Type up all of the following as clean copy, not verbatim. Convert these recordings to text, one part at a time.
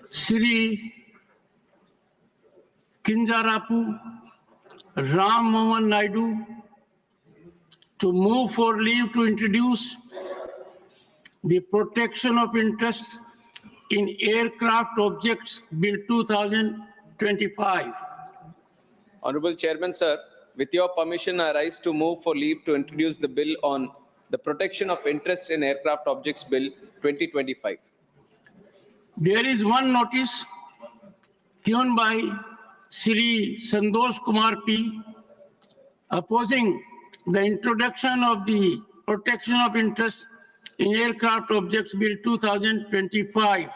Sri Kinjarapu Ram Mohan Naidu to move for leave to introduce the Protection of Interest in Aircraft Objects Bill 2025. Honorable Chairman, sir, with your permission, I rise to move for leave to introduce the bill on the Protection of Interest in Aircraft Objects Bill 2025. There is one notice given by Sri Santosh Kumar P. opposing the introduction of the Protection of Interest in Aircraft Objects Bill 2025.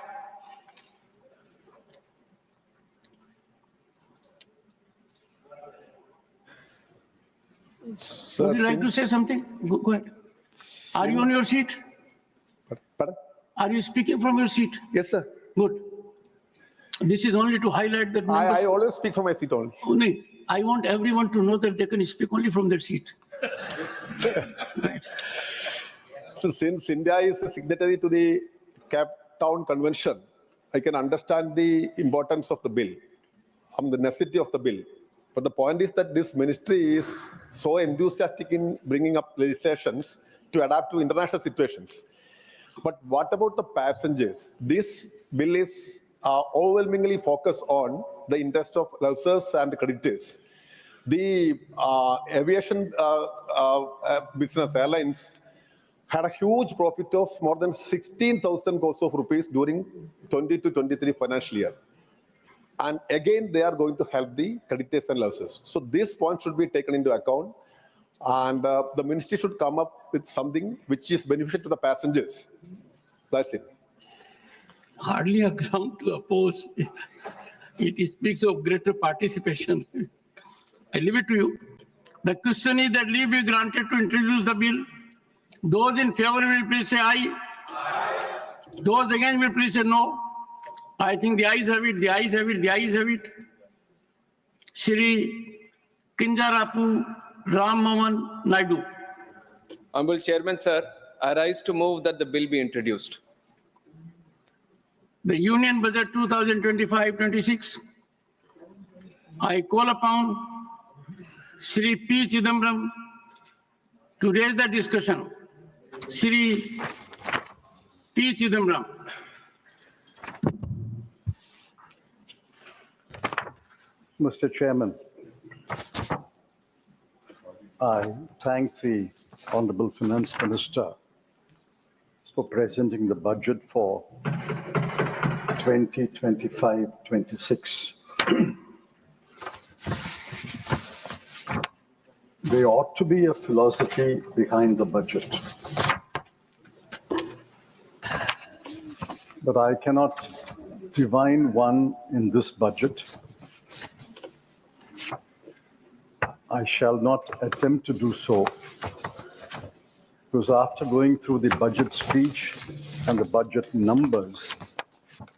Sir, would you like to say something? Go ahead. Are you on your seat? Pardon? Are you speaking from your seat? Yes, sir. Good. This is only to highlight that I always speak from my seat only. only. I want everyone to know that they can speak only from their seat. Right. So since India is a signatory to the Cape Town Convention, I can understand the importance of the bill, the necessity of the bill. But the point is that this ministry is so enthusiastic in bringing up legislations to adapt to international situations. But what about the passengers? This bill is overwhelmingly focused on the interest of lessors and creditors. The aviation business airlines had a huge profit of more than 16,000 crores of rupees during 20 to 23 financial year. And again, they are going to help the creditors and lessors. So this point should be taken into account. And the ministry should come up with something which is beneficial to the passengers. That's it. Hardly a ground to oppose. It speaks of greater participation. I leave it to you. The question is that leave be granted to introduce the bill. Those in favor will please say aye. Those against will please say no. I think the ayes have it, the ayes have it, the ayes have it. Shri Kinjarapu Ram Mohan Naidu. Honorable Chairman, sir, I rise to move that the bill be introduced. The Union Budget 2025-26. I call upon Shri P. Chidambaram to raise the discussion. Shri P. Chidambaram. Mr. Chairman, I thank the Honorable Finance Minister for presenting the budget for 2025-26. There ought to be a philosophy behind the budget. But I cannot divine one in this budget. I shall not attempt to do so, because after going through the budget speech and the budget numbers,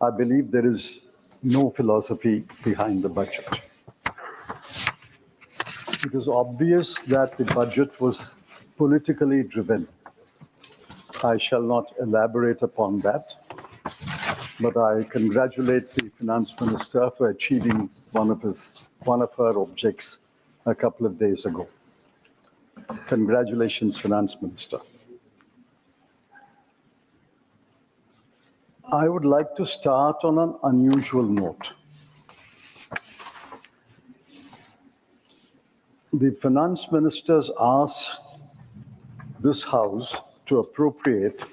I believe there is no philosophy behind the budget. It is obvious that the budget was politically driven. I shall not elaborate upon that, but I congratulate the Finance Minister for achieving one of her objects a couple of days ago. Congratulations, Finance Minister. I would like to start on an unusual note. The Finance Ministers asked this House to appropriate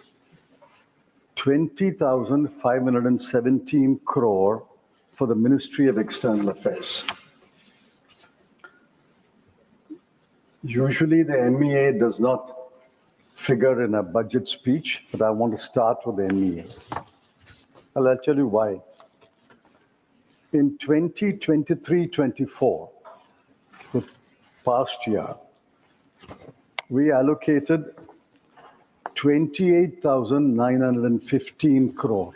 20,517 crore for the Ministry of External Affairs. Usually the MEA does not figure in a budget speech, but I want to start with the MEA. I'll tell you why. In 2023-24, the past year, we allocated 28,915 crore.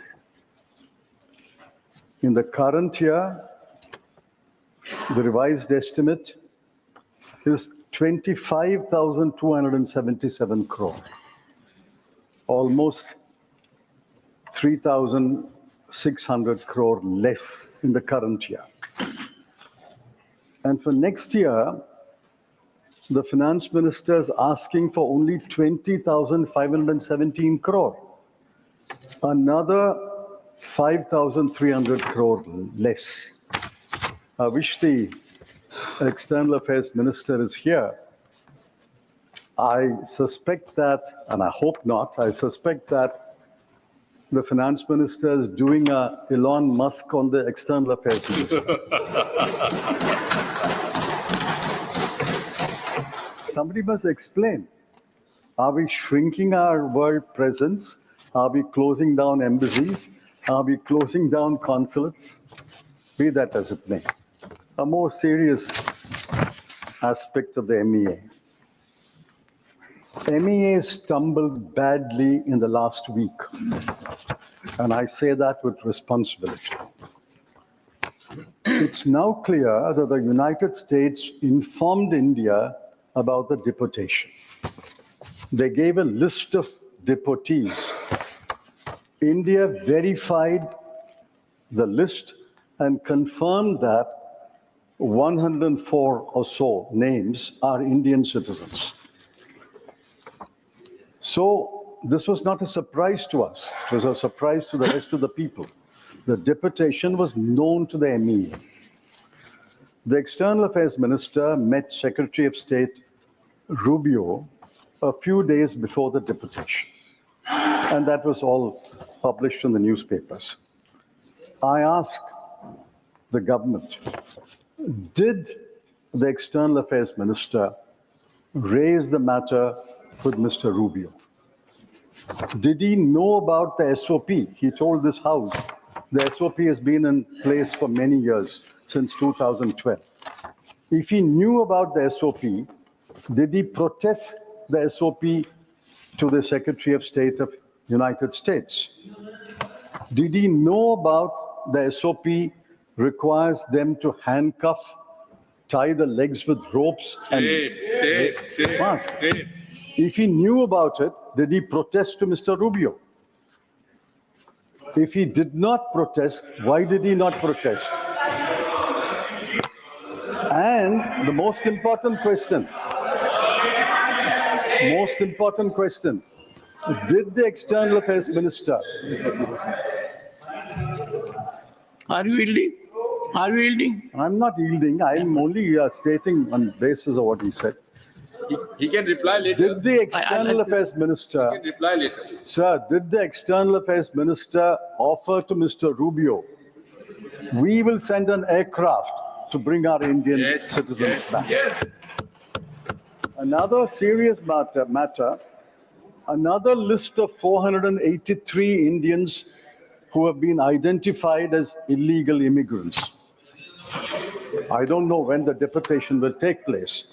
In the current year, the revised estimate is 25,277 crore. almost 3,600 crore less in the current year. And for next year, the finance minister is asking for only 20,517 crore. Another 5,300 crore less. I wish the External Affairs Minister is here. I suspect that, and I hope not, I suspect that the Finance Minister is doing a Elon Musk on the External Affairs Minister. Somebody must explain. Are we shrinking our world presence? Are we closing down embassies? Are we closing down consulates? Be that as it may. A more serious aspect of the MEA. MEA stumbled badly in the last week, and I say that with responsibility. It's now clear that the United States informed India about the deportation. They gave a list of deportees. India verified the list and confirmed that 104 or so names are Indian citizens. So this was not a surprise to us. It was a surprise to the rest of the people. The deportation was known to the MEA. The External Affairs Minister met Secretary of State Rubio a few days before the deportation. And that was all published in the newspapers. I asked the government, did the External Affairs Minister raise the matter with Mr. Rubio? Did he know about the SOP? He told this House the SOP has been in place for many years, since 2012. If he knew about the SOP, did he protest the SOP to the Secretary of State of United States? Did he know about the SOP requires them to handcuff, tie the legs with ropes and mask? If he knew about it, did he protest to Mr. Rubio? If he did not protest, why did he not protest? And the most important question, did the External Affairs Minister... Are you yielding? Are you yielding? I'm not yielding, I'm only stating on basis of what he said. He can reply later. Did the External Affairs Minister... He can reply later. Sir, did the External Affairs Minister offer to Mr. Rubio, we will send an aircraft to bring our Indian citizens back? Yes. Another serious matter, another list of 483 Indians who have been identified as illegal immigrants. I don't know when the deportation will take place.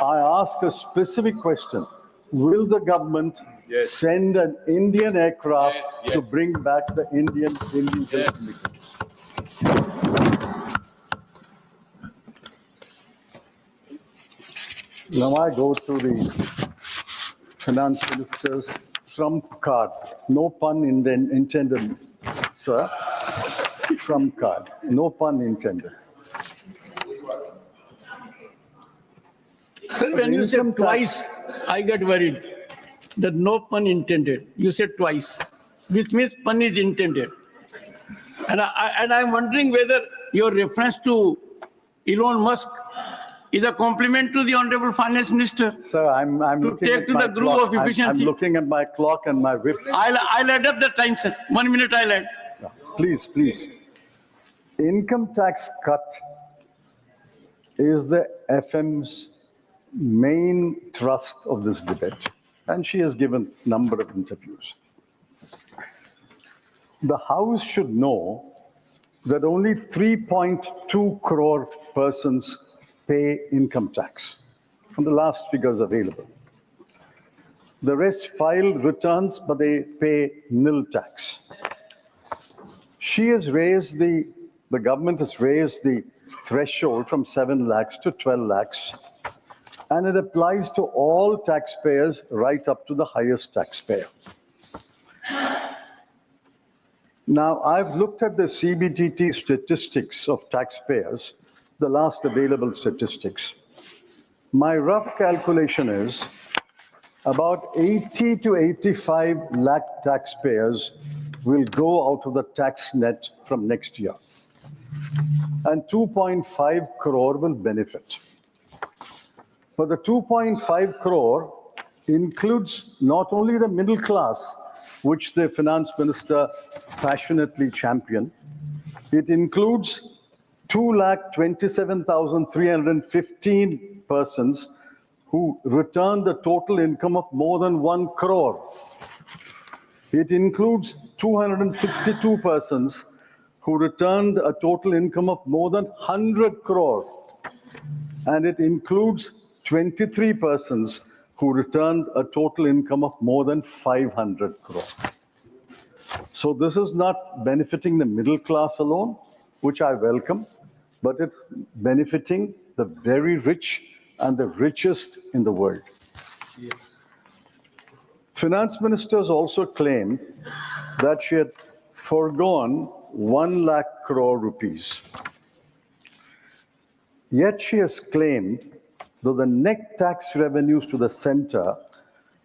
I ask a specific question. Will the government send an Indian aircraft to bring back the Indian illegal immigrants? Now I go to the Finance Minister's trump card. No pun intended, sir. Trump card. No pun intended. Sir, when you said twice, I get worried. That no pun intended. You said twice, which means pun is intended. And I'm wondering whether your reference to Elon Musk is a compliment to the Honorable Finance Minister. Sir, I'm looking at my clock. I'm looking at my clock and my whip. I'll add up the time, sir. 1 minute I'll add. Please, please. Income tax cut is the FM's main thrust of this debate, and she has given a number of interviews. The House should know that only 3.2 crore persons pay income tax, from the last figures available. The rest file returns, but they pay nil tax. She has raised the government has raised the threshold from 7 lakhs to 12 lakhs, and it applies to all taxpayers right up to the highest taxpayer. Now, I've looked at the CBDT statistics of taxpayers, the last available statistics. My rough calculation is about 80 to 85 lakh taxpayers will go out of the tax net from next year, and 2.5 crore will benefit. But the 2.5 crore includes not only the middle class, which the finance minister passionately championed, it includes 2,27,315 persons who returned a total income of more than 1 crore. It includes 262 persons who returned a total income of more than 100 crore. And it includes 23 persons who returned a total income of more than 500 crore. So this is not benefiting the middle class alone, which I welcome, but it's benefiting the very rich and the richest in the world. Yes. Finance ministers also claimed that she had foregone 1 lakh crore rupees. Yet she has claimed that the net tax revenues to the center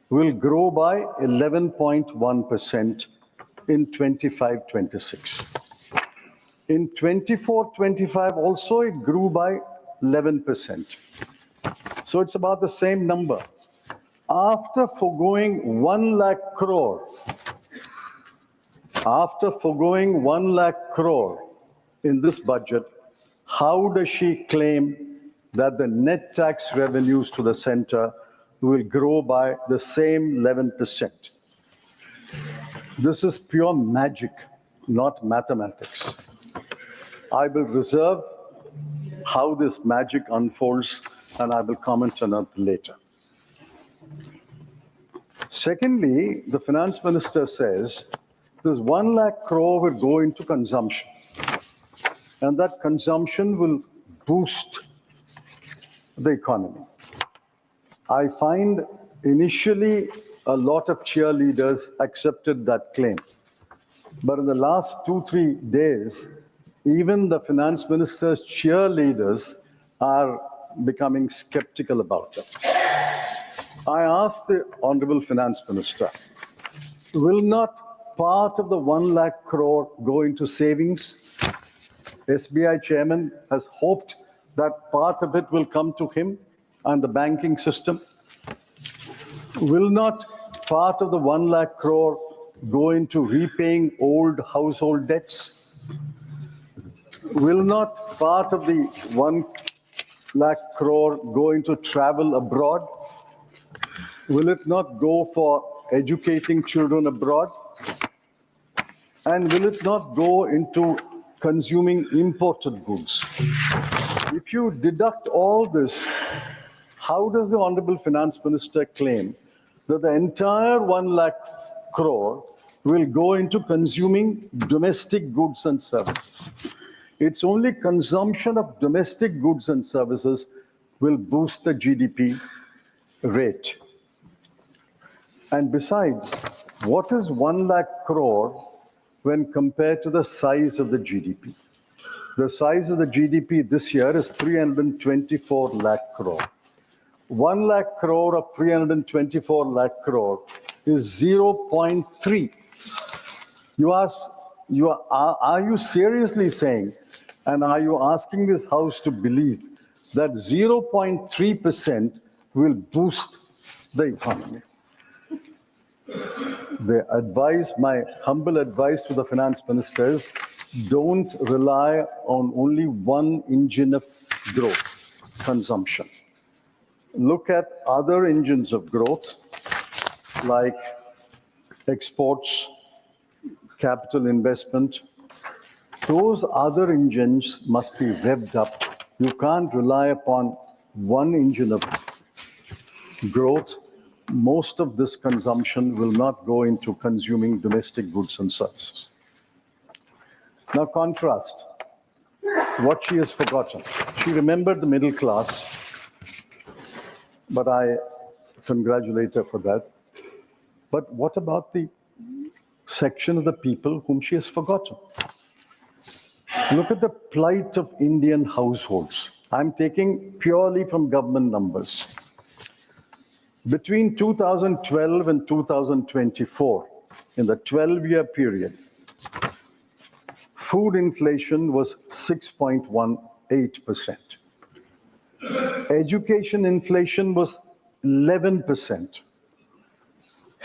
will grow by 11.1% in 25-26. In 24-25 also it grew by 11%. So it's about the same number. After foregoing 1 lakh crore, in this budget, how does she claim that the net tax revenues to the center will grow by the same 11%? This is pure magic, not mathematics. I will reserve how this magic unfolds, and I will comment on it later. Secondly, the finance minister says this 1 lakh crore will go into consumption, and that consumption will boost the economy. I find initially a lot of cheerleaders accepted that claim. But in the last 2-3 days, even the finance minister's cheerleaders are becoming skeptical about it. I asked the Honorable Finance Minister, will not part of the 1 lakh crore go into savings? SBI chairman has hoped that part of it will come to him and the banking system. Will not part of the 1 lakh crore go into repaying old household debts? Will not part of the 1 lakh crore go into travel abroad? Will it not go for educating children abroad? And will it not go into consuming imported goods? If you deduct all this, how does the Honorable Finance Minister claim that the entire 1 lakh crore will go into consuming domestic goods and services? It's only consumption of domestic goods and services will boost the GDP rate. And besides, what is 1 lakh crore when compared to the size of the GDP? The size of the GDP this year is 324 lakh crore. 1 lakh crore of 324 lakh crore is 0.3. Are you seriously saying, and are you asking this House to believe that 0.3% will boost the economy? My humble advice to the finance minister is, don't rely on only one engine of growth, consumption. Look at other engines of growth, like exports, capital investment. Those other engines must be revved up. You can't rely upon one engine of growth. Most of this consumption will not go into consuming domestic goods and services. Now contrast what she has forgotten. She remembered the middle class, but I congratulate her for that. But what about the section of the people whom she has forgotten. Look at the plight of Indian households. I'm taking purely from government numbers. Between 2012 and 2024, in the 12-year period, food inflation was 6.18%. Education inflation was 11%.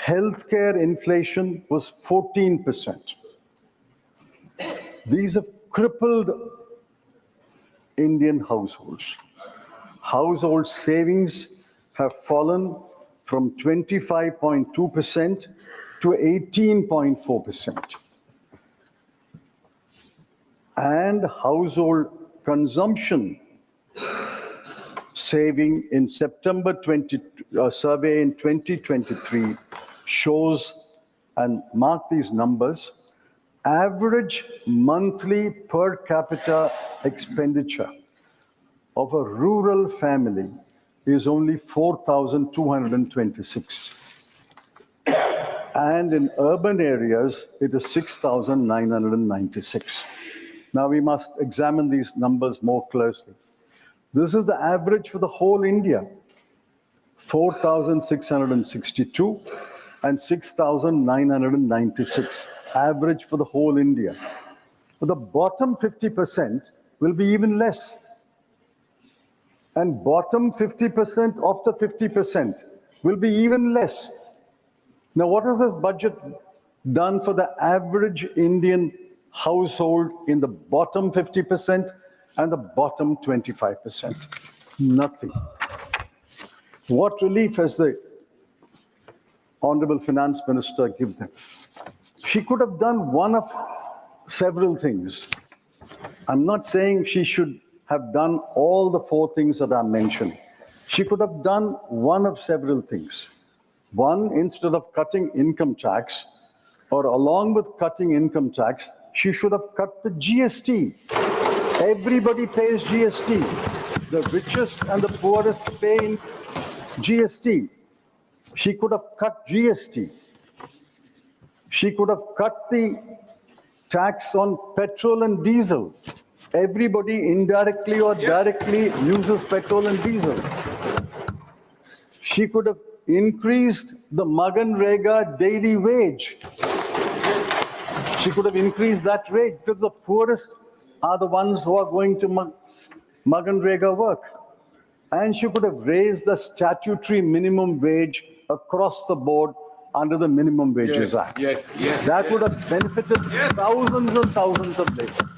Healthcare inflation was 14%. These have crippled Indian households. Household savings have fallen from 25.2% to 18.4%. And household consumption saving in September survey in 2023 shows, and mark these numbers, average monthly per capita expenditure of a rural family is only 4,226. And in urban areas, it is 6,996. Now we must examine these numbers more closely. This is the average for the whole India, 4,662 and 6,996, average for the whole India. But the bottom 50% will be even less. And bottom 50% of the 50% will be even less. Now, what has this budget done for the average Indian household in the bottom 50% and the bottom 25%? Nothing. What relief has the Honorable Finance Minister given them? She could have done one of several things. I'm not saying she should have done all the 4 things that I mentioned. She could have done one of several things. One, instead of cutting income tax, or along with cutting income tax, she should have cut the GST. Everybody pays GST. The richest and the poorest pay in GST. She could have cut GST. She could have cut the tax on petrol and diesel. Everybody indirectly or directly uses petrol and diesel. She could have increased the Maganrega daily wage. She could have increased that rate because the poorest are the ones who are going to Maganrega work. And she could have raised the statutory minimum wage across the board under the Minimum Wages Act. That would have benefited thousands and thousands of labor.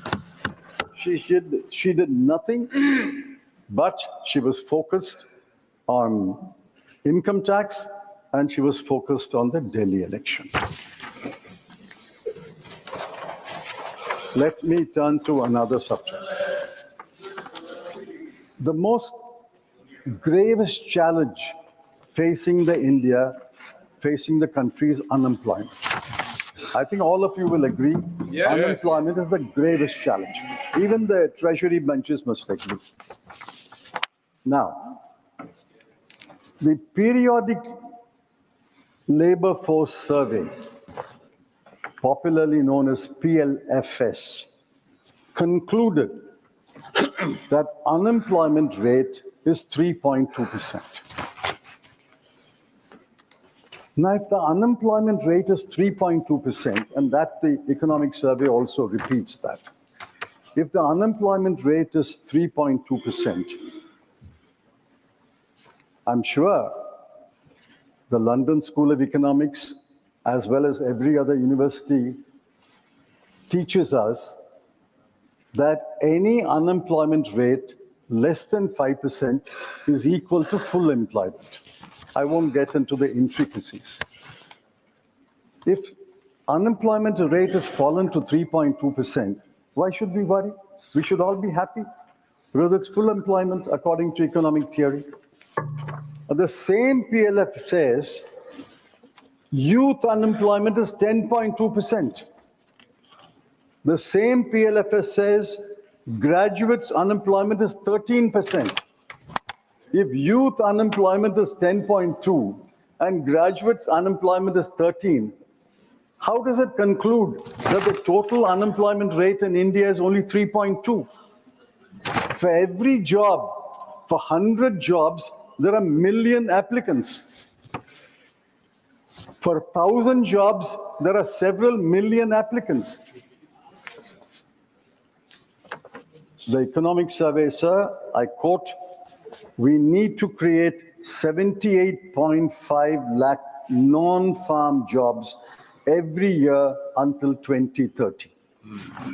She did nothing, but she was focused on income tax and she was focused on the Delhi election. Let me turn to another subject. The most gravest challenge facing the country is unemployment. I think all of you will agree, unemployment is the gravest challenge. Even the treasury benches must agree. Now, the periodic labor force survey, popularly known as PLFS, concluded that unemployment rate is 3.2%. Now, if the unemployment rate is 3.2%, and that the economic survey also repeats that, if the unemployment rate is 3.2%, I'm sure the London School of Economics, as well as every other university, teaches us that any unemployment rate less than 5% is equal to full employment. I won't get into the intricacies. If unemployment rate has fallen to 3.2%, why should we worry? We should all be happy because it's full employment according to economic theory. The same PLF says youth unemployment is 10.2%. The same PLFS says graduates unemployment is 13%. If youth unemployment is 10.2 and graduates unemployment is 13, How does it conclude that the total unemployment rate in India is only 3.2? For every job, for 100 jobs, there are a million applicants. For 1,000 jobs, there are several million applicants. The economic survey, sir, I quote, we need to create 78.5 lakh non-farm jobs every year until 2030.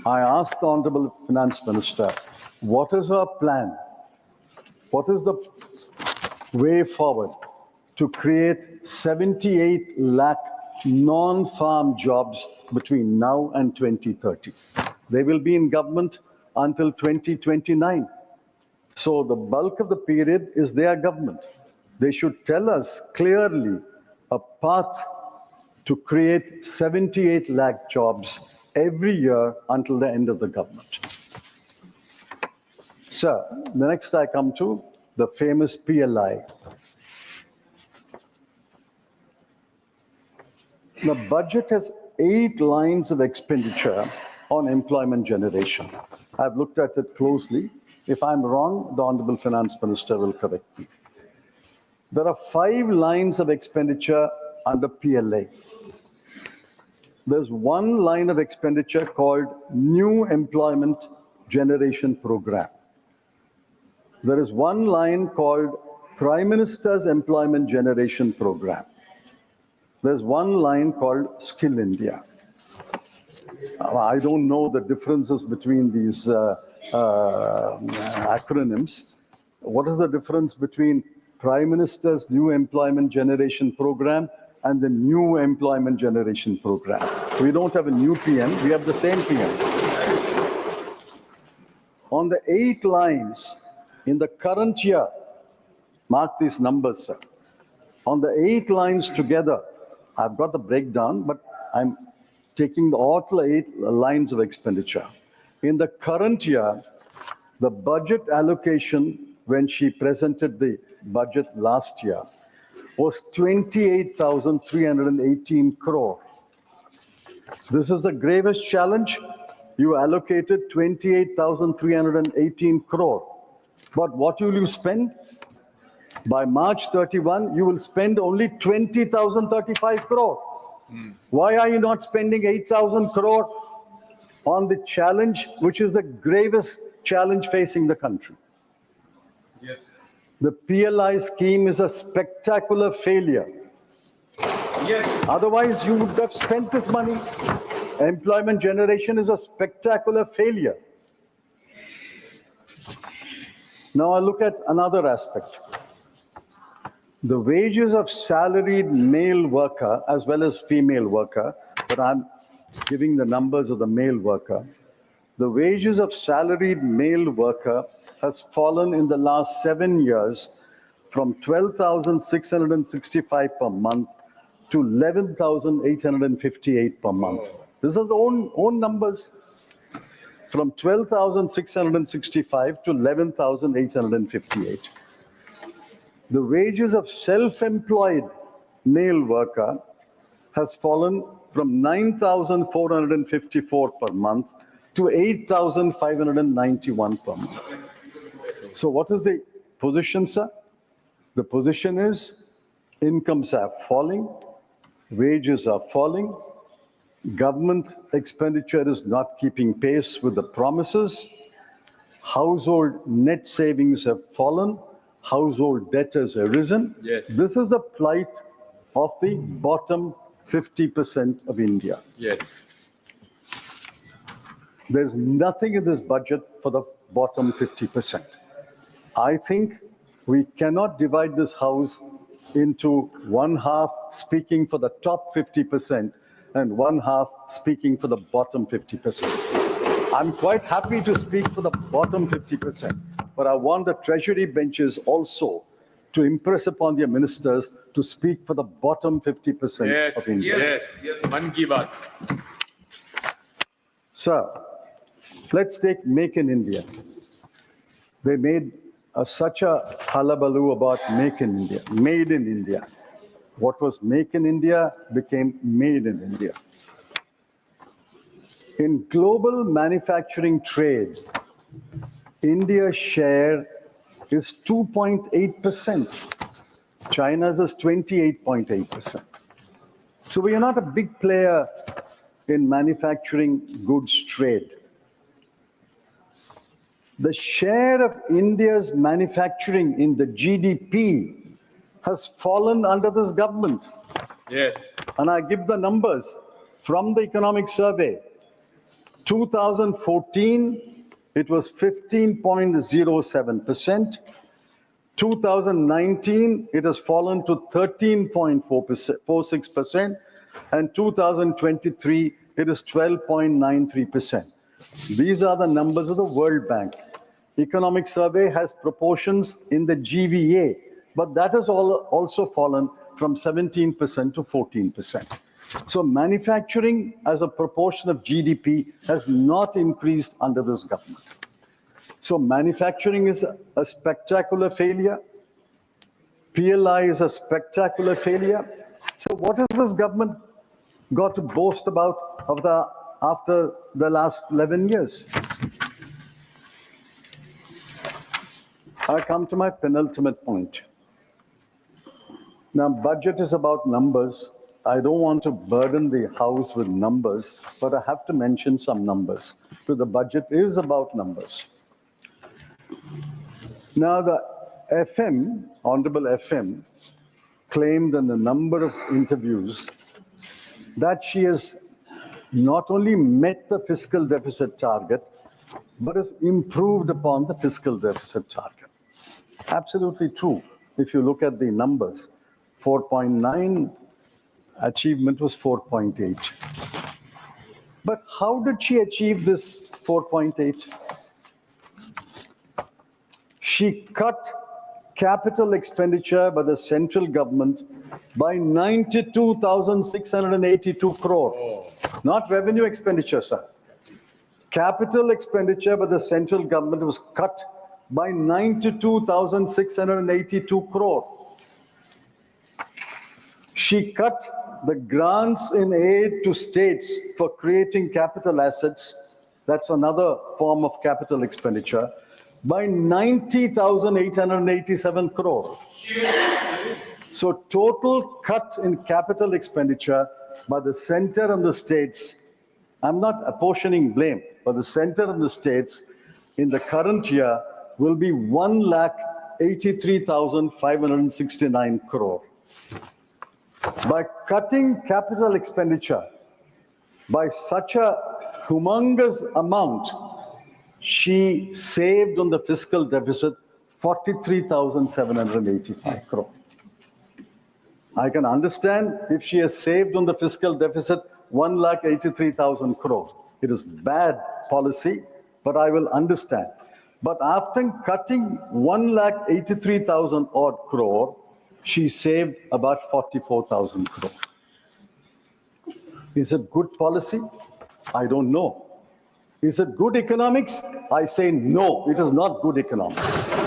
I asked the Honorable Finance Minister, what is her plan? What is the way forward to create 78 lakh non-farm jobs between now and 2030? They will be in government until 2029. So the bulk of the period is their government. They should tell us clearly a path to create 78 lakh jobs every year until the end of the government. Sir, the next I come to the famous PLI. The budget has 8 lines of expenditure on employment generation. I've looked at it closely. If I'm wrong, the Honorable Finance Minister will correct me. There are 5 lines of expenditure under PLA. There's 1 line of expenditure called New Employment Generation Program. There is 1 line called Prime Minister's Employment Generation Program. There's 1 line called Skill India. I don't know the differences between these acronyms. What is the difference between Prime Minister's New Employment Generation Program and the New Employment Generation Program? We don't have a new PM, we have the same PM. On the 8 lines in the current year, mark these numbers, sir. On the 8 lines together, I've got the breakdown, but I'm taking all the 8 lines of expenditure. In the current year, the budget allocation when she presented the budget last year was 28,318 crore. This is the gravest challenge. You allocated 28,318 crore. But what will you spend? By March 31, you will spend only 20,035 crore. Why are you not spending 8,000 crore on the challenge, which is the gravest challenge facing the country? Yes. The PLI scheme is a spectacular failure. Yes. Otherwise, you would have spent this money. Employment generation is a spectacular failure. Now I look at another aspect. The wages of salaried male worker as well as female worker, but I'm giving the numbers of the male worker. The wages of salaried male worker has fallen in the last 7 years from 12,665 per month to 11,858 per month. This is own numbers. From 12,665 to 11,858. The wages of self-employed male worker has fallen from 9,454 per month to 8,591 per month. So what is the position, sir? The position is incomes are falling, wages are falling, government expenditure is not keeping pace with the promises, household net savings have fallen, household debt has arisen. Yes. This is the plight of the bottom 50% of India. Yes. There's nothing in this budget for the bottom 50%. I think we cannot divide this house into one half speaking for the top 50% and one half speaking for the bottom 50%. I'm quite happy to speak for the bottom 50%, but I want the treasury benches also to impress upon their ministers to speak for the bottom 50% Yes. of India. Yes. Yes. Man ki baat. Sir, let's take Make in India. They made such a hullabaloo about Make in India, Made in India. What was Make in India became Made in India. In global manufacturing trade, India's share is 2.8%. China's is 28.8%. So we are not a big player in manufacturing goods trade. The share of India's manufacturing in the GDP has fallen under this government. Yes. And I give the numbers from the economic survey. 2014, it was 15.07%. 2019, it has fallen to 13.46%. And 2023, it is 12.93%. These are the numbers of the World Bank. Economic survey has proportions in the GVA, but that has also fallen from 17% to 14%. So manufacturing as a proportion of GDP has not increased under this government. So manufacturing is a spectacular failure. PLI is a spectacular failure. So what has this government got to boast about after the last 11 years? I come to my penultimate point. Now, budget is about numbers. I don't want to burden the House with numbers, but I have to mention some numbers. So the budget is about numbers. Now, the FM, Honorable FM, claimed in a number of interviews that she has not only met the fiscal deficit target, but has improved upon the fiscal deficit target. Absolutely true. If you look at the numbers, 4.9 achievement was 4.8. But how did she achieve this 4.8? She cut capital expenditure by the central government by 92,682 crore. Not revenue expenditure, sir. Capital expenditure by the central government was cut by 92,682 crore. She cut the grants in aid to states for creating capital assets, that's another form of capital expenditure, by 90,887 crore. So total cut in capital expenditure by the center and the states, I'm not apportioning blame, but the center and the states in the current year will be 1,83,569 crore. By cutting capital expenditure by such a humongous amount, she saved on the fiscal deficit 43,785 crore. I can understand if she has saved on the fiscal deficit 1,83,000 crore. It is bad policy, but I will understand. But after cutting 1,83,000 odd crore, she saved about 44,000 crore. Is it good policy? I don't know. Is it good economics? I say no, it is not good economics.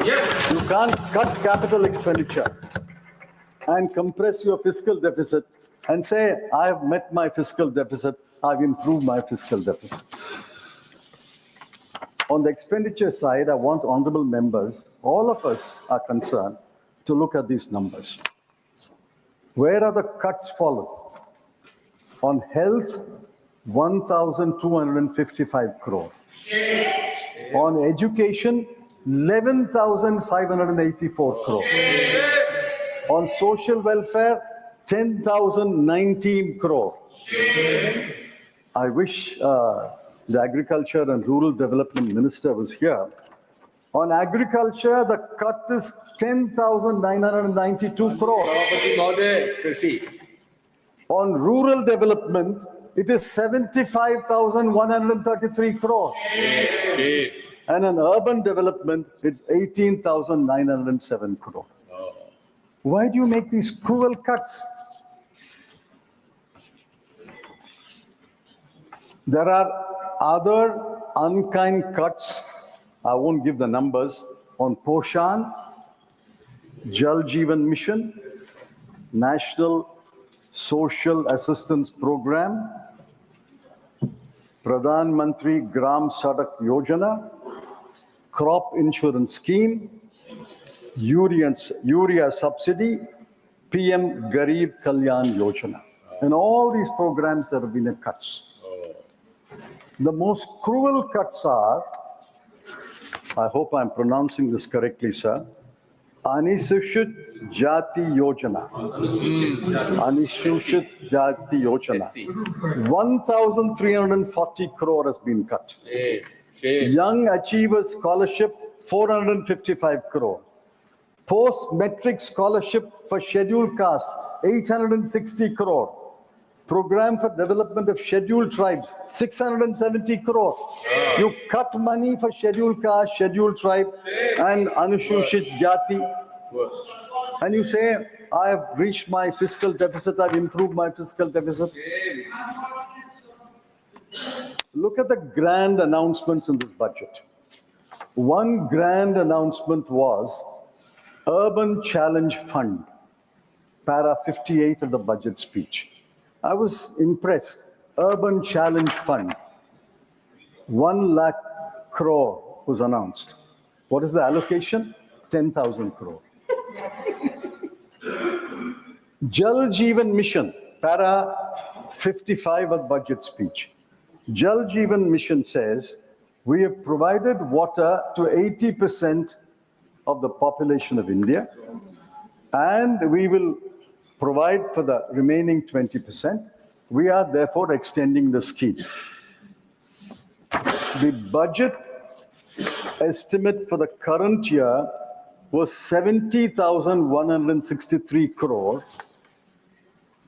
Yes. You can't cut capital expenditure and compress your fiscal deficit and say, I have met my fiscal deficit, I've improved my fiscal deficit. On the expenditure side, I want honorable members, all of us are concerned, to look at these numbers. Where are the cuts fallen? On health, 1,255 crore. On education, 11,584 crore. On social welfare, 10,019 crore. I wish the Agriculture and Rural Development Minister was here. On agriculture, the cut is 10,992 crore. On rural development, it is 75,133 crore. And on urban development, it's 18,907 crore. Why do you make these cruel cuts? There are other unkind cuts. I won't give the numbers on Poshan, Jal Jeevan Mission, National Social Assistance Program, Pradhan Mantri Gram Sadak Yojana, crop insurance scheme, urea subsidy, PM Garib Kalyan Yojana. And all these programs there have been cuts. The most cruel cuts are, I hope I'm pronouncing this correctly, sir, Anusuchit Jati Yojana. Anusuchit Jati Yojana. 1,340 crore has been cut. Young Achievers Scholarship, 455 crore. Post-metric scholarship for scheduled caste, 860 crore. Program for development of scheduled tribes, 670 crore. You cut money for scheduled caste, scheduled tribe, and Anusuchit Jati. And you say, I have reached my fiscal deficit, I've improved my fiscal deficit. Look at the grand announcements in this budget. One grand announcement was Urban Challenge Fund, para 58 of the budget speech. I was impressed. Urban Challenge Fund, 1 lakh crore was announced. What is the allocation? 10,000 crore. Jal Jeevan Mission, para 55 of the budget speech. Jal Jeevan Mission says, we have provided water to 80% of the population of India, and we will provide for the remaining 20%. We are therefore extending the scheme. The budget estimate for the current year was 70,163 crore.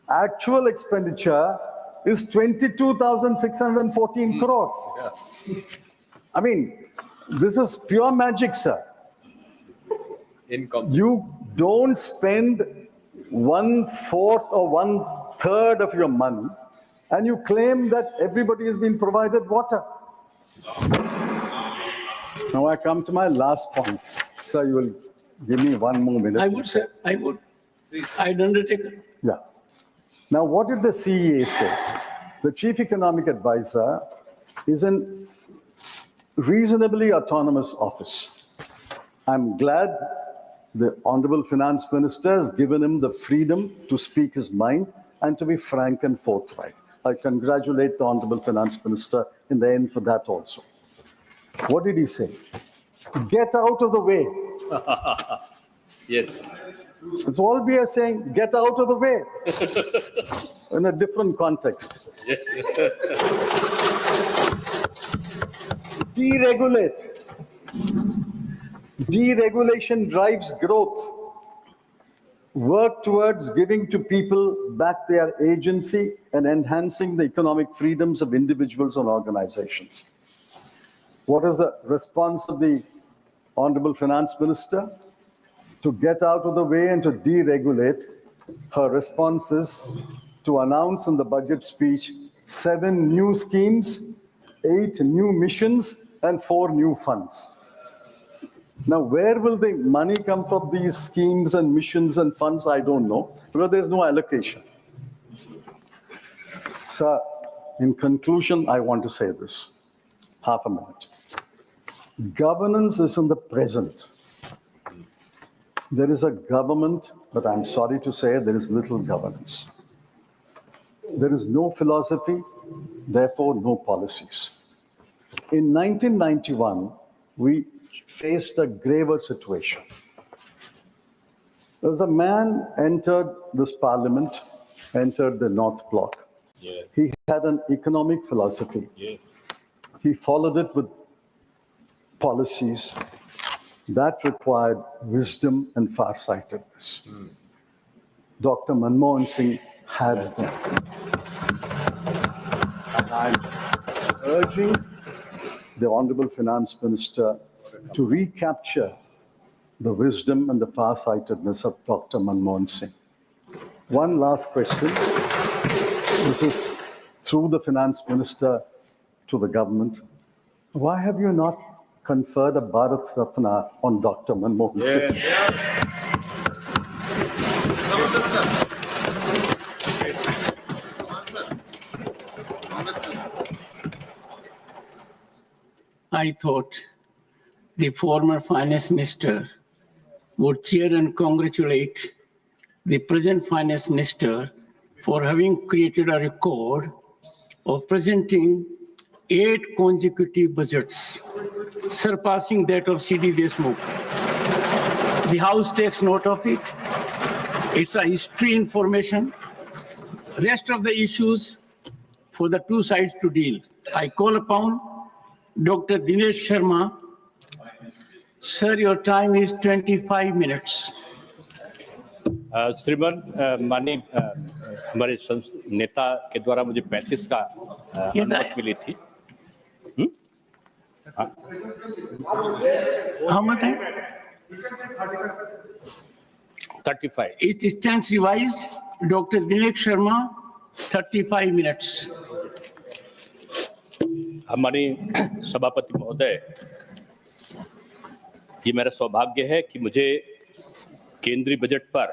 Actual expenditure is 22,614 crore. I mean, this is pure magic, sir. You don't spend 1/4 or 1/3 of your money, and you claim that everybody has been provided water. Now I come to my last point. Sir, you will give me 1 more minute. I would say, I'd undertake it. Yeah. Now, what did the CEA say? The Chief Economic Advisor is a reasonably autonomous office. I'm glad the Honorable Finance Minister has given him the freedom to speak his mind and to be frank and forthright. I congratulate the Honorable Finance Minister in the end for that also. What did he say? Get out of the way. Yes. It's all we are saying, get out of the way. In a different context. Deregulate. Deregulation drives growth. Work towards giving to people back their agency and enhancing the economic freedoms of individuals and organizations. What is the response of the Honorable Finance Minister? To get out of the way and to deregulate. Her response is to announce in the budget speech 7 new schemes, 8 new missions, and 4 new funds. Now, where will the money come from these schemes and missions and funds? I don't know, because there's no allocation. Sir, in conclusion, I want to say this. Half a minute. Governance is in the present. There is a government, but I'm sorry to say there is little governance. There is no philosophy, therefore no policies. In 1991, we faced a graver situation. There was a man entered this parliament, entered the North Block. Yes. He had an economic philosophy. Yes. He followed it with policies that required wisdom and farsightedness. Dr. Manmohan Singh had them. And I'm urging the Honorable Finance Minister to recapture the wisdom and the farsightedness of Dr. Manmohan Singh. One last question. This is through the Finance Minister to the government. Why have you not conferred a Bharat Ratna on Dr. Manmohan Singh? I thought the former finance minister would cheer and congratulate the present finance minister for having created a record of presenting 8 consecutive budgets, surpassing that of C.D. Deshmukh. The House takes note of it. It's a history information. Rest of the issues for the two sides to deal. I call upon Dr. Dinesh Sharma. Sir, your time is 25 minutes. श्रीमान माननीय हमारे नेता के द्वारा मुझे 35 का अनुमति मिली थी। How much time? 35। It stands revised. Dr. Dinesh Sharma, 35 minutes. हमारी सभापति महोदय, ये मेरा सौभाग्य है कि मुझे केंद्रीय बजट पर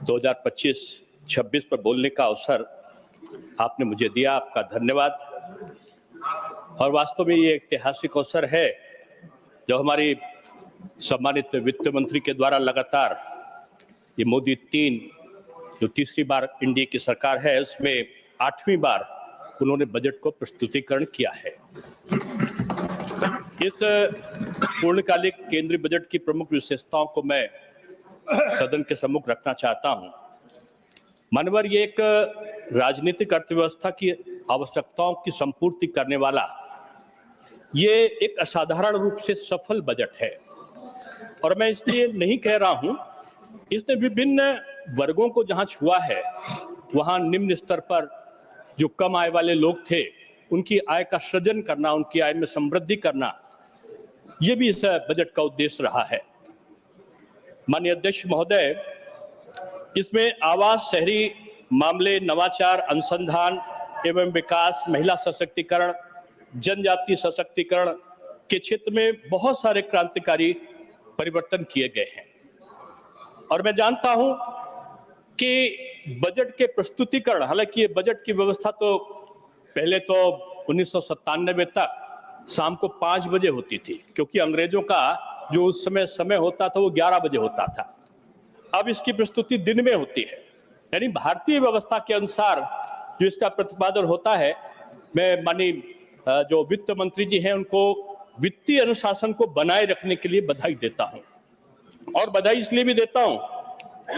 2025-26 पर बोलने का अवसर आपने मुझे दिया। आपका धन्यवाद। और वास्तव में ये ऐतिहासिक अवसर है जब हमारी सम्मानित वित्त मंत्री के द्वारा लगातार ये मोदी 3 जो तीसरी बार इंडिया की सरकार है, उसमें 8वीं बार उन्होंने बजट को प्रस्तुतिकरण किया है। इस पूर्णकालिक केंद्रीय बजट की प्रमुख विशेषताओं को मैं सदन के सम्मुख रखना चाहता हूं। मानवर ये एक राजनीतिक अर्थव्यवस्था की आवश्यकताओं की संपूर्ति करने वाला ये एक असाधारण रूप से सफल बजट है। और मैं इसलिए नहीं कह रहा हूं, इसने विभिन्न वर्गों को जहां छुआ है, वहां निम्न स्तर पर जो कम आय वाले लोग थे उनकी आय का सृजन करना, उनकी आय में समृद्धि करना, ये भी इस बजट का उद्देश्य रहा है। माननीय अध्यक्ष महोदय, इसमें आवास, शहरी मामले, नवाचार, अनुसंधान एवं विकास, महिला सशक्तिकरण, जनजातीय सशक्तिकरण के क्षेत्र में बहुत सारे क्रांतिकारी परिवर्तन किए गए हैं। और मैं जानता हूं कि बजट के प्रस्तुतिकरण, हालांकि ये बजट की व्यवस्था तो पहले तो 1997 तक शाम को 5 बजे होती थी, क्योंकि अंग्रेजों का जो उस समय होता था वो 11 बजे होता था। अब इसकी प्रस्तुति दिन में होती है, यानी भारतीय व्यवस्था के अनुसार जो इसका प्रतिपादन होता है। मैं माननीय जो वित्त मंत्री जी हैं उनको वित्तीय अनुशासन को बनाए रखने के लिए बधाई देता हूं। और बधाई इसलिए भी देता हूं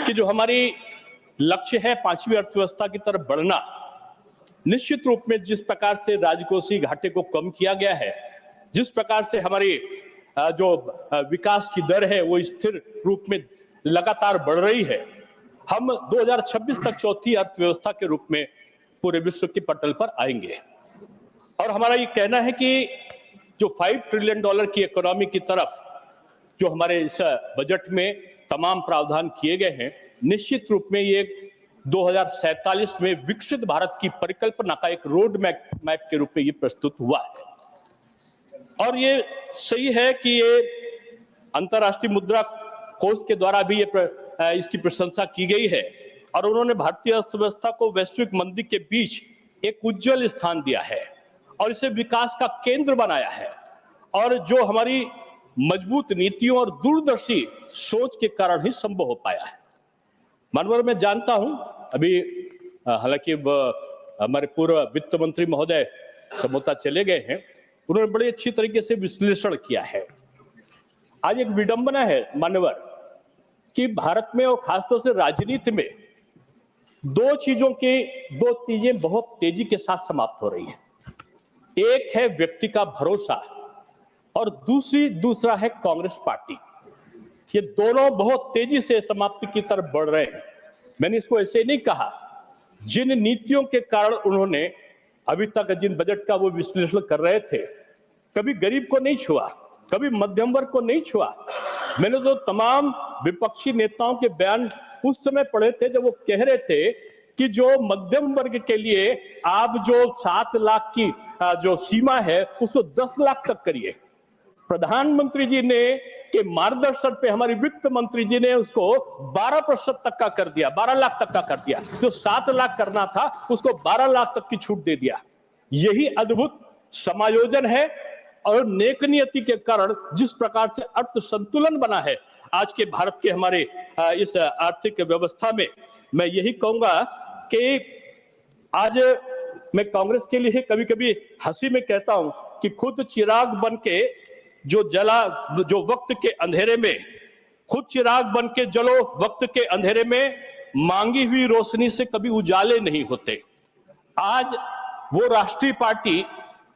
कि जो हमारी लक्ष्य है 5वीं अर्थव्यवस्था की तरफ बढ़ना, निश्चित रूप में जिस प्रकार से राजकोषीय घाटे को कम किया गया है, जिस प्रकार से हमारी जो विकास की दर है वो स्थिर रूप में लगातार बढ़ रही है, हम 2026 तक चौथी अर्थव्यवस्था के रूप में पूरे विश्व के पटल पर आएंगे। और हमारा ये कहना है कि जो $5 ट्रिलियन की इकोनॉमी की तरफ जो हमारे इस बजट में तमाम प्रावधान किए गए हैं, निश्चित रूप में ये 2047 में विकसित भारत की परिकल्पना का एक रोड मैप के रूप में ये प्रस्तुत हुआ है। और ये सही है कि ये अंतर्राष्ट्रीय मुद्रा कोष के द्वारा भी इसकी प्रशंसा की गई है और उन्होंने भारतीय अर्थव्यवस्था को वैश्विक मंदी के बीच एक उज्जवल स्थान दिया है और इसे विकास का केंद्र बनाया है। और जो हमारी मजबूत नीतियों और दूरदर्शी सोच के कारण ही संभव हो पाया है। मानवर मैं जानता हूं, अभी हालांकि हमारे पूर्व वित्त मंत्री महोदय समोता चले गए हैं, उन्होंने बड़ी अच्छी तरीके से विश्लेषण किया है। आज एक विडंबना है मानवर कि भारत में और खासतौर से राजनीति में दो चीजें बहुत तेजी के साथ समाप्त हो रही है। एक है व्यक्ति का भरोसा और दूसरा है कांग्रेस पार्टी। ये दोनों बहुत तेजी से समाप्ति की तरफ बढ़ रहे हैं। मैंने इसको ऐसे नहीं कहा, जिन नीतियों के कारण उन्होंने अभी तक जिन बजट का वो विश्लेषण कर रहे थे, कभी गरीब को नहीं छुआ, कभी मध्यम वर्ग को नहीं छुआ। मैंने तो तमाम विपक्षी नेताओं के बयान उस समय पढ़े थे जब वो कह रहे थे कि जो मध्यम वर्ग के लिए आप जो 7 लाख की जो सीमा है उसको 10 लाख तक करिए। प्रधानमंत्री जी ने के मार्गदर्शन पे हमारी वित्त मंत्री जी ने उसको 12% तक का कर दिया, 12 लाख तक का कर दिया। जो 7 लाख करना था उसको 12 लाख तक की छूट दे दिया। यही अद्भुत समायोजन है और नेक नियति के कारण जिस प्रकार से अर्थ संतुलन बना है आज के भारत के हमारे इस आर्थिक व्यवस्था में, मैं यही कहूंगा कि आज मैं कांग्रेस के लिए कभी कभी हंसी में कहता हूं कि खुद चिराग बन के जो वक्त के अंधेरे में, खुद चिराग बन के जलो वक्त के अंधेरे में, मांगी हुई रोशनी से कभी उजाले नहीं होते। आज वो राष्ट्रीय पार्टी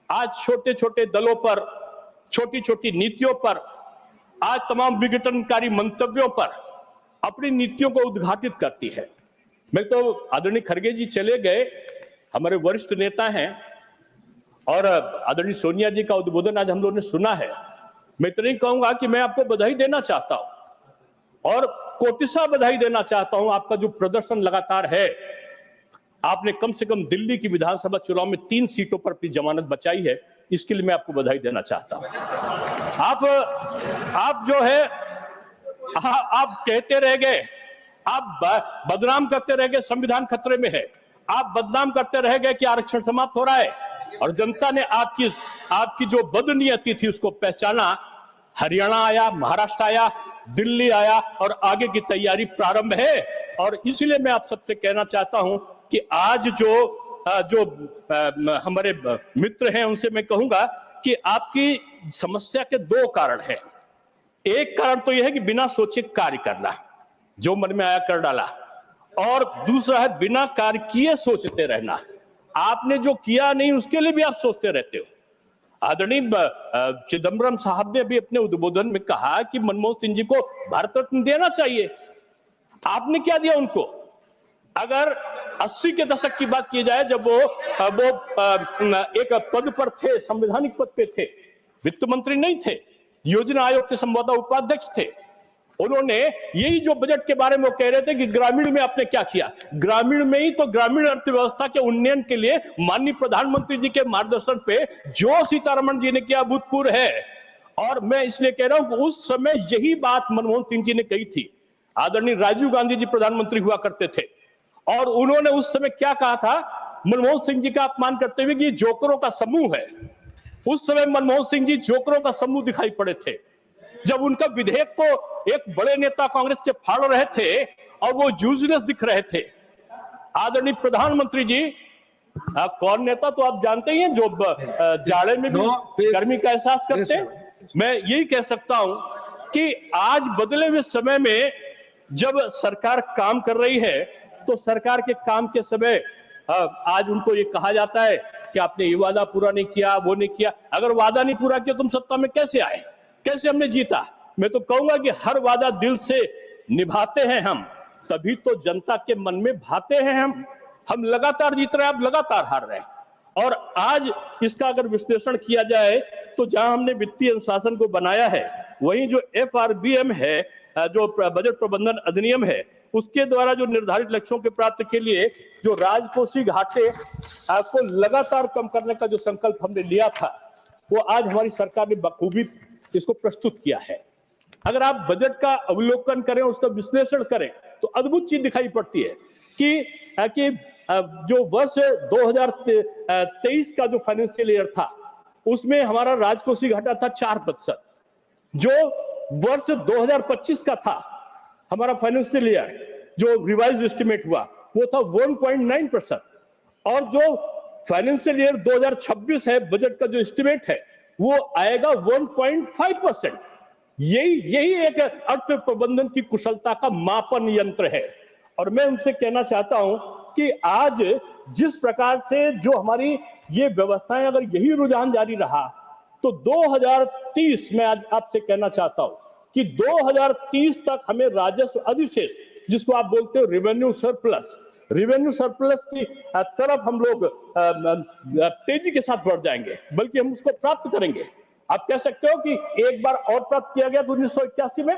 आज छोटे छोटे दलों पर, छोटी छोटी नीतियों पर, आज तमाम विघटनकारी मंतव्यों पर अपनी नीतियों को उद्घाटित करती है। मैं तो आदरणीय खड़गे जी चले गए, हमारे वरिष्ठ नेता हैं, और आदरणीय सोनिया जी का उद्बोधन आज हम लोगों ने सुना है। मैं तो नहीं कहूंगा कि मैं आपको बधाई देना चाहता हूं और कोटिसा बधाई देना चाहता हूं। आपका जो प्रदर्शन लगातार है, आपने कम से कम दिल्ली की विधानसभा चुनाव में 3 सीटों पर अपनी जमानत बचाई है, इसके लिए मैं आपको बधाई देना चाहता हूं। आप जो है आप कहते रह गए, आप बदनाम करते रह गए, संविधान खतरे में है, आप बदनाम करते रह गए कि आरक्षण समाप्त हो रहा है, और जनता ने आपकी जो बदनीयति थी उसको पहचाना। हरियाणा आया, महाराष्ट्र आया, दिल्ली आया, और आगे की तैयारी प्रारंभ है। और इसलिए मैं आप सबसे कहना चाहता हूं कि आज जो हमारे मित्र हैं उनसे मैं कहूंगा कि आपकी समस्या के 2 कारण हैं। एक कारण तो यह है कि बिना सोचे कार्य करना, जो मन में आया कर डाला, और दूसरा है बिना कार्य किए सोचते रहना। आपने जो किया नहीं उसके लिए भी आप सोचते रहते हो। आदरणीय चिदम्बरम साहब ने भी अपने उद्बोधन में कहा कि मनमोहन सिंह जी को भारत रत्न देना चाहिए। आपने क्या दिया उनको? अगर 80 के दशक की बात की जाए, जब वो एक पद पर थे, संवैधानिक पद पे थे, वित्त मंत्री नहीं थे, योजना आयोग के संभवतः उपाध्यक्ष थे, उन्होंने यही जो बजट के बारे में वो कह रहे थे कि ग्रामीण में आपने क्या किया, ग्रामीण में ही तो ग्रामीण अर्थव्यवस्था के उन्नयन के लिए माननीय प्रधानमंत्री जी के मार्गदर्शन पे जो सीतारमण जी ने किया भूतपूर्व है। और मैं इसलिए कह रहा हूं कि उस समय यही बात मनमोहन सिंह जी ने कही थी। आदरणीय राजीव गांधी जी प्रधानमंत्री हुआ करते थे, और उन्होंने उस समय क्या कहा था, मनमोहन सिंह जी का अपमान करते हुए कि ये जोकरों का समूह है। उस समय मनमोहन सिंह जी जोकरों का समूह दिखाई पड़े थे, जब उनका विधेयक को एक बड़े नेता कांग्रेस के फाड़ रहे थे और वो यूजलेस दिख रहे थे। आदरणीय प्रधानमंत्री जी, कौन नेता तो आप जानते ही हैं, जो जाड़े में भी गर्मी का एहसास करते हैं। मैं यही कह सकता हूं कि आज बदले हुए समय में जब सरकार काम कर रही है, तो सरकार के काम के समय आज उनको ये कहा जाता है कि आपने ये वादा पूरा नहीं किया, वो नहीं किया। अगर वादा नहीं पूरा किया तुम सत्ता में कैसे आए, कैसे हमने जीता? मैं तो कहूंगा कि हर वादा दिल से निभाते हैं हम, तभी तो जनता के मन में भाते हैं हम लगातार जीत रहे हैं, आप लगातार हार रहे हैं। और आज इसका अगर विश्लेषण किया जाए तो जहां हमने वित्तीय अनुशासन को बनाया है, वहीं जो FRBM है, जो बजट प्रबंधन अधिनियम है, उसके द्वारा जो निर्धारित लक्ष्यों के प्राप्ति के लिए जो राजकोषीय घाटे को लगातार कम करने का जो संकल्प हमने लिया था, वो आज हमारी सरकार ने बखूबी इसको प्रस्तुत किया है। अगर आप बजट का अवलोकन करें, उसका विश्लेषण करें, तो अद्भुत चीज दिखाई पड़ती है कि जो वर्ष 2023 का जो फाइनेंशियल ईयर था, उसमें हमारा राजकोषीय घाटा था 4%। जो वर्ष 2025 का था हमारा फाइनेंशियल ईयर, जो रिवाइज एस्टिमेट हुआ, वो था 1.9%। और जो फाइनेंशियल ईयर 2026 है, बजट का जो एस्टिमेट है, वो आएगा 1.5%। यही एक अर्थ प्रबंधन की कुशलता का मापन यंत्र है। और मैं उनसे कहना चाहता हूं कि आज जिस प्रकार से जो हमारी ये व्यवस्थाएं, अगर यही रुझान जारी रहा तो 2030 में आज आपसे कहना चाहता हूं कि 2030 तक हमें राजस्व अधिशेष, जिसको आप बोलते हो रेवेन्यू सरप्लस की तरफ हम लोग तेजी के साथ बढ़ जाएंगे, बल्कि हम उसको प्राप्त करेंगे। आप कह सकते हो कि एक बार और प्राप्त किया गया 1981 में,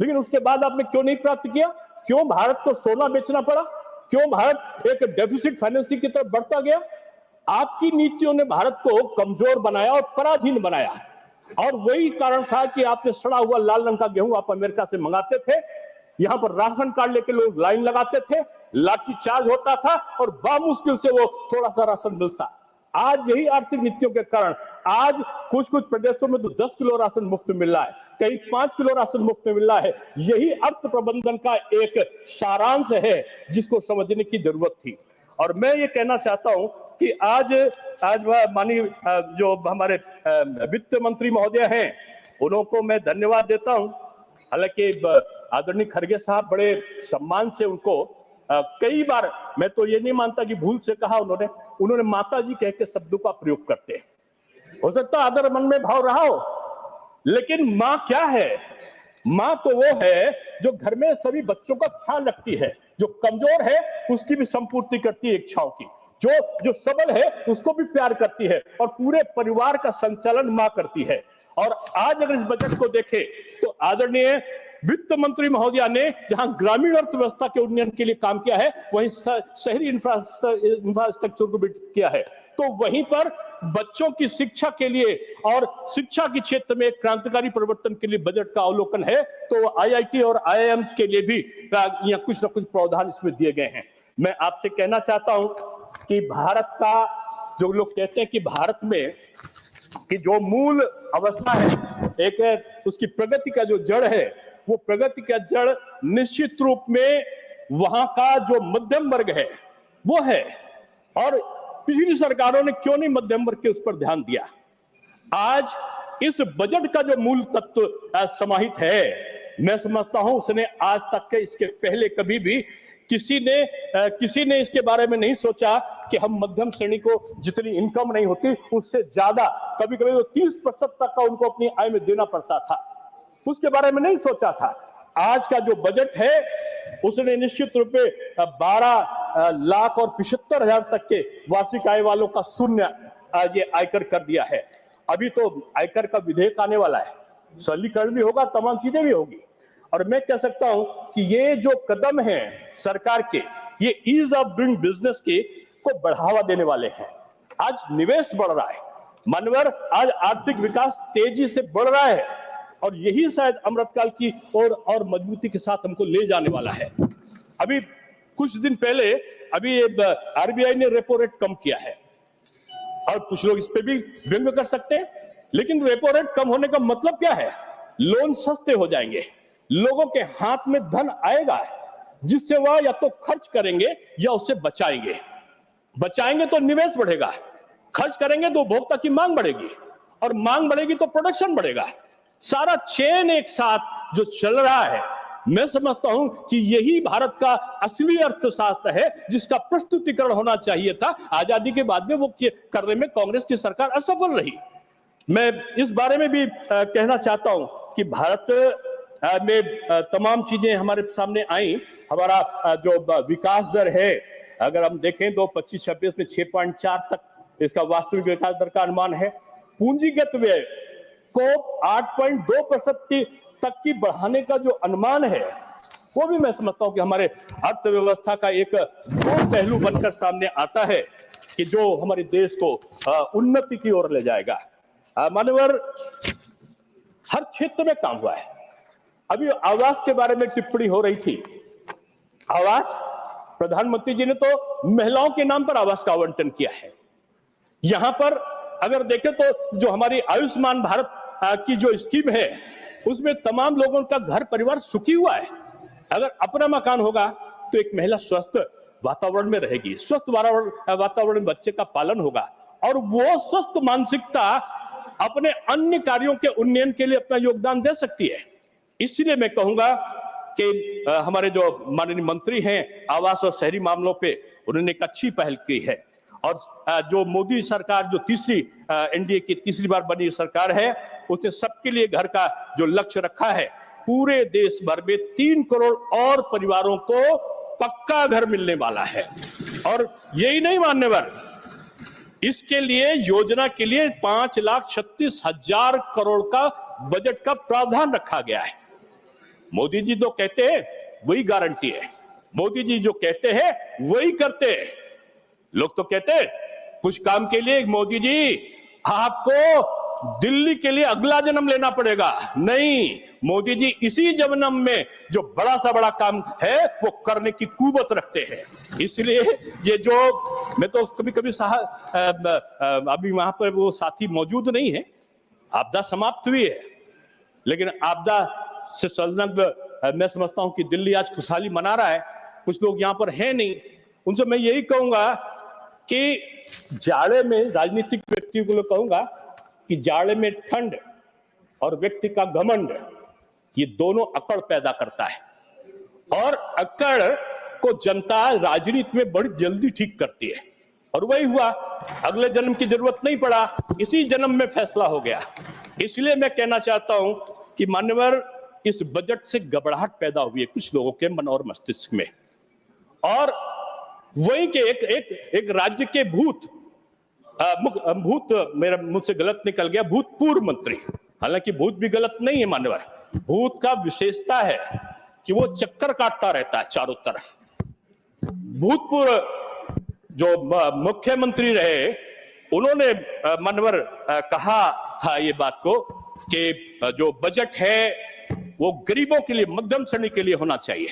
लेकिन उसके बाद आपने क्यों नहीं प्राप्त किया? क्यों भारत को सोना बेचना पड़ा? क्यों भारत एक डेफिसिट फाइनेंसिंग की तरफ बढ़ता गया? आपकी नीतियों ने भारत को कमजोर बनाया और पराधीन बनाया, और वही कारण था कि आपने सड़ा हुआ लाल रंग का गेहूं आप अमेरिका से मंगाते थे, यहां पर राशन कार्ड लेके लोग लाइन लगाते थे, लाठी चार्ज होता था और बामुश्किल से वो थोड़ा सा राशन मिलता। आज यही आर्थिक नीतियों के कारण आज कुछ कुछ प्रदेशों में तो 10 किलो राशन मुफ्त मिल रहा है, कहीं 5 किलो राशन मुफ्त मिल रहा है। यही अर्थ प्रबंधन का एक सारांश है जिसको समझने की जरूरत थी। और मैं ये कहना चाहता हूं कि आज माननीय जो हमारे वित्त मंत्री महोदय हैं, उनको मैं धन्यवाद देता हूं। हालांकि आदरणीय खड़गे साहब बड़े सम्मान से उनको कई बार, मैं तो ये नहीं मानता कि भूल से कहा उन्होंने माता जी कह के शब्दों का प्रयोग करते हैं। हो सकता है आदर मन में भाव रहा हो, लेकिन माँ क्या है? माँ तो वो है जो घर में सभी बच्चों का ख्याल रखती है, जो कमजोर है उसकी भी संपूर्ति करती है इच्छाओं की, जो सबल है उसको भी प्यार करती है, और पूरे परिवार का संचालन माँ करती है। और आज अगर इस बजट को देखें तो आदरणीय वित्त मंत्री महोदया ने जहां ग्रामीण अर्थव्यवस्था के उन्नयन के लिए काम किया है, वहीं शहरी इंफ्रास्ट्रक्चर को भी किया है। तो वहीं पर बच्चों की शिक्षा के लिए और शिक्षा के क्षेत्र में क्रांतिकारी परिवर्तन के लिए बजट का अवलोकन है। तो आईआईटी और आईआईएम के लिए भी यहाँ कुछ न कुछ प्रावधान इसमें दिए गए हैं। मैं आपसे कहना चाहता हूं कि भारत का, जो लोग कहते हैं कि भारत में कि जो मूल अवस्था है, एक है उसकी प्रगति का जो जड़ है, वो प्रगति का जड़ निश्चित रूप में वहां का जो मध्यम वर्ग है वो है। और पिछली सरकारों ने क्यों नहीं मध्यम वर्ग के उस पर ध्यान दिया? आज इस बजट का जो मूल तत्व समाहित है, मैं समझता हूं उसने आज तक के इसके पहले कभी भी किसी ने इसके बारे में नहीं सोचा कि हम मध्यम श्रेणी को जितनी इनकम नहीं होती उससे ज्यादा, कभी कभी तो 30% तक का उनको अपनी आय में देना पड़ता था, उसके बारे में नहीं सोचा था। आज का जो बजट है उसने निश्चित रूप से 12,75,000 तक के वार्षिक आय वालों का शून्य ये आयकर कर दिया है। अभी तो आयकर का विधेयक आने वाला है, सरलीकरण भी होगा, तमाम चीजें भी होगी। और मैं कह सकता हूं कि ये जो कदम है सरकार के, ये ईज ऑफ डूइंग बिजनेस को बढ़ावा देने वाले हैं। आज निवेश बढ़ रहा है, मानवर आज आर्थिक विकास तेजी से बढ़ रहा है, और यही शायद अमृतकाल की और मजबूती के साथ हमको ले जाने वाला है। अभी कुछ दिन पहले अभी आरबीआई ने रेपो रेट कम किया है, और कुछ लोग इस पे भी व्यंग कर सकते हैं, लेकिन रेपो रेट कम होने का मतलब क्या है? लोन सस्ते हो जाएंगे, लोगों के हाथ में धन आएगा जिससे वह या तो खर्च करेंगे या उससे बचाएंगे तो निवेश बढ़ेगा, खर्च करेंगे तो उपभोक्ता की मांग बढ़ेगी, और मांग बढ़ेगी तो प्रोडक्शन बढ़ेगा। सारा चेन एक साथ जो चल रहा है, मैं समझता हूं कि यही भारत का असली अर्थशास्त्र है जिसका प्रस्तुतिकरण होना चाहिए था। आजादी के बाद में वो करने में कांग्रेस की सरकार असफल रही। मैं इस बारे में भी कहना चाहता हूं कि भारत में तमाम चीजें हमारे सामने आई। हमारा जो विकास दर है, अगर हम देखें तो 25-26 में 6.4 तक इसका वास्तविक विकास दर का अनुमान है। पूंजीगत व्यय को 8.2% तक की बढ़ाने का जो अनुमान है, वो भी मैं समझता हूं कि हमारे अर्थव्यवस्था का एक दो पहलू बनकर सामने आता है कि जो हमारे देश को उन्नति की ओर ले जाएगा। मानवर हर क्षेत्र में काम हुआ है। अभी आवास के बारे में टिप्पणी हो रही थी। आवास, प्रधानमंत्री जी ने तो महिलाओं के नाम पर आवास का आवंटन किया है। यहां पर अगर देखें तो जो हमारी आयुष्मान भारत की जो स्कीम है, उसमें तमाम लोगों का घर परिवार सुखी हुआ है। अगर अपना मकान होगा तो एक महिला स्वस्थ वातावरण में रहेगी, स्वस्थ वातावरण में बच्चे का पालन होगा, और वो स्वस्थ मानसिकता अपने अन्य कार्यों के उन्नयन के लिए अपना योगदान दे सकती है। इसलिए मैं कहूंगा कि हमारे जो माननीय मंत्री हैं आवास और शहरी मामलों पे, उन्होंने एक अच्छी पहल की है। और जो मोदी सरकार, जो तीसरी एनडीए की तीसरी बार बनी सरकार है, उसने सबके लिए घर का जो लक्ष्य रखा है, पूरे देश भर में 3 करोड़ और परिवारों को पक्का घर मिलने वाला है। और यही नहीं मानने पर, इसके लिए योजना के लिए 5,36,000 करोड़ का बजट का प्रावधान रखा गया है। मोदी जी जो कहते हैं वही गारंटी है, मोदी जी जो कहते हैं वही करते हैं। लोग तो कहते हैं कुछ काम के लिए मोदी जी आपको दिल्ली के लिए अगला जन्म लेना पड़ेगा। नहीं, मोदी जी इसी जन्म में जो बड़ा सा बड़ा काम है वो करने की कुवत रखते हैं। इसलिए ये जो मैं तो कभी कभी अभी वहां पर वो साथी मौजूद नहीं है, आपदा समाप्त हुई है, लेकिन आपदा से संलग्न मैं समझता हूं कि दिल्ली आज खुशहाली मना रहा है। कुछ लोग यहां पर हैं नहीं, उनसे मैं यही कहूंगा कि जाड़े में राजनीतिक व्यक्तियों को कहूंगा कि जाड़े में ठंड और व्यक्ति का घमंड, ये दोनों अकड़ पैदा करता है, और अकड़ को जनता राजनीति में बड़ी जल्दी ठीक करती है। और वही हुआ, अगले जन्म की जरूरत नहीं पड़ा, इसी जन्म में फैसला हो गया। इसलिए मैं कहना चाहता हूं कि मान्यवर, इस बजट से घबराहट पैदा हुई है कुछ लोगों के मन और मस्तिष्क में, और वही के एक राज्य के भूत मेरा मुझसे गलत निकल गया, भूतपूर्व मंत्री, हालांकि भूत भी गलत नहीं है मान्यवर, भूत का विशेषता है कि वो चक्कर काटता रहता है चारों तरफ। भूतपूर्व जो मुख्यमंत्री रहे, उन्होंने मान्यवर कहा था ये बात को कि जो बजट है वो गरीबों के लिए, मध्यम श्रेणी के लिए होना चाहिए,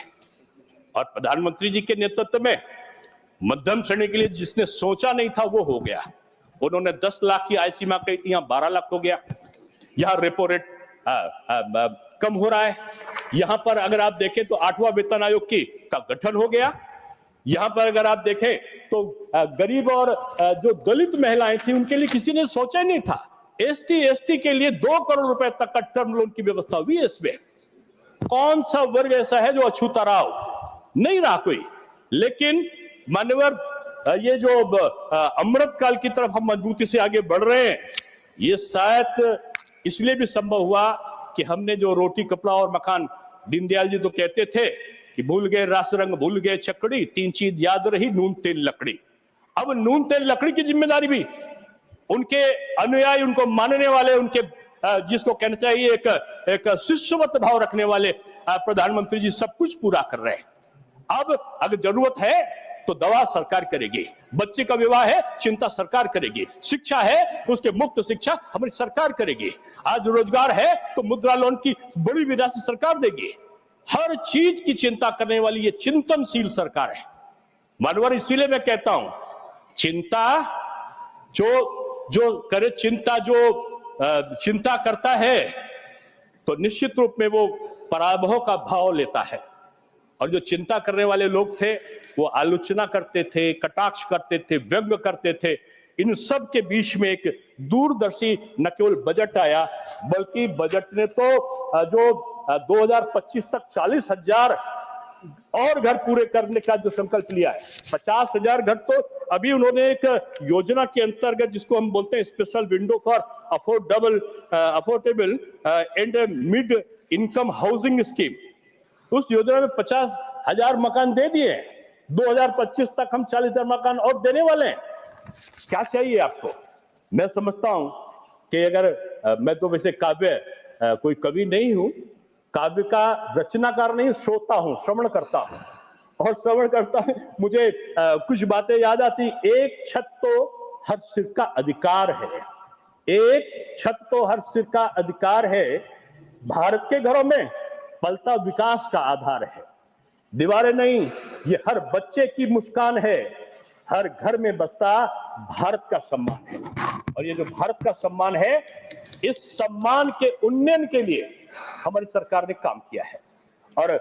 और प्रधानमंत्री जी के नेतृत्व में मध्यम श्रेणी के लिए जिसने सोचा नहीं था वो हो गया। उन्होंने 10 लाख की आय सीमा कही थी, यहां 12 लाख हो गया। यहां रेपो रेट कम हो रहा है। यहां पर अगर आप देखें तो 8वां वेतन आयोग का गठन हो गया। यहां पर अगर आप देखें तो गरीब और जो दलित महिलाएं थी उनके लिए किसी ने सोचा ही नहीं था। एसटी के लिए 2 करोड़ रुपए तक का टर्म लोन की व्यवस्था हुई है। इसमें कौन सा वर्ग ऐसा है जो अछूता रहा? नहीं रहा कोई। लेकिन मान्यवर, ये जो अमृत काल की तरफ हम मजबूती से आगे बढ़ रहे हैं, ये शायद इसलिए भी संभव हुआ कि हमने जो रोटी कपड़ा और मकान, दीनदयाल जी तो कहते थे कि भूल गए रास रंग भूल गए चकड़ी, 3 चीज याद रही नून तेल लकड़ी। अब नून तेल लकड़ी की जिम्मेदारी भी उनके अनुयायी, उनको मानने वाले, उनके जिसको कहना चाहिए एक शिष्यवत भाव रखने वाले प्रधानमंत्री जी सब कुछ पूरा कर रहे हैं। अब अगर जरूरत है तो दवा सरकार करेगी, बच्चे का विवाह है चिंता सरकार करेगी, शिक्षा है उसके मुफ्त शिक्षा हमारी सरकार करेगी, आज रोजगार है तो मुद्रा लोन की बड़ी राशि सरकार देगी। हर चीज की चिंता करने वाली ये चिंतनशील सरकार है मानवर। इसीलिए मैं कहता हूं, चिंता जो करे, चिंता करता है तो निश्चित रूप में वो पराभव का भाव लेता है। और जो चिंता करने वाले लोग थे वो आलोचना करते थे, कटाक्ष करते थे, व्यंग्य करते थे। इन सब के बीच में एक दूरदर्शी न केवल बजट आया, बल्कि बजट ने तो जो 2025 तक 40,000 और घर पूरे करने का जो संकल्प लिया है, 50,000 घर तो अभी उन्होंने एक योजना के अंतर्गत, जिसको हम बोलते हैं special window for affordable and mid income housing scheme, उस योजना में 50,000 मकान दे दिए। 2025 तक हम 40,000 मकान और देने वाले हैं। क्या चाहिए आपको? मैं समझता हूं कि अगर मैं तो वैसे कोई कवि नहीं हूं, काव्य का रचनाकार नहीं, श्रोता हूं, श्रवण करता हूं, और श्रवण करता है मुझे कुछ बातें याद आती। एक छत तो हर सिर का अधिकार है, एक छत तो हर सिर का अधिकार है, भारत के घरों में पलता विकास का आधार है। दीवारें नहीं, ये हर बच्चे की मुस्कान है, हर घर में बसता भारत का सम्मान है। और ये जो भारत का सम्मान है, इस सम्मान के उन्नयन के लिए हमारी सरकार ने काम किया है। और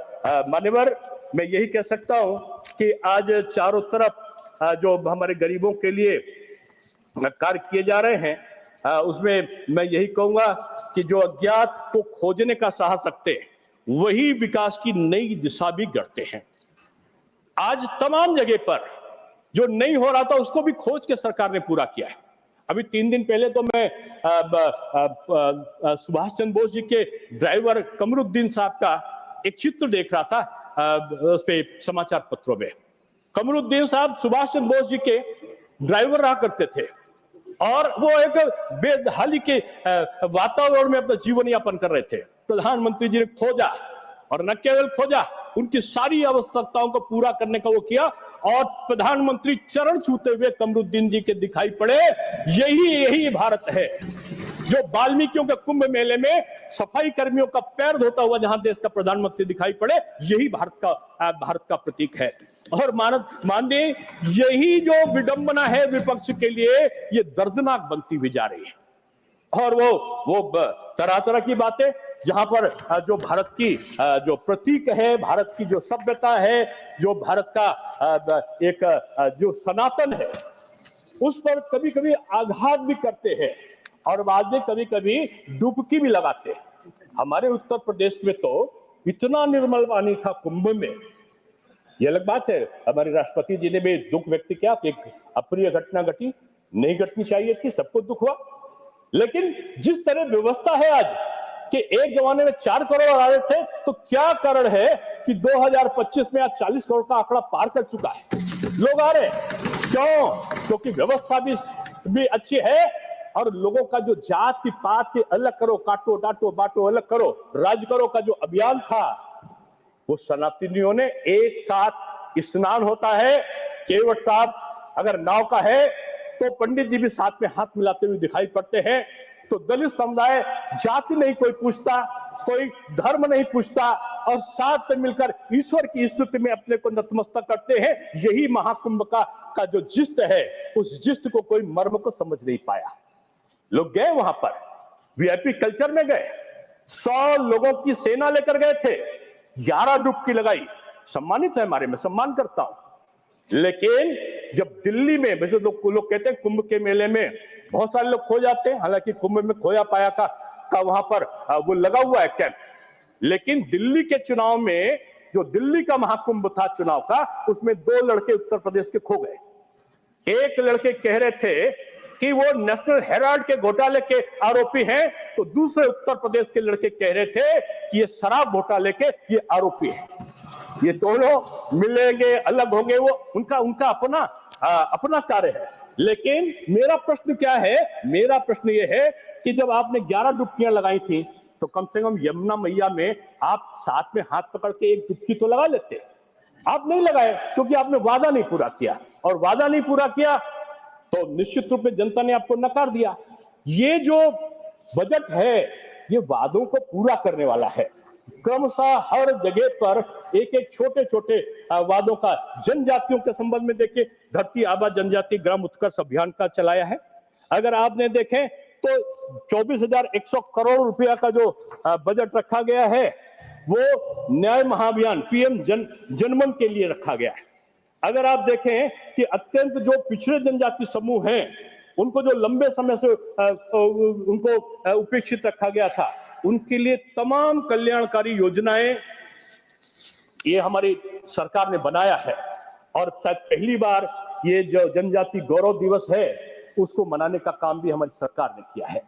मान्यवर, मैं यही कह सकता हूं कि आज चारों तरफ जो हमारे गरीबों के लिए कार्य किए जा रहे हैं, उसमें मैं यही कहूंगा कि जो अज्ञात को खोजने का साहस रखते हैं, वही विकास की नई दिशा भी गढ़ते हैं। आज तमाम जगह पर जो नहीं हो रहा था उसको भी खोज के सरकार ने पूरा किया है। अभी 3 दिन पहले तो मैं सुभाष चंद्र बोस जी के ड्राइवर कमरुद्दीन साहब का एक चित्र देख रहा था उस पे समाचार पत्रों में। कमरुद्दीन साहब सुभाष चंद्र बोस जी के ड्राइवर रहा करते थे, और वो एक बेदहाली के वातावरण में अपना जीवन यापन कर रहे थे। प्रधानमंत्री जी ने खोजा, और न केवल खोजा, उनकी सारी आवश्यकताओं को पूरा करने का वो किया, और प्रधानमंत्री चरण छूते हुए कमरुद्दीन जी के दिखाई पड़े। यही भारत है जो वाल्मीकियों के कुंभ मेले में सफाई कर्मियों का पैर धोता हुआ जहां देश का प्रधानमंत्री दिखाई पड़े, यही भारत का प्रतीक है। और माननीय यही जो विडंबना है विपक्ष के लिए, ये दर्दनाक बनती हुई जा रही है। और वो तरह तरह की बातें, जहां पर जो भारत की जो प्रतीक है, भारत की जो सभ्यता है, जो भारत का एक जो सनातन है, उस पर कभी कभी आघात भी करते हैं और बाद में कभी कभी डुबकी भी लगाते हैं। हमारे उत्तर प्रदेश में तो इतना निर्मल पानी था कुंभ में, यह अलग बात है। हमारे राष्ट्रपति जी ने भी दुख व्यक्त किया कि एक अप्रिय घटना घटी, नहीं घटनी चाहिए थी, सबको दुख हुआ। लेकिन जिस तरह व्यवस्था है आज कि एक जमाने में 4 करोड़ आ रहे थे, तो क्या कारण है कि 2025 में आज 40 करोड़ का आंकड़ा पार कर चुका है, लोग आ रहे हैं। क्यों? क्योंकि व्यवस्था भी अच्छी है और लोगों का जो जाति पात के अलग करो, काटो डांटो बांटो, अलग करो, राज करो का जो अभियान था, वो सनातनियों ने एक साथ स्नान होता है। केवट साहब अगर नाव का है तो पंडित जी भी साथ में हाथ मिलाते हुए दिखाई पड़ते हैं। तो दलित समुदाय जाति नहीं कोई पूछता, कोई धर्म नहीं पूछता और साथ में मिलकर ईश्वर की स्तुति में अपने को नतमस्तक करते हैं। यही महाकुंभ का जो जिस्ट है, उस जिस्ट को कोई मर्म को समझ नहीं पाया। लोग गए वहां पर, वीआईपी कल्चर में गए, 100 लोगों की सेना लेकर गए थे, 11 डुबकी लगाई। सम्मानित है, हमारे में सम्मान करता हूं। लेकिन जब दिल्ली में वैसे लोग कहते हैं कुंभ के मेले में बहुत सारे लोग खो जाते हैं, हालांकि कुंभ में खोया पाया का वहां पर वो लगा हुआ है कैंप। लेकिन दिल्ली के चुनाव में, जो दिल्ली का महाकुंभ था चुनाव का, उसमें 2 लड़के उत्तर प्रदेश के खो गए। एक लड़के कह रहे थे कि वो नेशनल हेराल्ड के घोटाले के आरोपी हैं, तो दूसरे उत्तर प्रदेश के लड़के कह रहे थे कि ये शराब घोटाले के ये आरोपी हैं। ये दोनों मिलेंगे, अलग होंगे, वो उनका अपना कार्य है। लेकिन मेरा प्रश्न क्या है? मेरा प्रश्न ये है कि जब आपने 11 डुबकियां लगाई थी, तो कम से कम यमुना मैया में आप साथ में हाथ पकड़ के एक डुबकी तो लगा लेते। आप नहीं लगाए क्योंकि आपने वादा नहीं पूरा किया, और वादा नहीं पूरा किया तो निश्चित रूप में जनता ने आपको नकार दिया। ये जो बजट है, ये वादों को पूरा करने वाला है। क्रमशः हर जगह पर एक एक छोटे छोटे वादों का, जनजातियों के संबंध में देखिए, धरती आबा जनजाति ग्राम उत्कर्ष अभियान का चलाया है। अगर आपने देखें तो 24,100 करोड़ रुपया का जो बजट रखा गया है, वो न्याय महाअभियान पीएम जनमन के लिए रखा गया है। अगर आप देखें कि अत्यंत जो पिछड़े जनजाति समूह हैं, उनको जो लंबे समय से उनको उपेक्षित रखा गया था, उनके लिए तमाम कल्याणकारी योजनाएं ये हमारी सरकार ने बनाया है। और शायद पहली बार ये जो जनजाति गौरव दिवस है, उसको मनाने का काम भी हमारी सरकार ने किया है।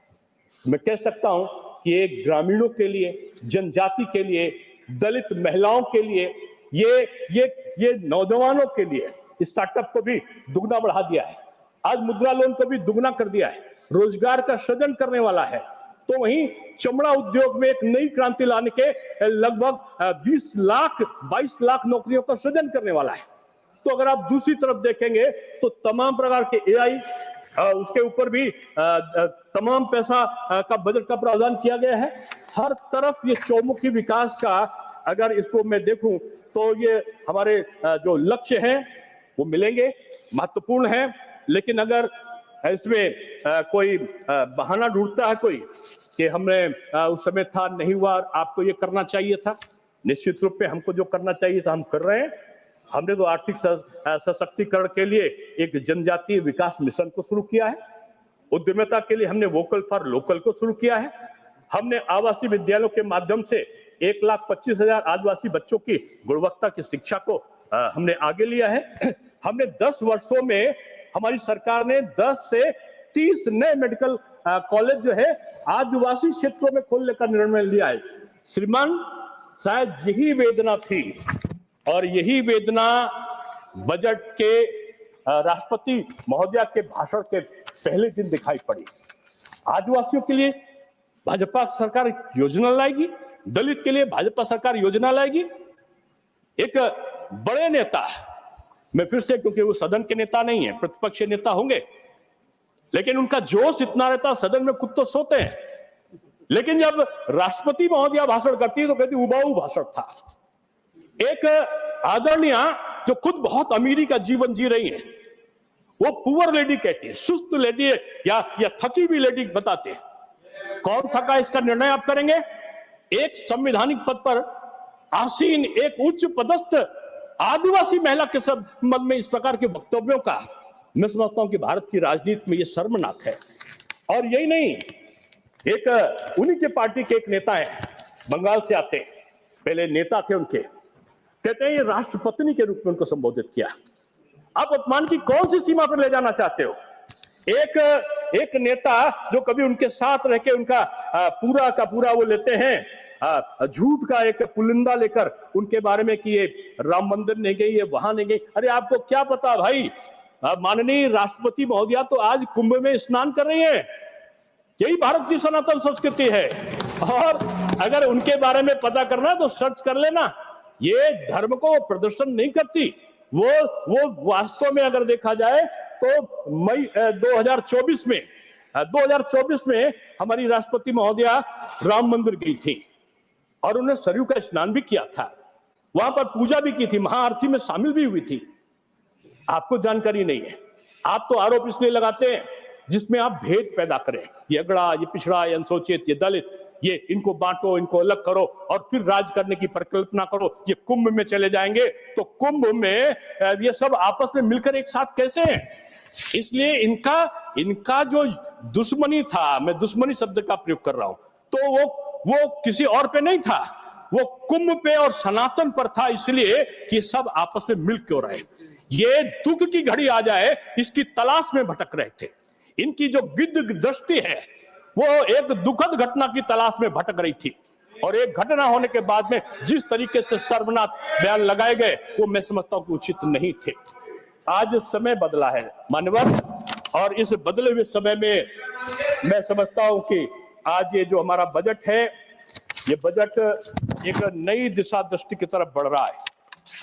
मैं कह सकता हूं कि ये ग्रामीणों के लिए, जनजाति के लिए, दलित महिलाओं के लिए, ये नौजवानों के लिए स्टार्टअप को भी दुगना बढ़ा दिया है। आज मुद्रा लोन को भी दुगना कर दिया है, रोजगार का सृजन करने वाला है। तो वहीं चमड़ा उद्योग में एक नई क्रांति लाने के लगभग 22 लाख नौकरियों का सृजन करने वाला है। तो अगर आप दूसरी तरफ देखेंगे तो तमाम प्रकार के एआई, उसके ऊपर भी तमाम पैसा का बजट का प्रावधान किया गया है। हर तरफ ये चौमुखी विकास का, अगर इसको मैं देखूं तो ये हमारे जो लक्ष्य हैं वो मिलेंगे, महत्वपूर्ण है। लेकिन अगर इसमें कोई बहाना ढूंढता है कोई कि हमने उस समय था, नहीं हुआ, आपको ये करना चाहिए था, निश्चित रूप में हमको जो करना चाहिए था हम कर रहे हैं। हमने तो आर्थिक सशक्तिकरण के लिए एक जनजातीय विकास मिशन को शुरू किया है। उद्यमिता के लिए हमने वोकल फॉर लोकल को शुरू किया है। हमने आवासीय विद्यालयों के माध्यम से 1,25,000 आदिवासी बच्चों की गुणवत्ता की शिक्षा को हमने आगे लिया है। हमने 10 वर्षों में, हमारी सरकार ने 10 से 30 नए मेडिकल कॉलेज जो है आदिवासी क्षेत्रों में खोलने का निर्णय लिया है। श्रीमान, शायद यही वेदना थी और यही वेदना बजट के राष्ट्रपति महोदया के भाषण के पहले दिन दिखाई पड़ी। आदिवासियों के लिए भाजपा सरकार योजना लाएगी, दलित के लिए भाजपा सरकार योजना लाएगी। एक बड़े नेता, मैं फिर से, क्योंकि वो सदन के नेता नहीं है, प्रतिपक्ष नेता होंगे, लेकिन उनका जोश इतना रहता सदन में खुद तो सोते हैं, लेकिन जब राष्ट्रपति महोदया भाषण करती है तो कहती उबाऊ भाषण था। एक आदरणीय जो खुद बहुत अमीरी का जीवन जी रही है, वो पुअर लेडी कहती है, सुस्त लेडी है या थकी हुई लेडी बताते हैं। कौन थका इसका निर्णय आप करेंगे? एक संवैधानिक पद पर आसीन एक उच्च पदस्थ आदिवासी महिला के संबंध में इस प्रकार के वक्तव्यों का मैं समझता हूं कि भारत की राजनीति में यह शर्मनाक है। और यही नहीं, एक उन्हीं के पार्टी के एक नेता है, बंगाल से आते, पहले नेता थे उनके, कहते हैं ये राष्ट्रपत्नी के रूप में उनको संबोधित किया। आप अपमान की कौन सी सीमा पर ले जाना चाहते हो? एक नेता जो कभी उनके साथ रह के उनका पूरा का पूरा वो लेते हैं झूठ का एक पुलिंदा लेकर उनके बारे में कि ये राम मंदिर नहीं गई, ये वहां नहीं गई। अरे आपको क्या पता भाई, माननीय राष्ट्रपति महोदया तो आज कुंभ में स्नान कर रही है। यही भारत की सनातन संस्कृति है। और अगर उनके बारे में पता करना तो सर्च कर लेना। ये धर्म को प्रदर्शन नहीं करती, वो वास्तव में अगर देखा जाए तो मई 2024 में हमारी राष्ट्रपति महोदया राम मंदिर गई थी और उन्हें सरयू का स्नान भी किया था, वहां पर पूजा भी की थी, महाआरती में शामिल भी हुई थी। आपको जानकारी नहीं है। आप तो आरोप इसलिए लगाते हैं जिसमें आप भेद पैदा करें, ये अगड़ा, ये पिछड़ा, ये अनुसूचित, ये दलित, ये इनको बांटो, इनको अलग करो और फिर राज करने की परिकल्पना करो। ये कुंभ में चले जाएंगे तो कुंभ में ये सब आपस में मिलकर एक साथ कैसे हैं? इसलिए इनका जो दुश्मनी था, मैं दुश्मनी शब्द का प्रयोग कर रहा हूं, तो वो किसी और पे नहीं था, वो कुंभ पे और सनातन पर था, इसलिए कि सब आपस में मिल क्यों रहे। ये दुख की घड़ी आ जाए इसकी तलाश में भटक रहे थे। इनकी जो गिद्ध दृष्टि है वो एक दुखद घटना की तलाश में भटक रही थी, और एक घटना होने के बाद में जिस तरीके से सर्वनाथ बयान लगाए गए वो मैं समझता हूं कि उचित नहीं थे। आज समय बदला है मानवर, और इस बदले हुए समय में मैं समझता हूं कि आज ये जो हमारा बजट है, ये बजट एक नई दिशा दृष्टि की तरफ बढ़ रहा है।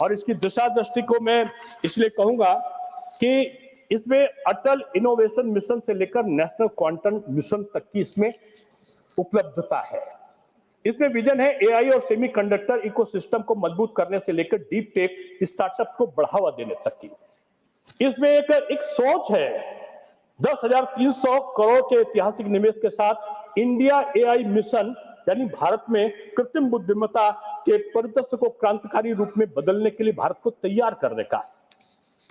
और इसकी दिशा दृष्टि को मैं इसलिए कहूंगा कि इसमें अटल इनोवेशन मिशन से लेकर नेशनल क्वांटम मिशन तक की इसमें उपलब्धता है। इसमें विजन है एआई और सेमीकंडक्टर इकोसिस्टम को मजबूत करने से लेकर डीप टेक स्टार्टअप को बढ़ावा देने तक की। इसमें एक सोच है, 10,300 करोड़ के ऐतिहासिक निवेश के साथ इंडिया एआई मिशन, यानी भारत में कृत्रिम बुद्धिमत्ता के परिदृश्य को क्रांतिकारी रूप में बदलने के लिए भारत को तैयार करने का।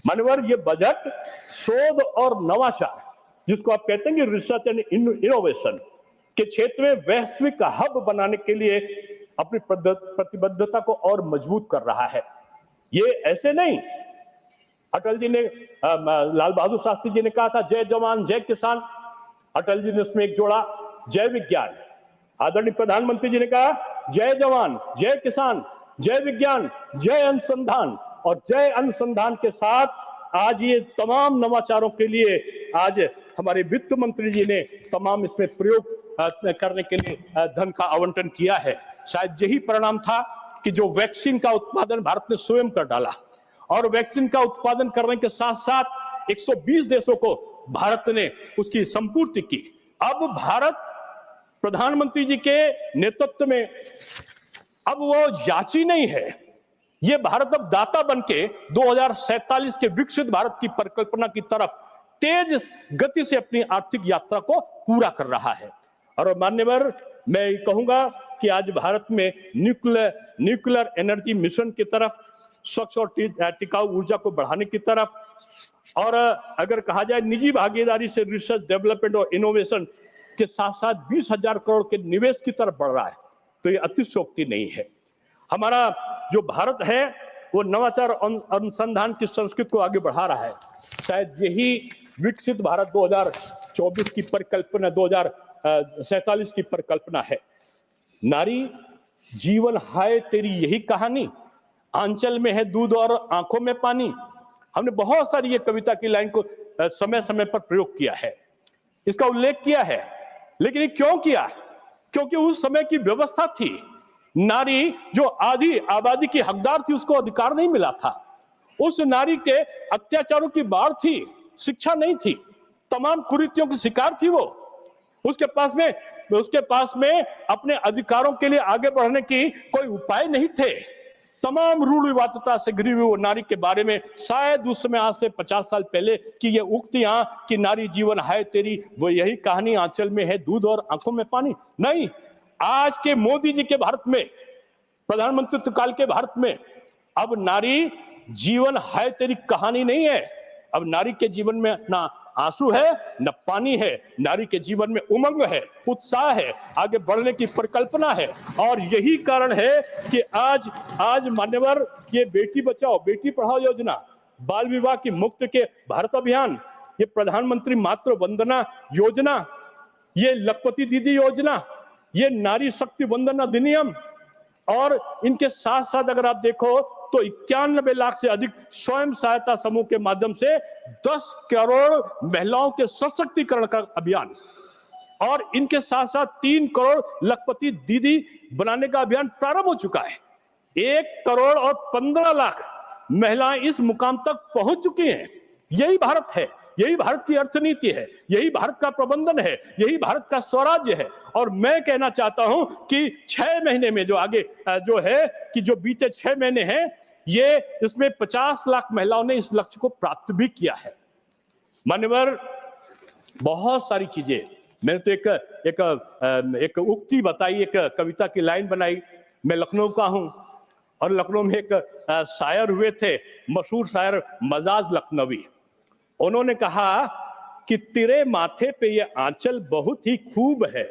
मानवर ये बजट शोध और नवाचार, जिसको आप कहते हैं कि रिसर्च एंड इनोवेशन के क्षेत्र में वैश्विक हब बनाने के लिए अपनी प्रतिबद्धता को और मजबूत कर रहा है। ये ऐसे नहीं, अटल जी ने, लाल बहादुर शास्त्री जी ने कहा था जय जवान जय किसान, अटल जी ने उसमें एक जोड़ा जय विज्ञान। आदरणीय प्रधानमंत्री जी ने कहा जय जवान जय किसान जय विज्ञान जय अनुसंधान, और जय अनुसंधान के साथ आज ये तमाम नवाचारों के लिए आज हमारे वित्त मंत्री जी ने तमाम इसमें प्रयोग करने के लिए धन का आवंटन किया है। शायद यही परिणाम था कि जो वैक्सीन का उत्पादन भारत ने स्वयं कर डाला, और वैक्सीन का उत्पादन करने के साथ साथ 120 देशों को भारत ने उसकी संपूर्ति की। अब भारत प्रधानमंत्री जी के नेतृत्व में अब वो याची नहीं है, ये भारत अब दाता बनके 2047 के विकसित भारत की परिकल्पना की तरफ तेज गति से अपनी आर्थिक यात्रा को पूरा कर रहा है। और मान्यवर, मैं कहूंगा कि आज भारत में न्यूक्लियर एनर्जी मिशन की तरफ, स्वच्छ और टिकाऊ ऊर्जा को बढ़ाने की तरफ, और अगर कहा जाए निजी भागीदारी से रिसर्च डेवलपमेंट और इनोवेशन के साथ साथ 20,000 करोड़ के निवेश की तरफ बढ़ रहा है, तो ये अतिशयोक्ति नहीं है। हमारा जो भारत है वो नवाचार अनुसंधान की संस्कृति को आगे बढ़ा रहा है। शायद यही विकसित भारत 2024 की परिकल्पना, 2047 की परिकल्पना है। नारी जीवन हाय तेरी यही कहानी, आंचल में है दूध और आंखों में पानी। हमने बहुत सारी ये कविता की लाइन को समय समय पर प्रयोग किया है, इसका उल्लेख किया है। लेकिन ये क्यों किया? क्योंकि उस समय की व्यवस्था थी, नारी जो आधी आबादी की हकदार थी उसको अधिकार नहीं मिला था। उस नारी के अत्याचारों की बाढ़ थी, शिक्षा नहीं थी, तमाम कुरीतियों की शिकार थी वो। उसके पास में अपने अधिकारों के लिए आगे बढ़ने की कोई उपाय नहीं थे। तमाम रूढ़िवादिता से घिरी हुई वो नारी के बारे में शायद उस समय, आज से 50 साल पहले की ये उक्तियां कि नारी जीवन है तेरी, वो यही कहानी आंचल में है दूध और आंखों में पानी, नहीं। आज के मोदी जी के भारत में, प्रधानमंत्री काल के भारत में अब नारी जीवन है तेरी कहानी नहीं है। अब नारी के जीवन में ना आंसू है न पानी है, नारी के जीवन में उमंग है, उत्साह है, आगे बढ़ने की परिकल्पना है। और यही कारण है कि आज मान्यवर ये बेटी बचाओ बेटी पढ़ाओ योजना, बाल विवाह की मुक्त के भारत अभियान, ये प्रधानमंत्री मातृ वंदना योजना, ये लखपति दीदी योजना, ये नारी शक्ति वंदना अधिनियम, और इनके साथ साथ अगर आप देखो तो 91 लाख से अधिक स्वयं सहायता समूह के माध्यम से 10 करोड़ महिलाओं के सशक्तिकरण का अभियान, और इनके साथ साथ 3 करोड़ लखपति दीदी बनाने का अभियान प्रारंभ हो चुका है। 1 करोड़ और 15 लाख महिलाएं इस मुकाम तक पहुंच चुकी हैं। यही भारत है, यही भारत की अर्थनीति है, यही भारत का प्रबंधन है, यही भारत का स्वराज्य है। और मैं कहना चाहता हूं कि 6 महीने में जो आगे जो है कि जो बीते 6 महीने हैं, ये इसमें 50 लाख महिलाओं ने इस लक्ष्य को प्राप्त भी किया है। मान्यवर, बहुत सारी चीजें, मैंने तो एक उक्ति बताई, एक कविता की लाइन बनाई। मैं लखनऊ का हूं और लखनऊ में एक शायर हुए थे, मशहूर शायर मजाज लखनवी। उन्होंने कहा कि तेरे माथे पे ये आंचल बहुत ही खूब है,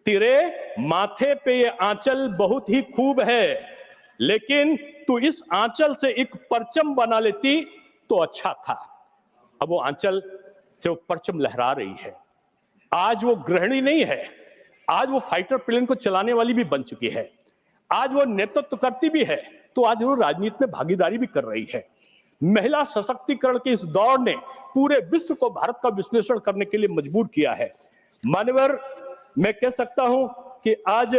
तेरे माथे पे ये आंचल बहुत ही खूब है, लेकिन तू इस आंचल से एक परचम बना लेती तो अच्छा था। अब वो आंचल से वो परचम लहरा रही है। आज वो गृहिणी नहीं है, आज वो फाइटर प्लेन को चलाने वाली भी बन चुकी है, आज वो नेतृत्व करती भी है, तो आज वो राजनीति में भागीदारी भी कर रही है। महिला सशक्तिकरण के इस दौर ने पूरे विश्व को भारत का विश्लेषण करने के लिए मजबूर किया है। मान्यवर, मैं कह सकता हूं कि आज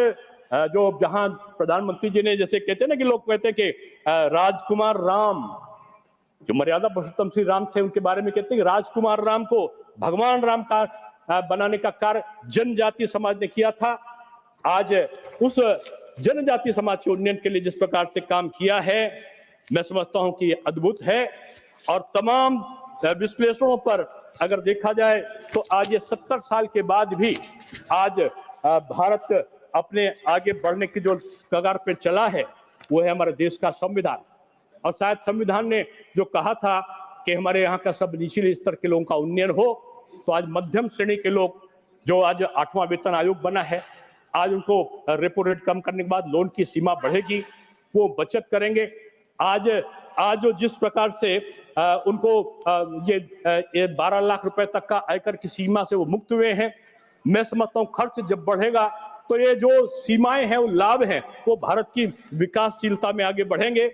जो जहां प्रधानमंत्री जी ने, जैसे कहते हैं ना कि लोग कहते हैं कि राजकुमार राम, जो मर्यादा पुरुषोत्तम श्री राम थे, उनके बारे में कहते हैं कि राजकुमार राम को भगवान राम का बनाने का कार्य जनजातीय समाज ने किया था। आज उस जनजातीय समाज के उन्नयन के लिए जिस प्रकार से काम किया है, मैं समझता हूं कि ये अद्भुत है। और तमाम विश्लेषणों पर अगर देखा जाए तो आज ये 70 साल के बाद भी आज भारत अपने आगे बढ़ने की जो कगार पे चला है, वो है हमारे देश का संविधान। और शायद संविधान ने जो कहा था कि हमारे यहाँ का सब निचले स्तर के लोगों का उन्नयन हो, तो आज मध्यम श्रेणी के लोग, जो आज 8वां वेतन आयोग बना है, आज उनको रेपो रेट कम करने के बाद लोन की सीमा बढ़ेगी, वो बचत करेंगे। आज जो जिस प्रकार से उनको ये 12 लाख रुपए तक का आयकर की सीमा से वो मुक्त हुए हैं। मैं समझता हूं खर्च जब बढ़ेगा तो ये जो सीमाएं हैं, वो लाभ हैं, वो भारत की विकासशीलता में आगे बढ़ेंगे।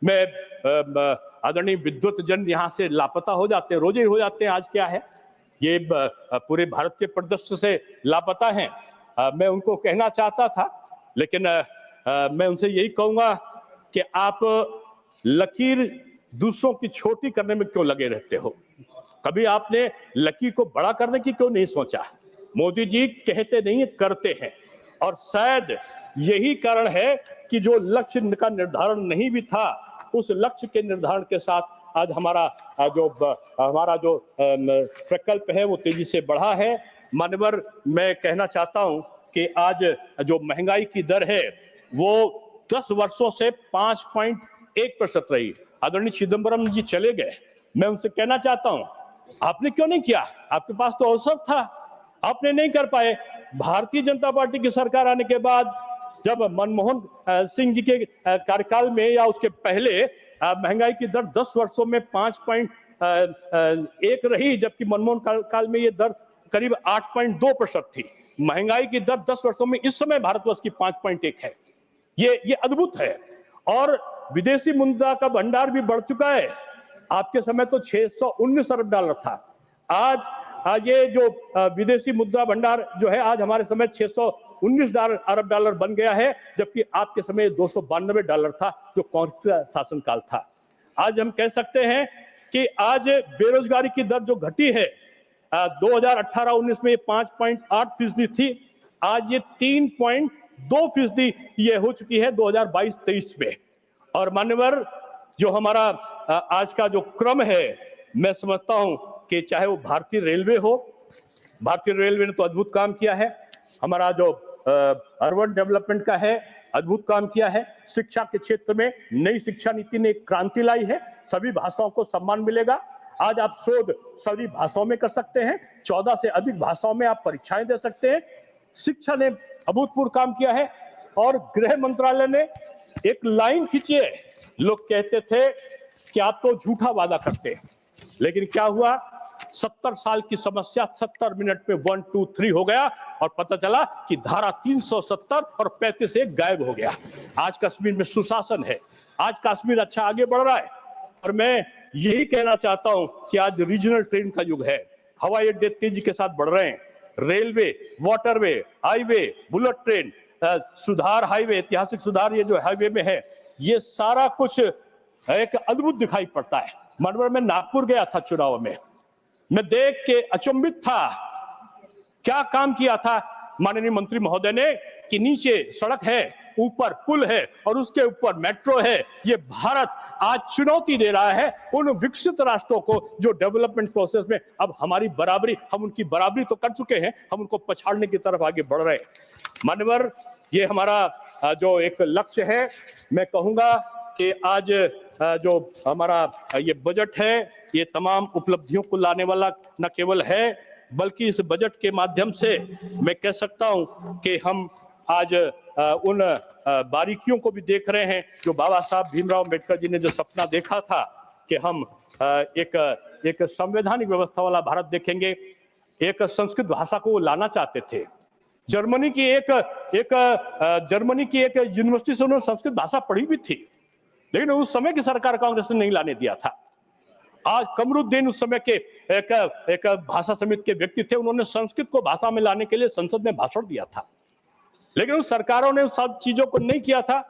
मैं आदरणीय विद्युत जन यहाँ से लापता हो जाते हैं, रोज ही हो जाते हैं। आज क्या है, ये पूरे भारत के परिदृश्य से लापता हैं। मैं उनको कहना चाहता था, लेकिन मैं उनसे यही कहूंगा कि आप लकीर दूसरों की छोटी करने में क्यों लगे रहते हो? कभी आपने लकीर को बड़ा करने की क्यों नहीं सोचा? मोदी जी कहते नहीं, करते हैं। और शायद यही कारण है कि जो लक्ष्य का निर्धारण नहीं भी था, उस लक्ष्य के निर्धारण के साथ आज हमारा जो प्रकल्प है वो तेजी से बढ़ा है। मानवर, मैं कहना चाहता हूं कि आज जो महंगाई की दर है वो 10 वर्षों से 5.1% रही। आदरणीय चिदम्बरम जी चले गए, मैं उनसे कहना चाहता हूं, आपने क्यों नहीं किया? आपके पास तो अवसर था, आपने नहीं कर पाए। भारतीय जनता पार्टी की सरकार आने के बाद, जब मनमोहन सिंह जी के कार्यकाल में या उसके पहले महंगाई की दर 10 वर्षों में 5.1 रही, जबकि मनमोहन काल में ये दर करीब 8.2% थी। महंगाई की दर 10 वर्षों में इस समय भारतवर्ष की 5.1 है। ये अद्भुत है। और विदेशी मुद्रा का भंडार भी बढ़ चुका है। आपके समय तो 619 अरब डॉलर था। आज ये जो विदेशी मुद्रा भंडार जो है, आज हमारे समय 619 अरब डॉलर बन गया है, जबकि आपके समय 292 डॉलर था, जो कांग्रेस शासनकाल था। आज हम कह सकते हैं कि आज बेरोजगारी की दर जो घटी है, 2018-19 में ये 5.8% थी, आज ये 3.2% ये हो चुकी है 2022-23 में। और मान्यवर जो हमारा आज का जो क्रम है, मैं समझता हूं कि चाहे वो भारतीय रेलवे हो, भारतीय रेलवे ने तो अद्भुत काम किया है, हमारा जो अर्बन डेवलपमेंट का है अद्भुत काम किया है, शिक्षा के क्षेत्र में नई शिक्षा नीति ने क्रांति लाई है, सभी भाषाओं को सम्मान मिलेगा। आज आप शोध सभी भाषाओं में कर सकते हैं, 14 से अधिक भाषाओं में आप परीक्षाएं दे सकते हैं। शिक्षा ने अभूतपूर्व काम किया है। और गृह मंत्रालय ने एक लाइन खींची है, लोग कहते थे कि आप तो झूठा वादा करते हैं, लेकिन क्या हुआ, 70 साल की समस्या 70 मिनट में 1, 2, 3 हो गया और पता चला कि धारा 370 और 35 एक गायब हो गया। आज कश्मीर में सुशासन है, आज कश्मीर अच्छा आगे बढ़ रहा है। और मैं यही कहना चाहता हूं कि आज रीजनल ट्रेन का युग है, हवाई अड्डे तेजी के साथ बढ़ रहे हैं, railway, waterway, highway, bullet train, सुधार हाईवे, ऐतिहासिक सुधार ये जो हाईवे में है, ये सारा कुछ एक अद्भुत दिखाई पड़ता है। मनवर में नागपुर गया था चुनाव में, मैं देख के अचंभित था, क्या काम किया था माननीय मंत्री महोदय ने कि नीचे सड़क है, ऊपर पुल है और उसके ऊपर मेट्रो है। ये भारत आज चुनौती दे रहा है उन विकसित राष्ट्रों को जो डेवलपमेंट प्रोसेस में अब हमारी बराबरी, हम उनकी बराबरी तो कर चुके हैं, हम उनको पछाड़ने की तरफ आगे बढ़ रहे हैं। मानवर ये हमारा जो एक लक्ष्य है, मैं कहूंगा कि आज जो हमारा ये बजट है, ये तमाम उपलब्धियों को लाने वाला न केवल है, बल्कि इस बजट के माध्यम से मैं कह सकता हूं कि हम आज उन बारीकियों को भी देख रहे हैं जो बाबा साहब भीमराव अम्बेडकर जी ने जो सपना देखा था कि हम एक संवैधानिक व्यवस्था वाला भारत देखेंगे। एक संस्कृत भाषा को वो लाना चाहते थे। जर्मनी की एक यूनिवर्सिटी से उन्होंने संस्कृत भाषा पढ़ी भी थी, लेकिन उस समय की सरकार कांग्रेस ने नहीं लाने दिया था। आज कमरुद्दीन उस समय के एक भाषा समिति के व्यक्ति थे, उन्होंने संस्कृत को भाषा में लाने के लिए संसद में भाषण दिया था, लेकिन उस सरकारों ने उस सब चीजों को नहीं किया था।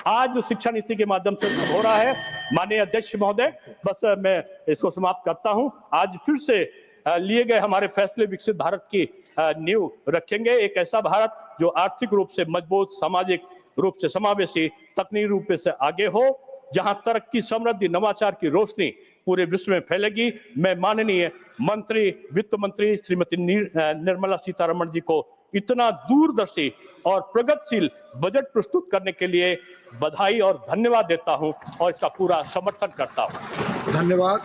आज शिक्षा नीति के माध्यम से हो रहा है। माननीय अध्यक्ष महोदय, बस मैं इसको समाप्त करता हूं। आज फिर से लिए गए हमारे फैसले विकसित भारत की नींव रखेंगे, एक ऐसा भारत जो आर्थिक रूप से मजबूत, सामाजिक रूप से समावेशी, तकनीकी रूप से आगे हो, जहां तरक्की, समृद्धि, नवाचार की रोशनी पूरे विश्व में फैलेगी। मैं माननीय मंत्री, वित्त मंत्री श्रीमती निर्मला सीतारमण जी को इतना दूरदर्शी और प्रगतिशील बजट प्रस्तुत करने के लिए बधाई और धन्यवाद देता हूं और इसका पूरा समर्थन करता हूं। धन्यवाद।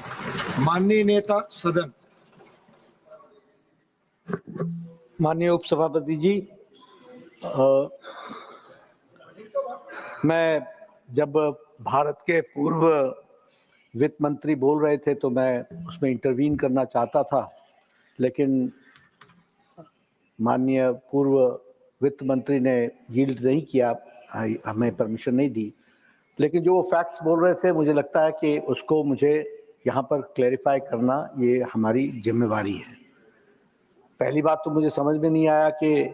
माननीय नेता सदन। माननीय उपसभापति जी, मैं जब भारत के पूर्व वित्त मंत्री बोल रहे थे तो मैं उसमें इंटरवीन करना चाहता था, लेकिन माननीय पूर्व वित्त मंत्री ने यील्ड नहीं किया, हमें परमिशन नहीं दी। लेकिन जो वो फैक्ट्स बोल रहे थे, मुझे लगता है कि उसको मुझे यहाँ पर क्लैरिफाई करना ये हमारी जिम्मेवारी है। पहली बात तो मुझे समझ में नहीं आया कि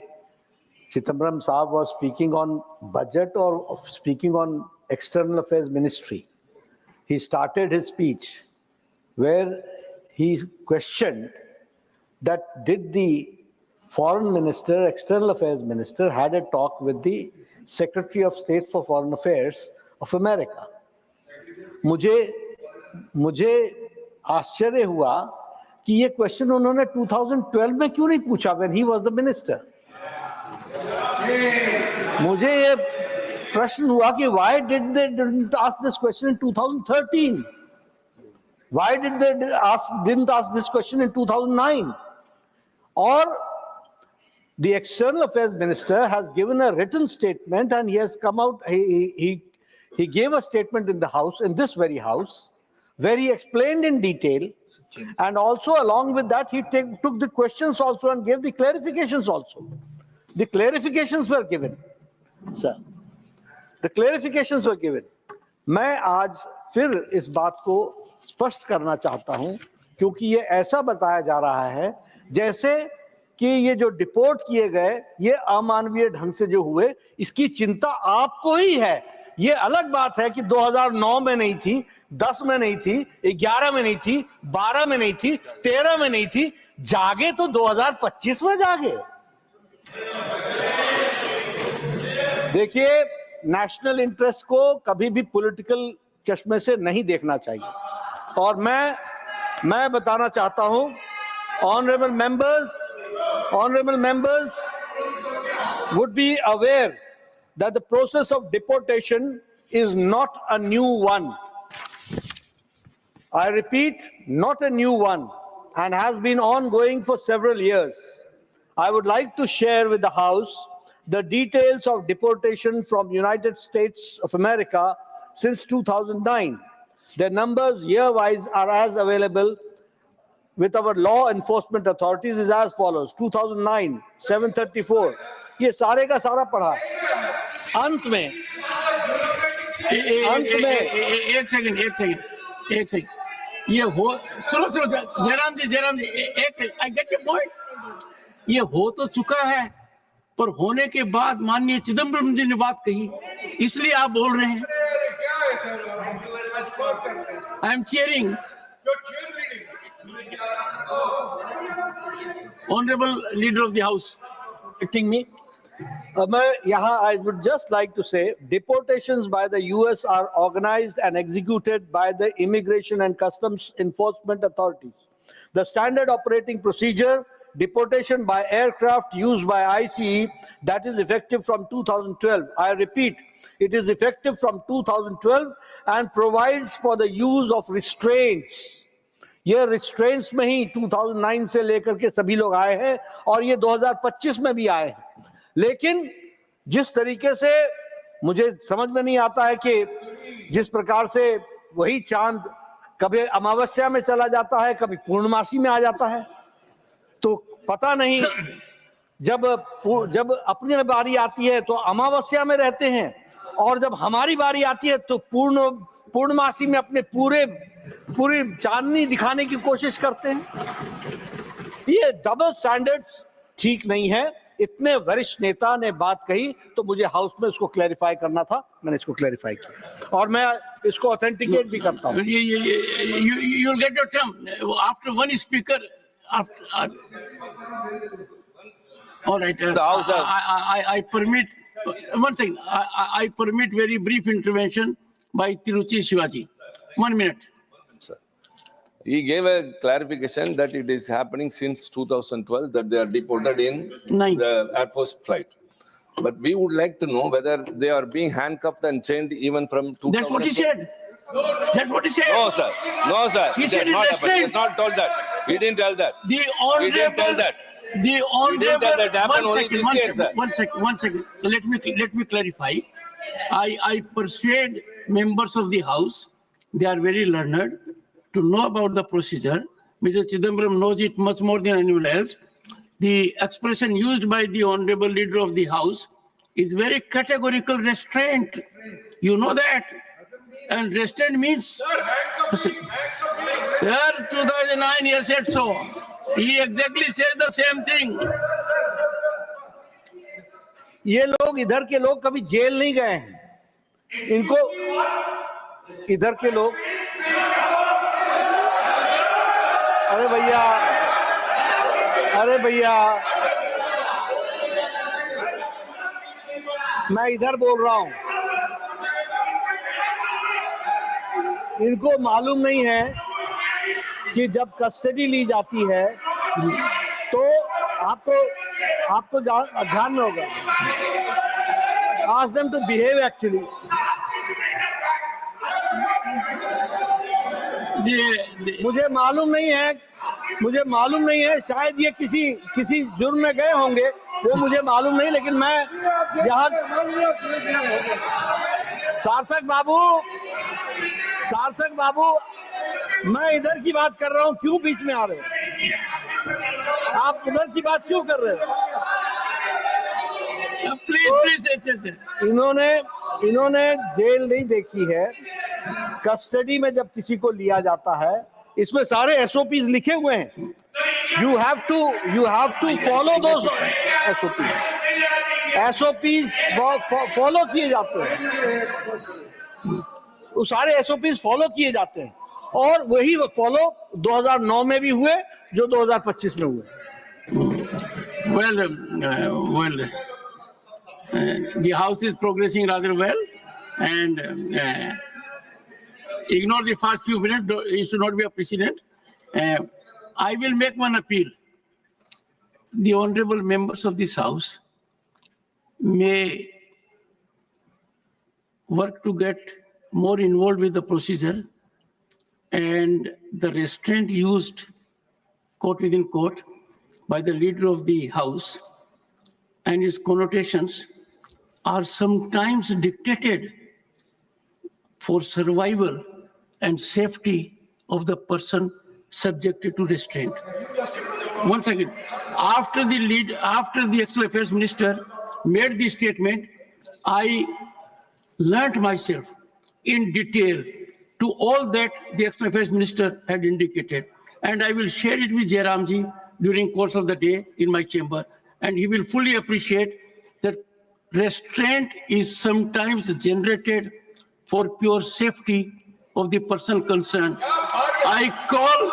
चिदम्बरम साहब वाज स्पीकिंग ऑन बजट और speaking on external affairs ministry. He started his speech where he questioned that did the foreign minister, external affairs minister, had a talk with the Secretary of State for Foreign Affairs of America. मुझे आश्चर्य हुआ कि ये question उन्होंने 2012 में क्यों नहीं पूछा when he was the minister. मुझे ये प्रश्न हुआ कि why did they didn't ask this question in 2013? Why did they didn't ask this question in 2009? Or the external affairs minister has given a written statement and he has come out, he gave a statement in the house, in this very house, where he explained in detail, and also along with that he took the questions also and gave the clarifications also. The clarifications were given, sir. The clarifications were given. मैं आज फिर इस बात को स्पष्ट करना चाहता हूं, क्योंकि ये ऐसा बताया जा रहा है जैसे कि ये जो डिपोर्ट किए गए ये अमानवीय ढंग से जो हुए, इसकी चिंता आपको ही है। ये अलग बात है कि 2009 में नहीं थी, 10 में नहीं थी, 11 में नहीं थी, 12 में नहीं थी, 13 में नहीं थी। जागे तो 2025 में जागे। देखिए, नेशनल इंटरेस्ट को कभी भी पॉलिटिकल चश्मे से नहीं देखना चाहिए, और मैं बताना चाहता हूं, honourable members would be aware that the process of deportation is not a new one. I repeat, not a new one, and has been ongoing for several years. I would like to share with the House the details of deportation from United States of America since 2009. Their numbers year-wise are as available with our law enforcement authorities is as follows: 2009, 734. ये सारे का सारा पढ़ा। अंत में एक second ये हो, सुनो जयराम जी एक second, I get your point. ये हो तो चुका है, पर होने के बाद माननीय चिदम्बरम जी ने बात कही, इसलिए आप बोल रहे हैं। I am cheering honourable leader of the house. me. I would just like to say, deportations by the US are organized and executed by the Immigration and Customs Enforcement authorities. The standard operating procedure, deportation by aircraft used by ICE, that is effective from 2012. I repeat, it is effective from 2012 and provides for the use of restraints. ये restraints में ही 2009 से लेकर के सभी लोग आए हैं, और ये 2025 में भी आए हैं। लेकिन जिस तरीके से मुझे समझ में नहीं आता है कि जिस प्रकार से वही चांद कभी अमावस्या में चला जाता है, कभी पूर्णमासी में आ जाता है, तो पता नहीं, जब अपनी बारी आती है तो अमावस्या में रहते हैं, और जब हमारी बारी आती है तो पूर्णमासी में अपने पूरी चांदनी दिखाने की कोशिश करते हैं। ये डबल स्टैंडर्ड्स ठीक नहीं है। इतने वरिष्ठ नेता ने बात कही तो मुझे हाउस में उसको क्लैरिफाई करना था, मैंने इसको क्लैरिफाई किया, और मैं इसको ऑथेंटिकेट भी करता हूं। You will get your term after one speaker. All right. I permit one thing. I permit very brief intervention by Tiruchi Shivaji. 1 minute. Sir, he gave a clarification that it is happening since 2012 that they are deported in the Air Force flight. But we would like to know whether they are being handcuffed and chained even from 2012. That's what he said. That's what he said. No, sir. No, sir. He said has not happened. He restraint. has not told that. He didn't tell that. The honorable, he didn't tell that. The honorable. One second. Let me clarify. I persuade members of the House. They are very learned to know about the procedure. Mr. Chidambaram knows it much more than anyone else. The expression used by the honorable leader of the House is very categorical restraint. You know that. And restraint means, sir, 2009 he said so. He exactly says the same thing. ये लोग, इधर के लोग कभी jail नहीं गए हैं। इनको इधर के लोग, अरे भैया मैं इधर बोल रहा हूं। इनको मालूम नहीं है कि जब कस्टडी ली जाती है तो आपको ध्यान में होगा। Ask them to behave actually. मुझे मालूम नहीं है, शायद ये किसी जुर्म में गए होंगे, वो मुझे मालूम नहीं, लेकिन मैं यहाँ सार्थक बाबू मैं इधर की बात कर रहा हूँ, क्यों बीच में आ रहे हो? आप उधर की बात क्यों कर रहे हो? प्लीज। इन्होंने जेल नहीं देखी है। कस्टडी में जब किसी को लिया जाता है, इसमें सारे एसओपीज लिखे हुए हैं। You have to follow those SOPs follow किए जाते हैं। वो सारे एसओपीज फॉलो किए जाते हैं, और वही फॉलो 2009 में भी हुए जो 2025 में हुए। The House is progressing rather well, and ignore the first few minutes. It should not be a precedent. I will make one appeal. The honorable members of this House may work to get more involved with the procedure, and the restraint used quote within quote by the leader of the House and its connotations are sometimes dictated for survival and safety of the person subjected to restraint. Once again, after the External Affairs Minister made this statement, I learnt myself in detail to all that the External Affairs Minister had indicated. And I will share it with Jairamji during course of the day in my chamber. And he will fully appreciate that restraint is sometimes generated for pure safety of the person concerned. I call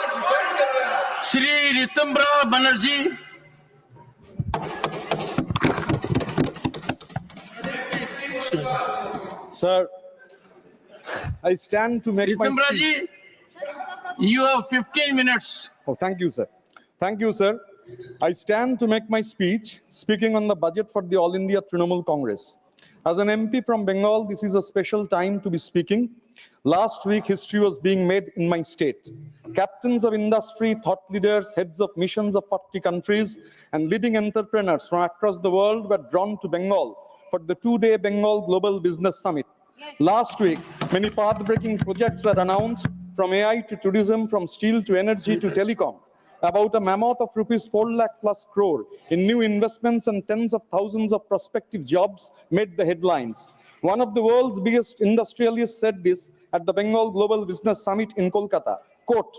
Sri Chidambaram Banerjee. Sir, I stand to make my speech. Chidambaram, you have 15 minutes. Oh, thank you, sir. Thank you, sir. I stand to make my speech speaking on the budget for the All India Trinamool Congress. As an MP from Bengal, this is a special time to be speaking. Last week, history was being made in my state. Captains of industry, thought leaders, heads of missions of 40 countries, and leading entrepreneurs from across the world were drawn to Bengal for the two-day Bengal Global Business Summit. Last week, many path-breaking projects were announced, from AI to tourism, from steel to energy to telecom. About a mammoth of rupees 4 lakh plus crore in new investments and tens of thousands of prospective jobs made the headlines. One of the world's biggest industrialists said this at the Bengal Global Business Summit in Kolkata, quote,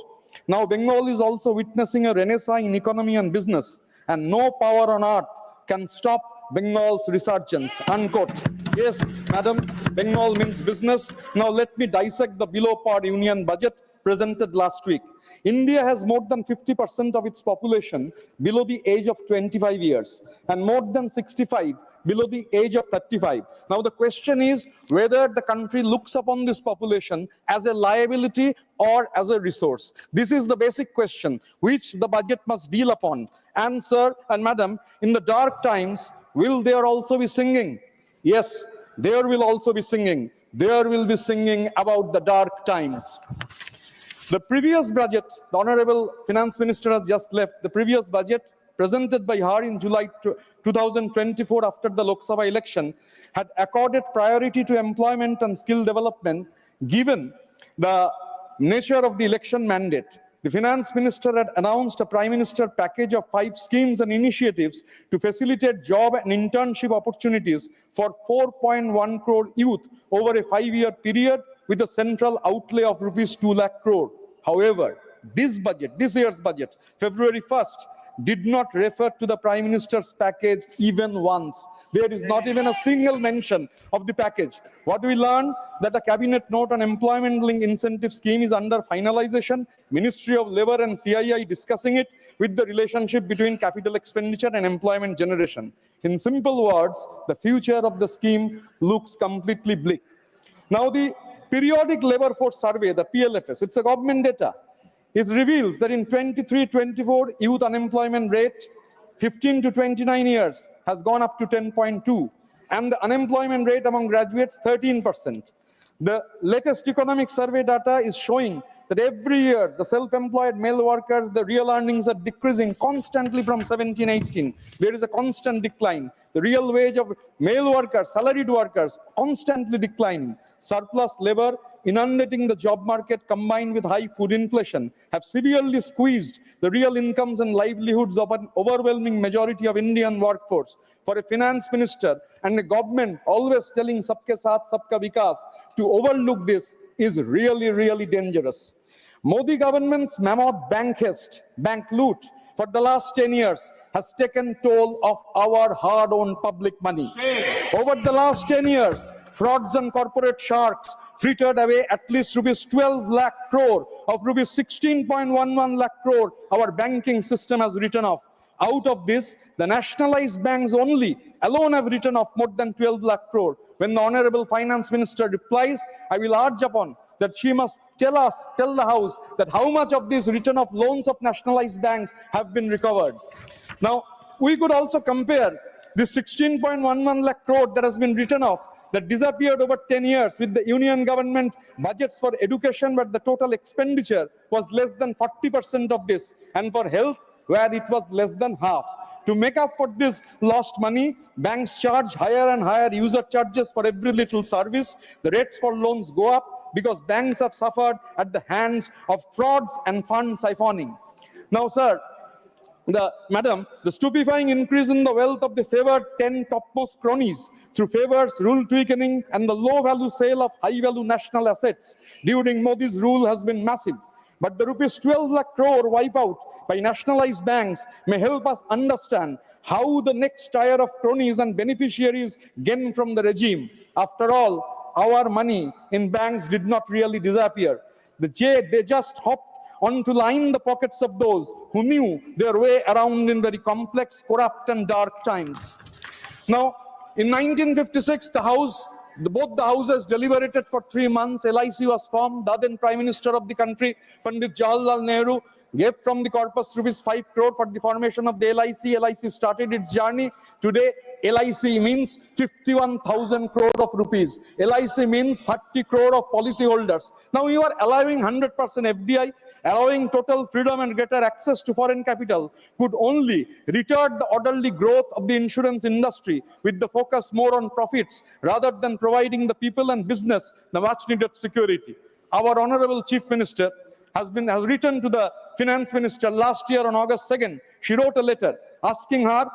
"Now Bengal is also witnessing a renaissance in economy and business, and no power on earth can stop Bengal's resurgence," unquote. Yes, madam, Bengal means business. Now let me dissect the below par union budget presented last week. India has more than 50% of its population below the age of 25 years and more than 65 below the age of 35. Now the question is whether the country looks upon this population as a liability or as a resource. This is the basic question which the budget must deal upon. And sir and madam, in the dark times, will there also be singing? Yes, there will also be singing. There will be singing about the dark times. The previous budget, the Honorable Finance Minister has just left, the previous budget presented by her in July 2024 after the Lok sabha election had accorded priority to employment and skill development given the nature of the election mandate. The Finance Minister had announced a Prime Minister package of 5 schemes and initiatives to facilitate job and internship opportunities for 4.1 crore youth over a 5-year period with a central outlay of rupees 2 lakh crore. However, this year's budget, February 1st, did not refer to the Prime Minister's package even once. There is not even a single mention of the package. What we learned that the cabinet note on employment-linked incentive scheme is under finalization. Ministry of Labour and CII discussing it with the relationship between capital expenditure and employment generation. In simple words, the future of the scheme looks completely bleak. Now the periodic labor force survey, the PLFS, it's a government data. It reveals that in 23-24, youth unemployment rate, 15 to 29 years, has gone up to 10.2, and the unemployment rate among graduates, 13%. The latest economic survey data is showing that every year, the self-employed male workers, the real earnings are decreasing constantly from 17-18. There is a constant decline. The real wage of male workers, salaried workers, constantly declining. Surplus labor inundating the job market combined with high food inflation have severely squeezed the real incomes and livelihoods of an overwhelming majority of Indian workforce. For a finance minister and a government always telling sabke saath, sabka vikas, to overlook this is really, really dangerous. Modi government's mammoth bank heist, bank loot for the last 10 years has taken toll of our hard-earned public money. Over the last 10 years, frauds and corporate sharks frittered away at least rupees 12 lakh crore of rupees 16.11 lakh crore our banking system has written off. Out of this, the nationalized banks alone have written off more than 12 lakh crore. When the Honorable Finance Minister replies, I will urge upon that she must tell the House that how much of these written off loans of nationalized banks have been recovered. Now, we could also compare this 16.11 lakh crore that has been written off, that disappeared over 10 years with the union government budgets for education, but the total expenditure was less than 40% of this, and for health, where it was less than half. To make up for this lost money, banks charge higher and higher user charges for every little service. The rates for loans go up because banks have suffered at the hands of frauds and fund siphoning. Now, sir, Madam, the stupefying increase in the wealth of the favored 10 topmost cronies through favors, rule tweaking, and the low-value sale of high-value national assets during Modi's rule has been massive. But the rupees 12 lakh crore wipeout by nationalized banks may help us understand how the next tier of cronies and beneficiaries gain from the regime. After all, our money in banks did not really disappear. They just hopped on to line the pockets of those who knew their way around in very complex, corrupt, and dark times. Now, in 1956, both the houses deliberated for 3 months. LIC was formed. The then Prime Minister of the country, Pandit Jawaharlal Nehru, gave from the corpus rupees 5 crore for the formation of the LIC. LIC started its journey. Today, LIC means 51,000 crore of rupees. LIC means 30 crore of policyholders. Now you are allowing 100% FDI, allowing total freedom and greater access to foreign capital could only retard the orderly growth of the insurance industry with the focus more on profits rather than providing the people and business the much needed security. Our Honorable Chief Minister has written to the Finance Minister last year on August 2nd. She wrote a letter asking her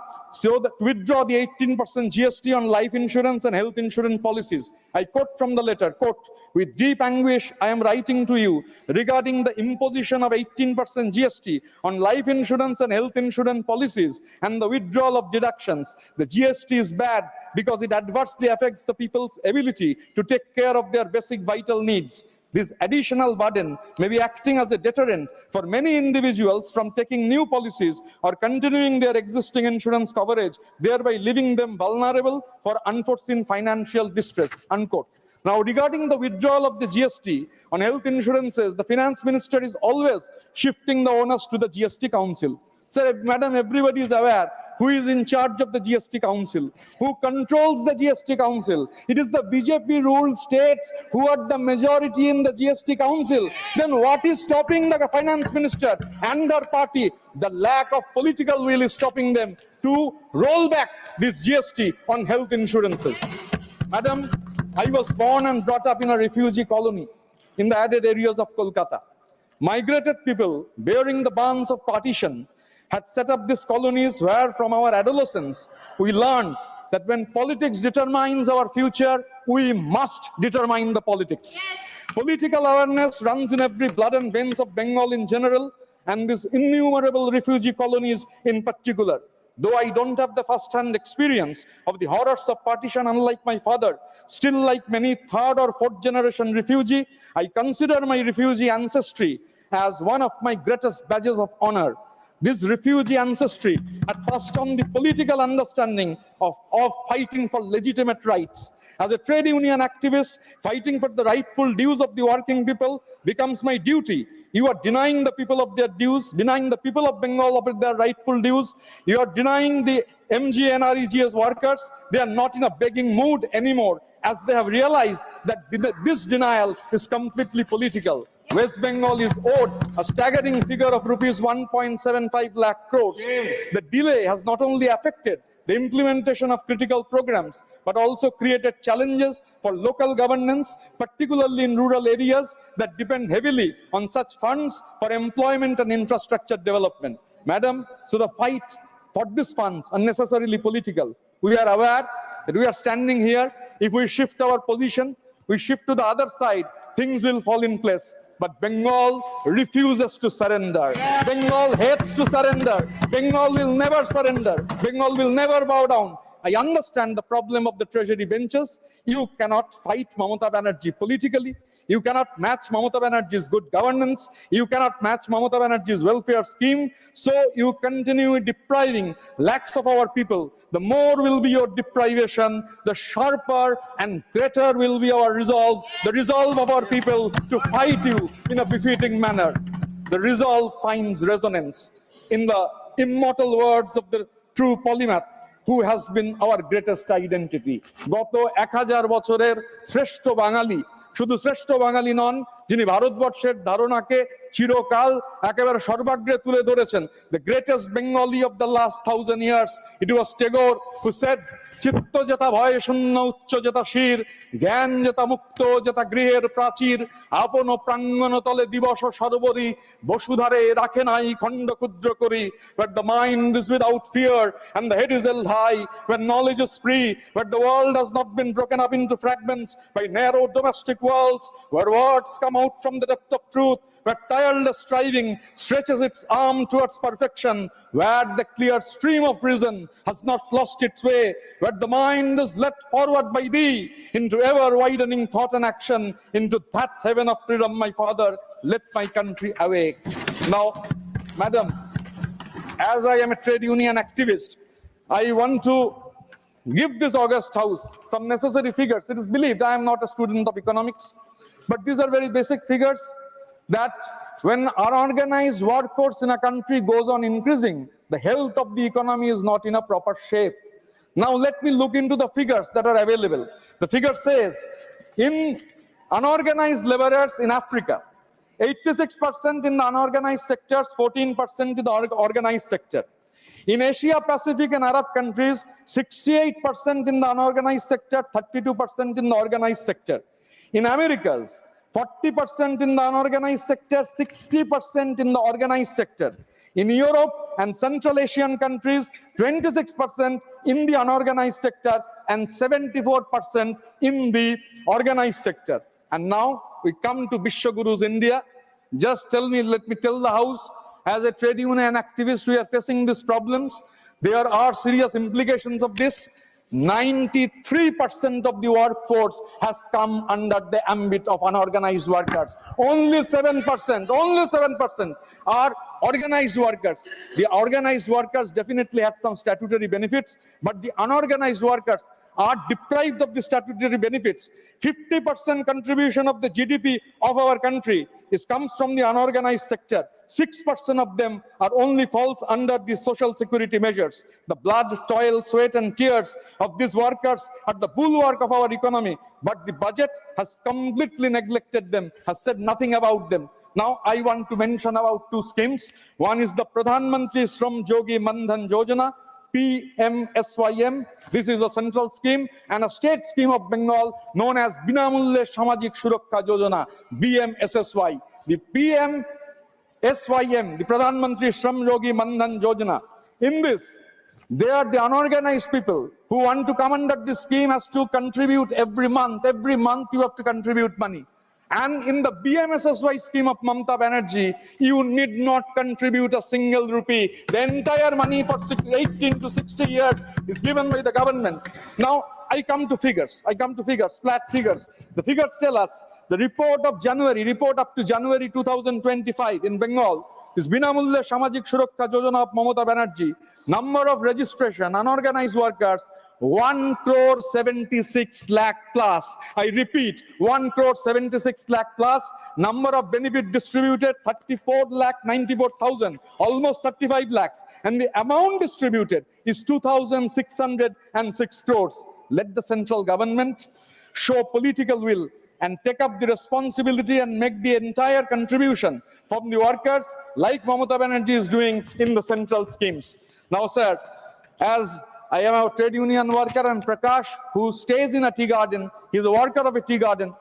to withdraw the 18% GST on life insurance and health insurance policies. I quote from the letter, quote, with deep anguish, I am writing to you regarding the imposition of 18% GST on life insurance and health insurance policies and the withdrawal of deductions. The GST is bad because it adversely affects the people's ability to take care of their basic vital needs. This additional burden may be acting as a deterrent for many individuals from taking new policies or continuing their existing insurance coverage, thereby leaving them vulnerable for unforeseen financial distress, unquote. Now, regarding the withdrawal of the GST on health insurances, the Finance Minister is always shifting the onus to the GST Council. Sir, Madam, everybody is aware who is in charge of the GST Council, who controls the GST Council. It is the BJP-ruled states who are the majority in the GST Council. Then what is stopping the Finance Minister and her party? The lack of political will is stopping them to roll back this GST on health insurances. Madam, I was born and brought up in a refugee colony in the arid areas of Kolkata. Migrated people bearing the bonds of partition had set up these colonies where from our adolescence we learned that when politics determines our future, we must determine the politics. Yes. Political awareness runs in every blood and veins of Bengal in general and these innumerable refugee colonies in particular. Though I don't have the first-hand experience of the horrors of partition, unlike my father, still like many third or fourth generation refugee, I consider my refugee ancestry as one of my greatest badges of honor. This refugee ancestry had passed on the political understanding of fighting for legitimate rights. As a trade union activist, fighting for the rightful dues of the working people becomes my duty. You are denying the people of their dues, denying the people of Bengal of their rightful dues. You are denying the MGNREGS workers. They are not in a begging mood anymore, as they have realized that this denial is completely political. West Bengal is owed a staggering figure of rupees 1.75 lakh crores. The delay has not only affected the implementation of critical programs, but also created challenges for local governance, particularly in rural areas that depend heavily on such funds for employment and infrastructure development. Madam, so the fight for these funds are necessarily political. We are aware that we are standing here. If we shift our position, we shift to the other side, things will fall in place. But Bengal refuses to surrender. Bengal hates to surrender. Bengal will never surrender. Bengal will never bow down. I understand the problem of the treasury benches. You cannot fight Mamata Banerjee politically. You cannot match Mamata Banerjee's good governance. You cannot match Mamata Banerjee's welfare scheme. So you continue depriving lakhs of our people. The more will be your deprivation, the sharper and greater will be our resolve, the resolve of our people to fight you in a befitting manner. The resolve finds resonance in the immortal words of the true polymath, who has been our greatest identity. গত 1000 বছরের শ্রেষ্ঠ বাঙালি, শুধু শ্রেষ্ঠ বাঙালি নন, যিনি ভারতবর্ষের ধারণাকে চিরকাল একেবারে সর্বাগ্রে তুলে ধরেছেন, the greatest Bengali of the last 1000 years. It was Tagore who said, চিত্ত যেতা ভয় শূন্য উচ্চ যেতা শির, জ্ঞান যেতা মুক্ত যেতা গৃহের প্রাচীর, আপন প্রাঙ্গণ তলে দিবস সর্বরি, বসুধারে রাখে নাই খণ্ড ক্ষুদ্র করি. But the mind is without fear and the head is held high, when knowledge is free, but the world has not been broken up into fragments by narrow domestic walls, where words come out from the depth of truth, where tireless striving stretches its arm towards perfection, where the clear stream of reason has not lost its way, where the mind is led forward by thee into ever-widening thought and action, into that heaven of freedom, my father, let my country awake. Now, madam, as I am a trade union activist, I want to give this august house some necessary figures. It is believed, I am not a student of economics, but these are very basic figures, that when our organized workforce in a country goes on increasing, the health of the economy is not in a proper shape. Now let me look into the figures that are available. The figure says, in unorganized laborers in Africa, 86% in the unorganized sectors, 14% in the organized sector. In Asia Pacific and Arab countries, 68% in the unorganized sector, 32% in the organized sector. In Americas, 40% in the unorganized sector, 60% in the organized sector. In Europe and Central Asian countries, 26% in the unorganized sector and 74% in the organized sector. And now we come to Vishwaguru's India. Just let me tell the house, as a trade union activist, we are facing these problems. There are serious implications of this. 93% of the workforce has come under the ambit of unorganized workers. Only 7% are organized workers. The organized workers definitely had some statutory benefits, but the unorganized workers are deprived of the statutory benefits. 50% contribution of the GDP of our country comes from the unorganized sector. 6% of them are only falls under the social security measures. The blood, toil, sweat and tears of these workers are the bulwark of our economy, but the budget has completely neglected them, has said nothing about them. Now I want to mention about two schemes. One is the Pradhan Mantri Shram Yogi Mandhan Yojana, PMSYM. This is a central scheme, and a state scheme of Bengal known as Binamulye Samajik Suraksha Yojana, BMSSY. The PMSYM, the Pradhan Mantri Shram Yogi Mandhan Yojana. In this, they are the unorganized people who want to come under this scheme has to contribute every month. Every month you have to contribute money. And in the BMSSY scheme of Mamata Banerjee, you need not contribute a single rupee. The entire money for 18 to 60 years is given by the government. Now, I come to figures, flat figures. The figures tell us the report up to January 2025 in Bengal is Binamulye Samajik Suraksha Yojana of Mamata Banerjee. Number of registration, unorganized workers, 1,76 lakh plus. I repeat, 1,76 lakh plus. Number of benefit distributed, 34,94,000, almost 35 lakhs. And the amount distributed is 2,606 crores. Let the central government show political will and take up the responsibility and make the entire contribution from the workers like Mamata Banerjee is doing in the central schemes. Now, sir, as I am a trade union worker, and Prakash, who stays in a tea garden, he is a worker of a tea garden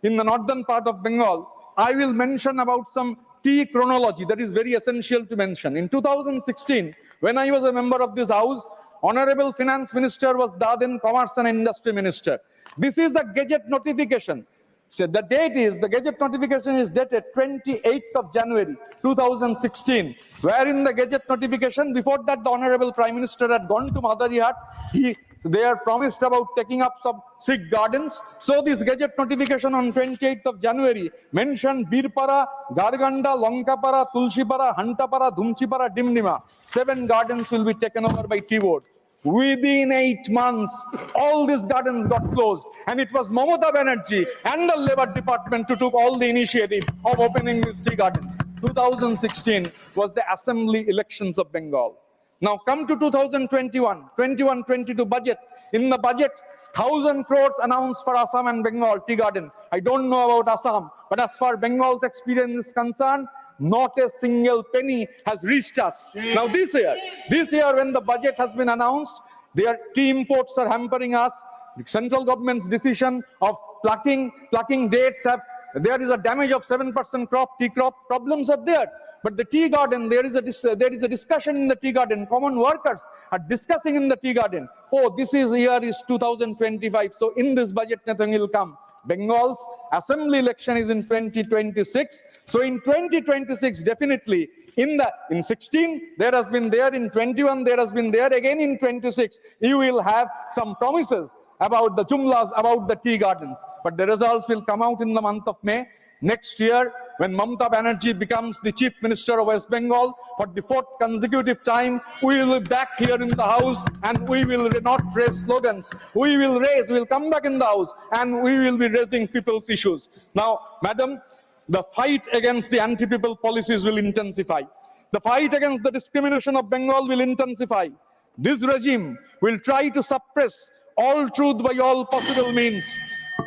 in the northern part of Bengal. I will mention about some tea chronology that is very essential to mention. In 2016, when I was a member of this house, Honorable Finance Minister was then Commerce and Industry Minister. This is a gazette notification. So the date is, the Gazette notification is dated 28th of January 2016, wherein the Gazette notification, before that the Honorable Prime Minister had gone to Madarihat, they are promised about taking up some Sikh gardens. So this Gazette notification on 28th of January mentioned Birpara, Garganda, Lonkapara, Tulshipara, Hantapara, Dhumchipara, Dimnima. 7 gardens will be taken over by tea board. Within 8 months, all these gardens got closed, and it was Mamata Banerjee and the Labour Department who took all the initiative of opening these tea gardens. 2016 was the assembly elections of Bengal. Now come to 2021, 21-22 budget. In the budget, 1,000 crores announced for Assam and Bengal tea garden. I don't know about Assam, but as far Bengal's experience is concerned, not a single penny has reached us. Now this year when the budget has been announced, their tea imports are hampering us. The central government's decision of plucking dates there is a damage of 7% crop, tea crop problems are there. But the tea garden, there is a discussion in the tea garden. Common workers are discussing in the tea garden. Oh, year is 2025. So in this budget, nothing will come. Bengal's assembly election is in 2026. So in 2026, definitely, in 16, there has been there, in 21, there has been there, again in 26, you will have some promises about the jumlas, about the tea gardens. But the results will come out in the month of May. Next year, when Mamata Banerjee becomes the Chief Minister of West Bengal for the 4th consecutive time, we will be back here in the House and we will not raise slogans. We will come back in the House and we will be raising people's issues. Now, Madam, the fight against the anti-people policies will intensify. The fight against the discrimination of Bengal will intensify. This regime will try to suppress all truth by all possible means.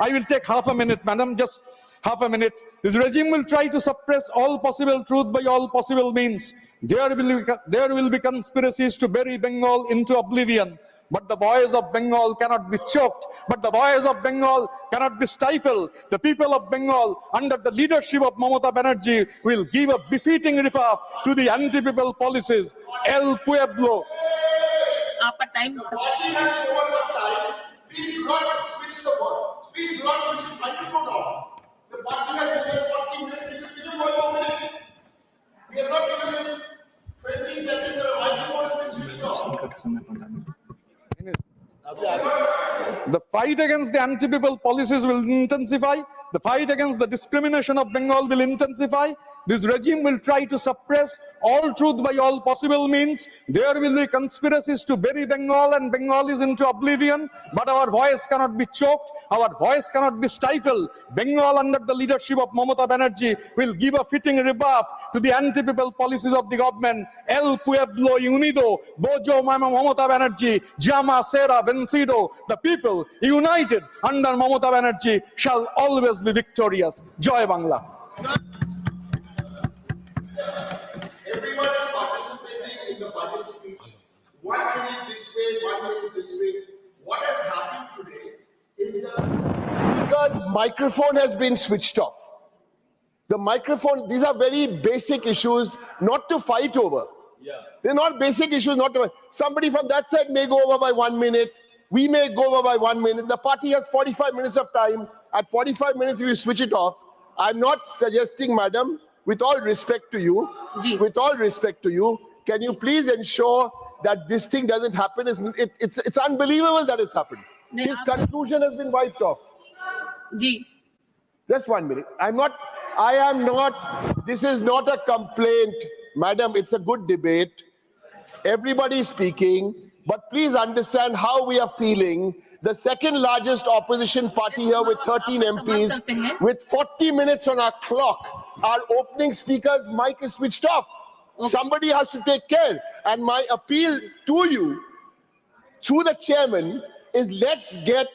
I will take half a minute, Madam, just half a minute. This regime will try to suppress all possible truth by all possible means. There will be conspiracies to bury Bengal into oblivion. But the voice of Bengal cannot be choked. But the voice of Bengal cannot be stifled. The people of Bengal, under the leadership of Mamata Banerjee, will give a befitting rebuff to the anti-people policies. El Pueblo. Time. The party has so much of time. Please do not switch the word. Please do not switch the microphone off. The party has been there 40 minutes. We should give 1 more minute. We have not given it 20 seconds and the microphone has been switched off. The fight against the anti-people policies will intensify. The fight against the discrimination of Bengal will intensify. This regime will try to suppress all truth by all possible means. There will be conspiracies to bury Bengal and Bengalis into oblivion. But our voice cannot be choked. Our voice cannot be stifled. Bengal, under the leadership of Mamata Banerjee, will give a fitting rebuff to the anti-people policies of the government. El Pueblo Unido, Bojo Mama Mamata Banerjee, Llama Sera Vencido. The people united under Mamata Banerjee shall always be victorious. Joy Bangla. Everyone is participating in the budget speech. 1 minute this way, 1 minute this way. What has happened today is the speaker's microphone has been switched off. The microphone, these are very basic issues not to fight over. Yeah. They're not basic issues not to. Somebody from that side may go over by 1 minute. We may go over by 1 minute. The party has 45 minutes of time. At 45 minutes, we switch it off. I'm not suggesting, madam, with all respect to you, can you please ensure that this thing doesn't happen? It's unbelievable that it's happened. His conclusion has been wiped off. Just 1 minute. This is not a complaint, madam. It's a good debate. Everybody is speaking, but please understand how we are feeling. The second largest opposition party here with 13 MPs, with 40 minutes on our clock, our opening speaker's mic is switched off. Okay. Somebody has to take care. And my appeal to you, through the chairman, is let's get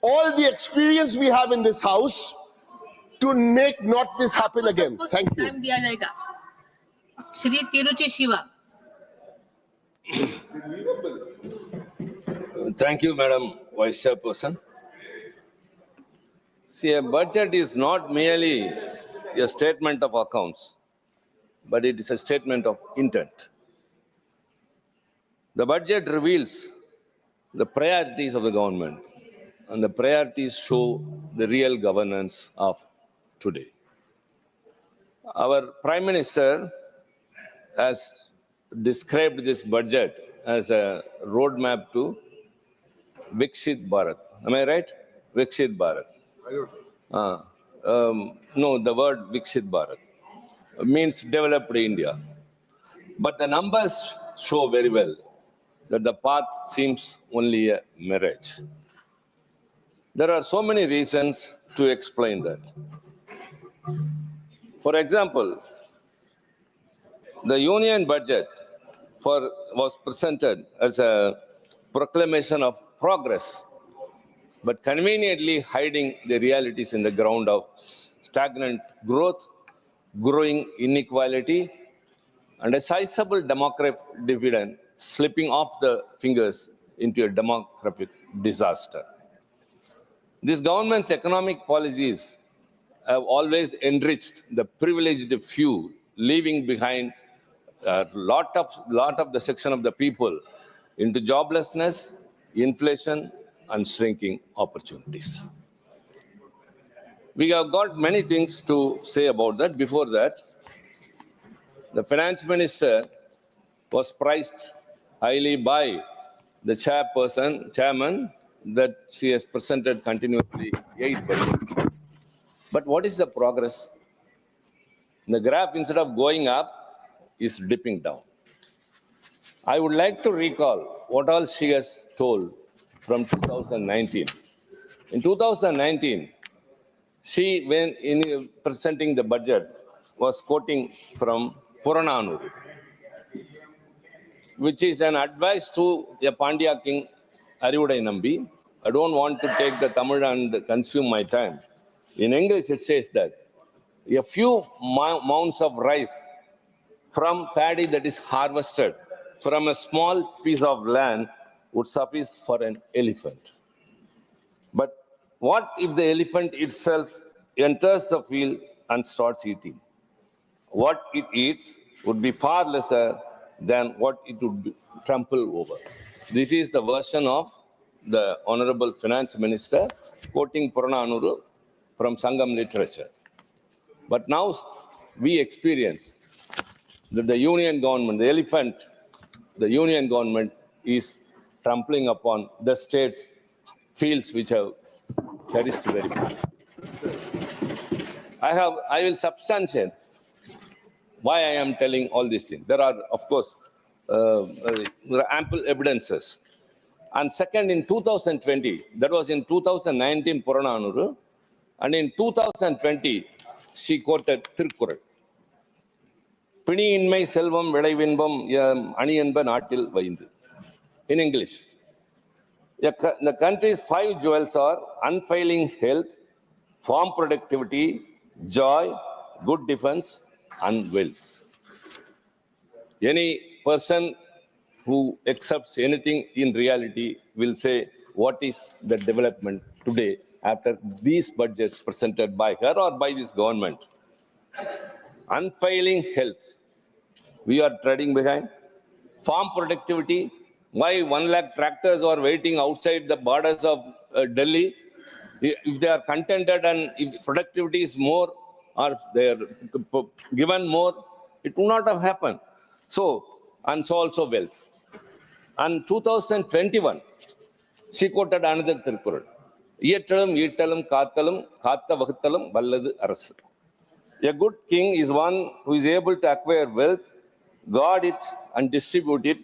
all the experience we have in this house to make not this happen again. Thank you. Shri Tiruchi Shiva. Thank you, Madam Vice Chairperson. See, a budget is not merely a statement of accounts, but it is a statement of intent. The budget reveals the priorities of the government. and the priorities show the real governance of today. Our Prime Minister has described this budget as a roadmap to Viksit Bharat. Am I right? Viksit Bharat. No, the word Viksit Bharat means developed India. But the numbers show very well that the path seems only a mirage. There are so many reasons to explain that. For example, the union budget was presented as a proclamation of progress, but conveniently hiding the realities in the ground of stagnant growth, growing inequality, and a sizable demographic dividend slipping off the fingers into a demographic disaster. This government's economic policies have always enriched the privileged few, leaving behind a lot of the section of the people into joblessness, inflation, and shrinking opportunities. We have got many things to say about that. Before that, the finance minister was prized highly by the chairman, that she has presented continuously 8 budgets. But what is the progress? The graph, instead of going up, is dipping down. I would like to recall what all she has told from 2019. In 2019, she, when in presenting the budget, was quoting from Purananuru, which is an advice to a Pandya king, Arivudai Nambi. I don't want to take the Tamil and consume my time. In English, it says that a few mounds of rice from paddy that is harvested from a small piece of land would suffice for an elephant. But what if the elephant itself enters the field and starts eating? What it eats would be far lesser than what it would trample over. This is the version of the Honorable Finance Minister quoting Purananuru from Sangam literature. But now we experience that the union government, the elephant, the union government is trampling upon the state's fields which have cherished very much. I will substantiate why I am telling all these things. There are, of course, there are ample evidences. And second, in 2020, that was in 2019, Purananuru, and in 2020, she quoted Thirukkural. Pini inmai selvam velaivinbam aniyanba naatil vaindu. In English, the country's 5 jewels are unfailing health, farm productivity, joy, good defense, and wealth. Any person who accepts anything in reality will say, what is the development today after these budgets presented by her or by this government? Unfailing health, we are treading behind. Farm productivity, why 1 lakh tractors are waiting outside the borders of Delhi? If they are contented and if productivity is more, or if they are given more, it would not have happened. So, and so also wealth. And 2021, she quoted another Thirukkural. Iyattalum, Eattalum, Kaattalum, Kaatta Vagattalum, Valladu Arasu. A good king is one who is able to acquire wealth, guard it, and distribute it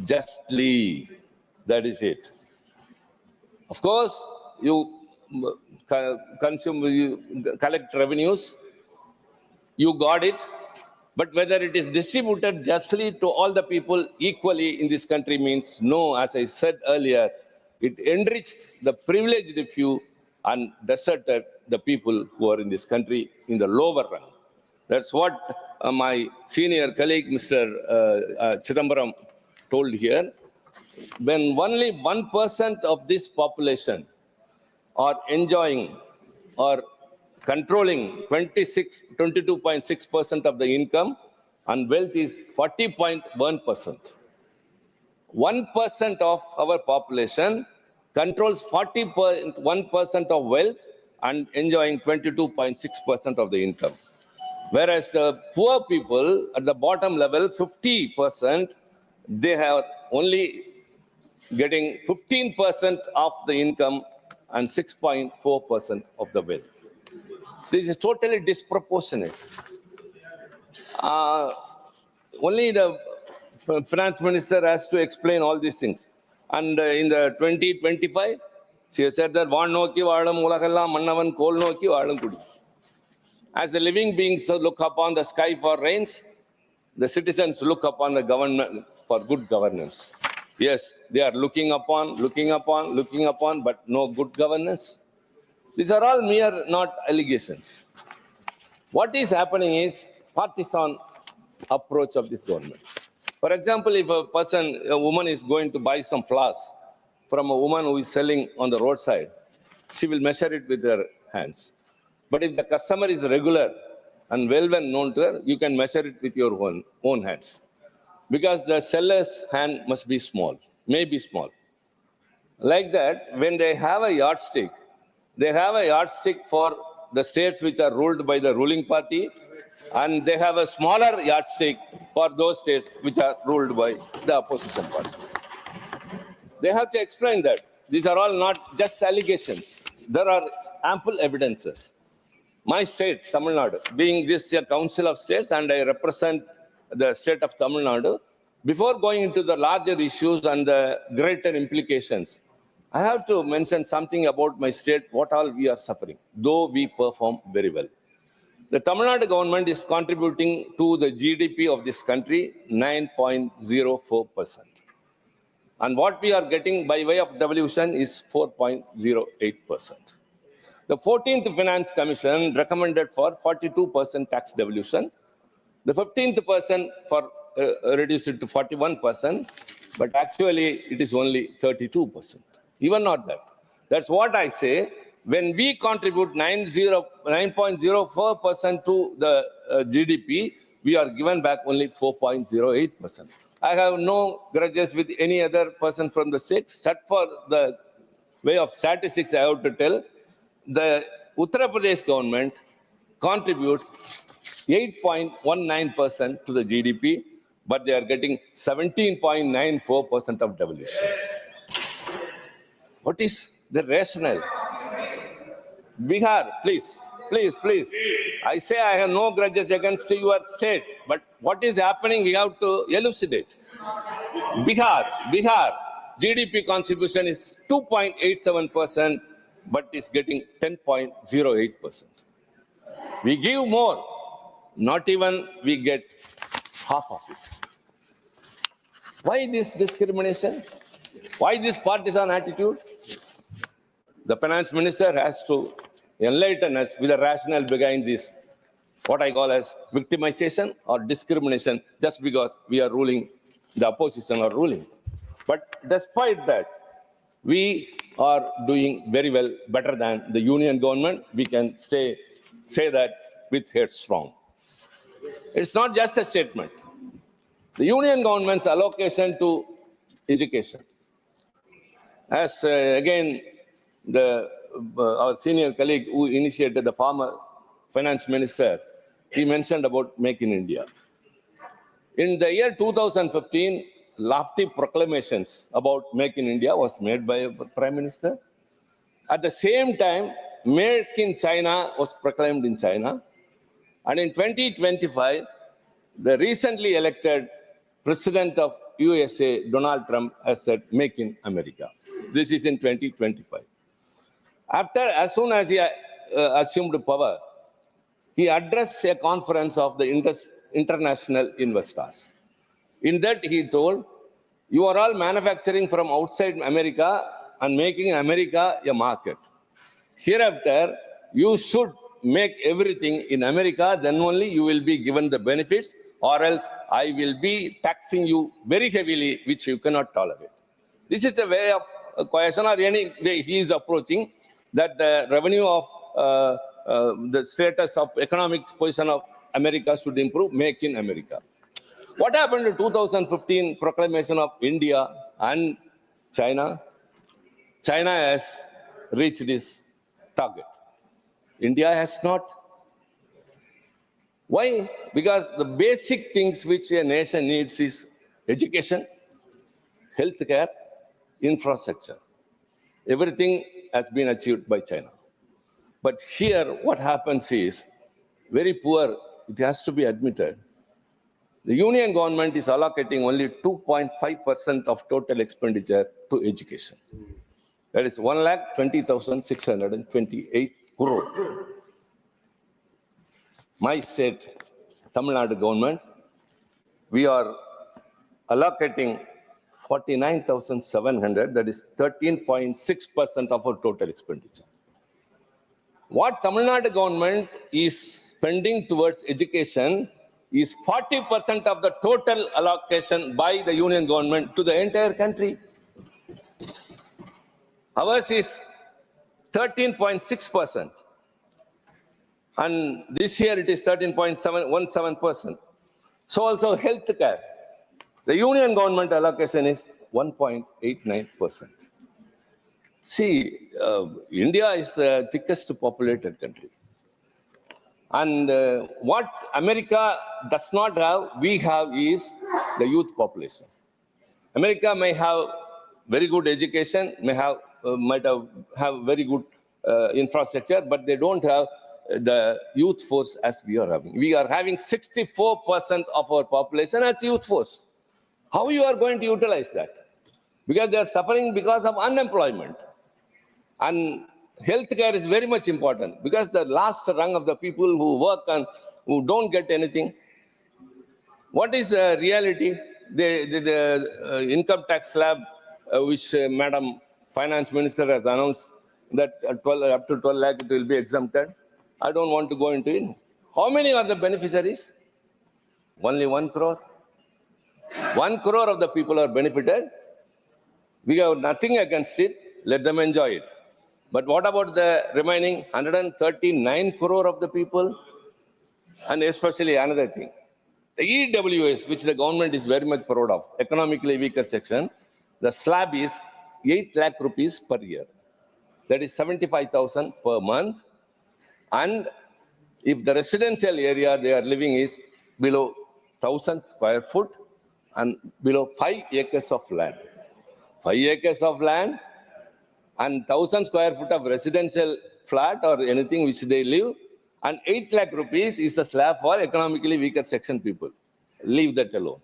justly. That is it. Of course, you consume, you collect revenues, you guard it, but whether it is distributed justly to all the people equally in this country means no. As I said earlier, it enriched the privileged few and deserted the people who are in this country in the lower rung. That's what my senior colleague, Mr. Chidambaram, told here. When only 1% of this population are enjoying or controlling 22.6% of the income, and wealth is 40.1%. 1% of our population controls 41% of wealth and enjoying 22.6% of the income. Whereas the poor people at the bottom level, 50%, they have only getting 15% of the income and 6.4% of the wealth. This is totally disproportionate. Only the finance minister has to explain all these things. And in the 2025, she said that as the living beings look upon the sky for rains, the citizens look upon the government for good governance. Yes, they are looking upon, but no good governance. These are all mere not allegations. What is happening is partisan approach of this government. For example, if a woman is going to buy some flowers from a woman who is selling on the roadside, she will measure it with her hands. But if the customer is regular and well known to her, you can measure it with your own hands. Because the seller's hand must be small, may be small. Like that, when they have a yardstick, they have a yardstick for the states which are ruled by the ruling party, and they have a smaller yardstick for those states which are ruled by the opposition party. They have to explain that. These are all not just allegations. There are ample evidences. My state, Tamil Nadu, being this a council of states and I represent the state of Tamil Nadu, before going into the larger issues and the greater implications, I have to mention something about my state, what all we are suffering, though we perform very well. The Tamil Nadu government is contributing to the GDP of this country 9.04%. And what we are getting by way of devolution is 4.08%. The 14th Finance Commission recommended for 42% tax devolution. The 15th person for reduced it to 41%, but actually it is only 32%. Even not that. That's what I say. When we contribute 9.04% to the GDP, we are given back only 4.08%. I have no grudges with any other person from the state, except for the way of statistics I have to tell. The Uttar Pradesh government contributes 8.19% to the GDP, but they are getting 17.94% of devolution. What is the rationale? Bihar, please. I say I have no grudges against your state, but what is happening, we have to elucidate. Bihar, GDP contribution is 2.87%, but is getting 10.08%. We give more, not even we get half of it. Why this discrimination? Why this partisan attitude? The finance minister has to enlighten us with the rationale behind this, what I call as victimization or discrimination, just because we are ruling, the opposition are ruling. But despite that, we are doing very well, better than the union government. We can say that with head strong. It's not just a statement. The union government's allocation to education. As again, our senior colleague who initiated, the former finance minister, he mentioned about Make in India. In the year 2015, lofty proclamations about Make in India was made by a prime minister. At the same time, Make in China was proclaimed in China. And in 2025, the recently elected president of USA, Donald Trump, has said, Make in America. This is in 2025. As soon as he assumed power, he addressed a conference of the international investors. In that, he told, you are all manufacturing from outside America and making America a market. Hereafter, you should make everything in America, then only you will be given the benefits, or else I will be taxing you very heavily, which you cannot tolerate. This is a way of coercion, or any way he is approaching, that the revenue of the status of economic position of America should improve, Make in America. What happened to 2015 proclamation of India and China? China has reached this target. India has not. Why? Because the basic things which a nation needs is education, healthcare, infrastructure. Everything has been achieved by China. But here, what happens is very poor, it has to be admitted. The union government is allocating only 2.5% of total expenditure to education. That is 1,20,628 crore. My state, Tamil Nadu government, we are allocating 49,700, that is 13.6% of our total expenditure. What Tamil Nadu government is spending towards education is 40% of the total allocation by the union government to the entire country. Ours is 13.6%. And this year it is 13.17%. So also health care. The union government allocation is 1.89%. See, India is the thickest populated country. And what America does not have, we have is the youth population. America may have very good education, might have very good infrastructure, but they don't have the youth force as we are having. We are having 64% of our population as youth force. How you are going to utilize that? Because they are suffering because of unemployment. And healthcare is very much important because the last rung of the people who work and who don't get anything. What is the reality? The income tax slab, which Madam Finance Minister has announced that up to 12 lakh it will be exempted. I don't want to go into it. How many are the beneficiaries? Only 1 crore. 1 crore of the people are benefited. We have nothing against it. Let them enjoy it. But what about the remaining 139 crore of the people? And especially another thing. The EWS, which the government is very much proud of, economically weaker section, the slab is 8 lakh rupees per year. That is 75,000 per month. And if the residential area they are living is below 1,000 square foot and below 5 acres of land. 5 acres of land and 1,000 square foot of residential flat or anything which they live, and 8 lakh rupees is the slab for economically weaker section people. Leave that alone.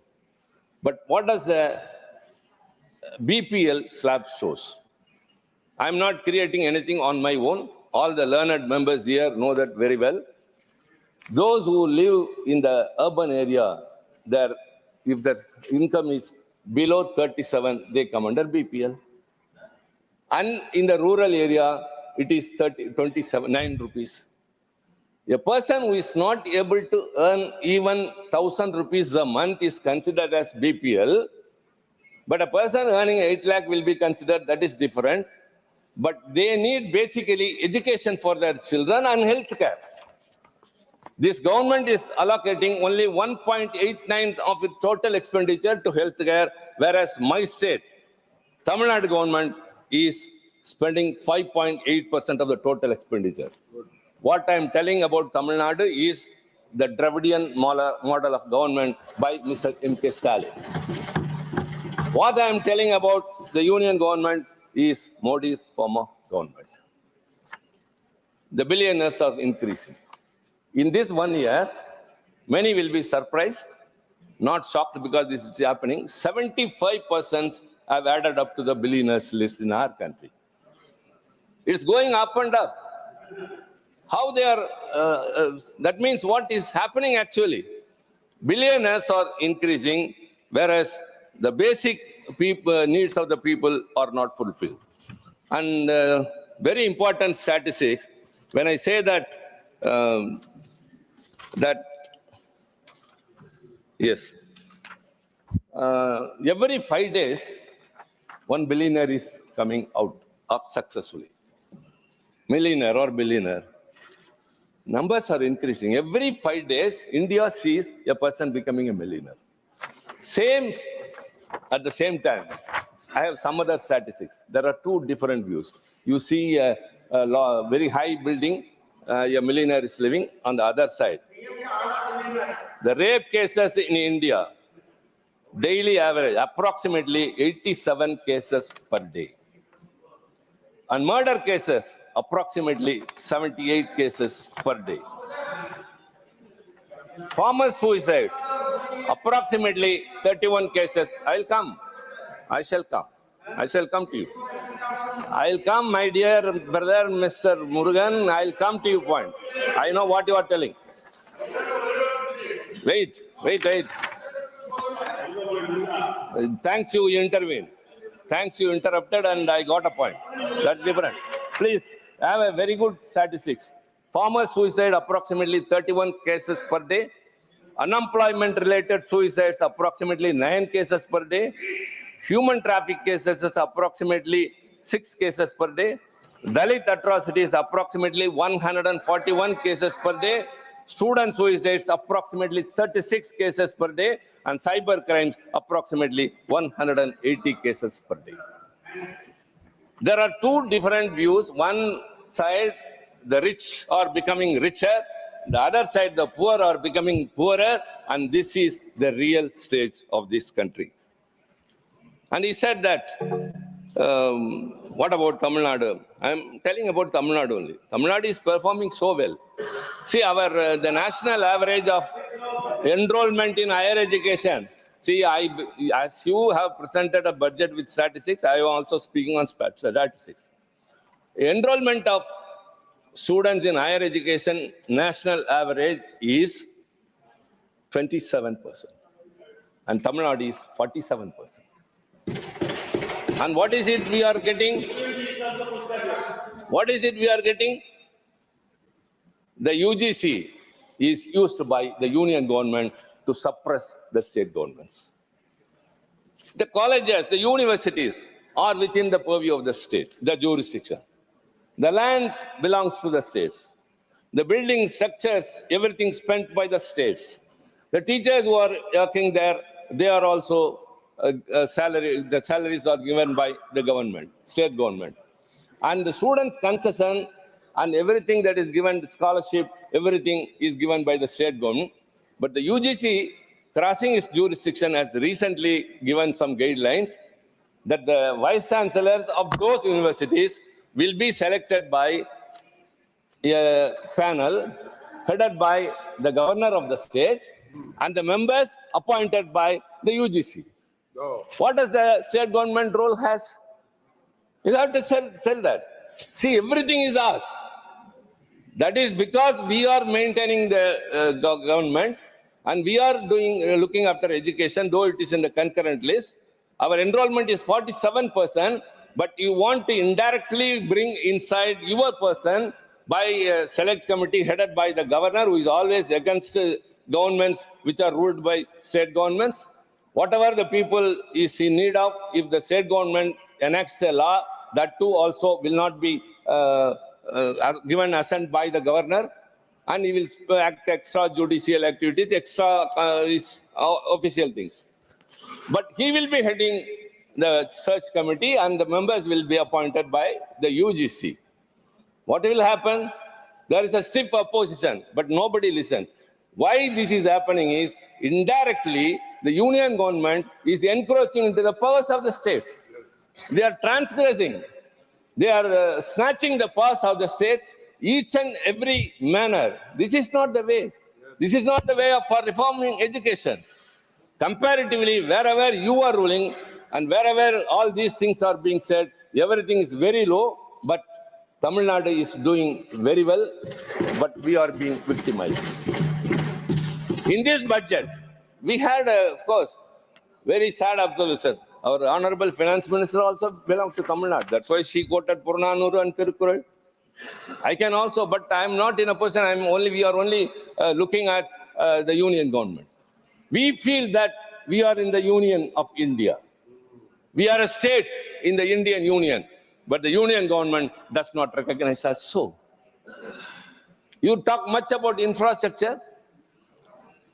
But what does the BPL slab shows? I'm not creating anything on my own. All the learned members here know that very well. Those who live in the urban area, if their income is below 37, they come under BPL. And in the rural area, it is 9 rupees. A person who is not able to earn even 1,000 rupees a month is considered as BPL. But a person earning 8 lakh will be considered, that is different. But they need basically education for their children and health care. This government is allocating only 1.89 of its total expenditure to health care, whereas my state, Tamil Nadu government, is spending 5.8% of the total expenditure. What I am telling about Tamil Nadu is the Dravidian model of government by Mr. M.K. Stalin. What I am telling about the union government is Modi's form of government. The billionaires are increasing. In this 1 year, many will be surprised, not shocked because this is happening. 75% have added up to the billionaires list in our country. It's going up and up. How they are, that means what is happening actually? Billionaires are increasing, whereas the basic needs of the people are not fulfilled. And very important statistic, when I say that, yes, every 5 days, 1 billionaire is coming out up successfully. Millionaire or billionaire. Numbers are increasing. Every 5 days, India sees a person becoming a millionaire. At the same time, I have some other statistics. There are two different views. You see a very high building, a millionaire is living on the other side. The rape cases in India, daily average, approximately 87 cases per day. And murder cases, approximately 78 cases per day. Farmer suicides, approximately 31 cases. I shall come to you. I'll come, my dear brother, Mr. Murugan, I'll come to your point. I know what you are telling. Wait. Thanks, you intervened. Thanks, you interrupted, and I got a point. That's different. Please, I have a very good statistics. Farmer suicide, approximately 31 cases per day. Unemployment-related suicides, approximately 9 cases per day. Human traffic cases is approximately 6 cases per day. Dalit atrocities, approximately 141 cases per day. Student suicides, approximately 36 cases per day. And cyber crimes, approximately 180 cases per day. There are two different views. One side, the rich are becoming richer. The other side, the poor are becoming poorer. And this is the real stage of this country. And he said that, what about Tamil Nadu? I'm telling about Tamil Nadu only. Tamil Nadu is performing so well. See, the national average of enrollment in higher education. See, as you have presented a budget with statistics, I am also speaking on statistics. Enrollment of students in higher education, national average is 27%. And Tamil Nadu is 47%. And what is it we are getting? What is it we are getting? The UGC is used by the union government to suppress the state governments. The colleges, the universities are within the purview of the state, the jurisdiction. The land belongs to the states. The building structures, everything spent by the states. The teachers who are working there, they are also the salaries are given by the government, state government. And the students' concession and everything that is given, scholarship, everything is given by the state government. But the UGC, crossing its jurisdiction, has recently given some guidelines that the vice chancellors of those universities will be selected by a panel headed by the governor of the state and the members appointed by the UGC. What does the state government role has? You have to tell that. See, everything is ours. That is because we are maintaining the government and we are looking after education, though it is in the concurrent list. Our enrollment is 47%, but you want to indirectly bring inside your person by a select committee headed by the governor, who is always against governments which are ruled by state governments. Whatever the people is in need of, if the state government enacts a law, that too also will not be given assent by the governor, and he will act extrajudicial activities, official things. But he will be heading the search committee and the members will be appointed by the UGC. What will happen? There is a stiff opposition, but nobody listens. Why this is happening is, indirectly, the union government is encroaching into the powers of the states. They are transgressing. They are snatching the powers of the states, each and every manner. This is not the way. This is not the way for reforming education. Comparatively, wherever you are ruling and wherever all these things are being said, everything is very low, but Tamil Nadu is doing very well, but we are being victimized. In this budget, we had, of course, very sad observation. Our Honorable Finance Minister also belongs to Tamil Nadu. That's why she quoted Purnanuru and Tirukkural. I can also, but I am not in a position, we are only looking at the union government. We feel that we are in the Union of India. We are a state in the Indian Union, but the union government does not recognize us so. You talk much about infrastructure,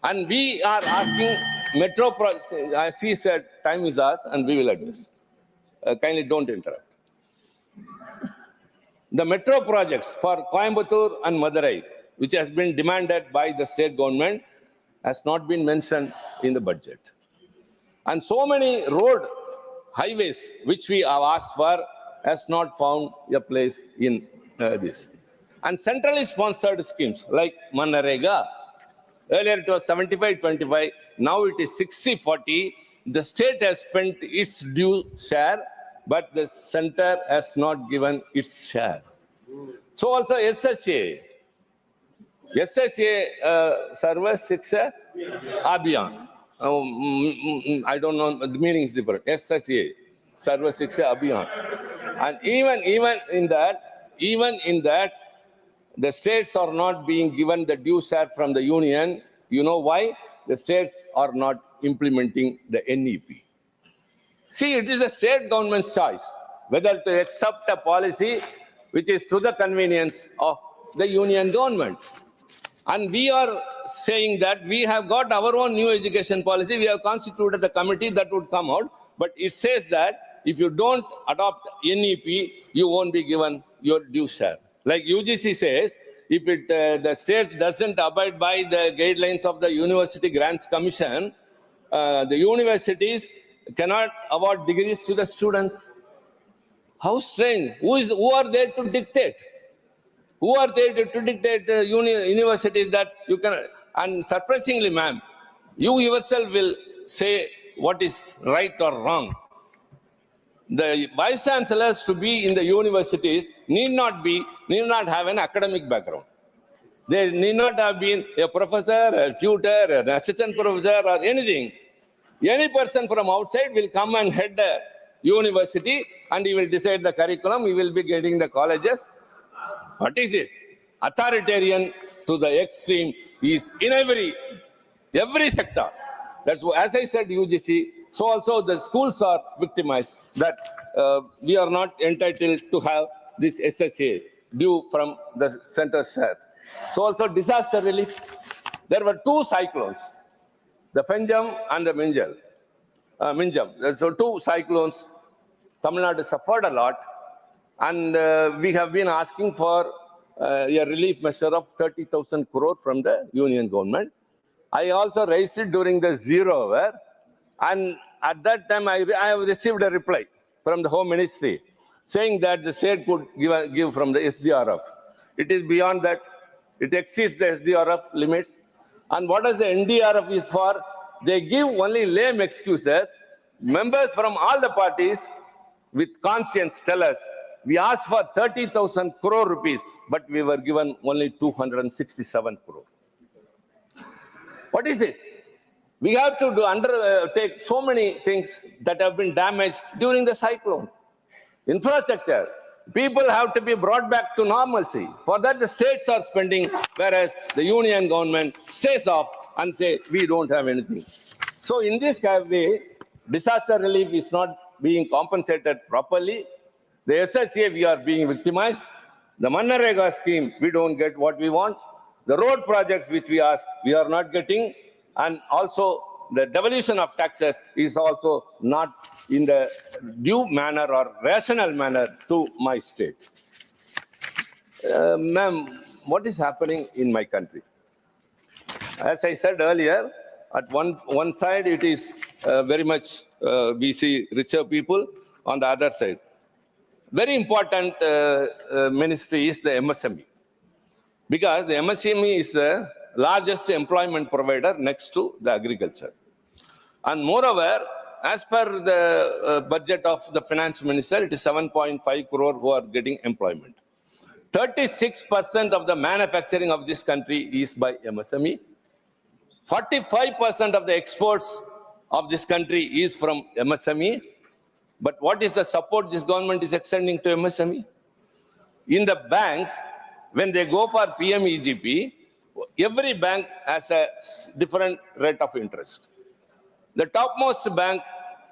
and we are asking metro projects. As he said, time is ours, and we will address. kindly don't interrupt. The metro projects for Coimbatore and Madurai, which has been demanded by the state government, has not been mentioned in the budget. And so many road highways which we have asked for has not found a place in this. And centrally sponsored schemes like Manarega, earlier it was 75-25, now it is 60-40. The state has spent its due share, but the center has not given its share. So also SSA, Sarva Shiksha Abhiyan. I don't know, the meaning is different. SSA, Sarva Shiksha Abhiyan. And even in that, the states are not being given the due share from the union. You know why? The states are not implementing the NEP. See, it is the state government's choice whether to accept a policy which is to the convenience of the union government. And we are saying that we have got our own new education policy. We have constituted a committee that would come out. But it says that if you don't adopt NEP, you won't be given your due share. Like UGC says, if the state doesn't abide by the guidelines of the University Grants Commission, the universities cannot award degrees to the students. How strange. Who are there to dictate? Who are there to dictate the universities that you can? And surprisingly, ma'am, you yourself will say what is right or wrong. The vice chancellors to be in the universities need not have an academic background. They need not have been a professor, a tutor, an assistant professor, or anything. Any person from outside will come and head the university, and he will decide the curriculum. He will be getting the colleges. What is it? Authoritarian to the extreme is in every sector. That's why, as I said, UGC. So also the schools are victimized that we are not entitled to have this SSA due from the center share. So also disaster relief. There were two cyclones, the Fenjam and the Minjam. So two cyclones. Tamil Nadu suffered a lot, and we have been asking for a relief measure of 30,000 crore from the union government. I also raised it during the 0 hour, and at that time I have received a reply from the Home Ministry saying that the state could give from the SDRF. It is beyond that. It exceeds the SDRF limits. And what does the NDRF is for? They give only lame excuses. Members from all the parties with conscience tell us, we asked for 30,000 crore rupees, but we were given only 267 crore. What is it? We have to undertake so many things that have been damaged during the cyclone. Infrastructure. People have to be brought back to normalcy. For that, the states are spending, whereas the union government stays off and say, we don't have anything. So in this way, disaster relief is not being compensated properly. The SSA, we are being victimized. The Manarega scheme, we don't get what we want. The road projects which we ask, we are not getting. And also, the devolution of taxes is also not in the due manner or rational manner to my state. Ma'am, what is happening in my country? As I said earlier, at one side it is very much we see richer people. On the other side, very important ministry is the MSME, because the MSME is the largest employment provider next to the agriculture. And moreover, as per the budget of the finance minister, it is 7.5 crore who are getting employment. 36% of the manufacturing of this country is by MSME. 45% of the exports of this country is from MSME. But what is the support this government is extending to MSME? In the banks, when they go for PMEGP, every bank has a different rate of interest. The topmost bank,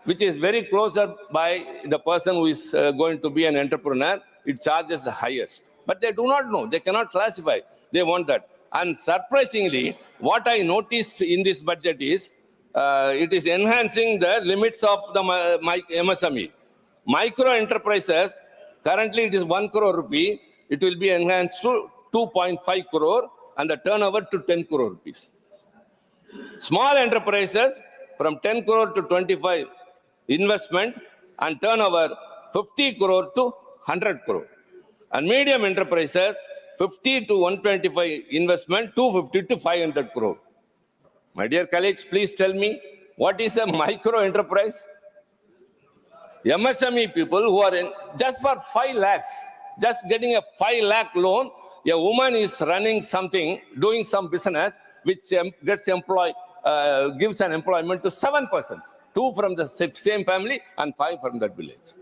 which is very closer by the person who is going to be an entrepreneur, it charges the highest. But they do not know. They cannot classify. They want that. And surprisingly, what I noticed in this budget is it is enhancing the limits of the MSME. Micro enterprises, currently it is 1 crore rupee. It will be enhanced to 2.5 crore and the turnover to 10 crore rupees. Small enterprises from 10 crore to 25 investment and turnover 50 crore to 100 crore. And medium enterprises 50 to 125 investment, 250 to 500 crore. My dear colleagues, please tell me, what is a micro enterprise? MSME people who are in just for 5 lakhs, just getting a 5 lakh loan, a woman is running something, doing some business, which gets gives an employment to 7 persons, 2 from the same family and 5 from that village.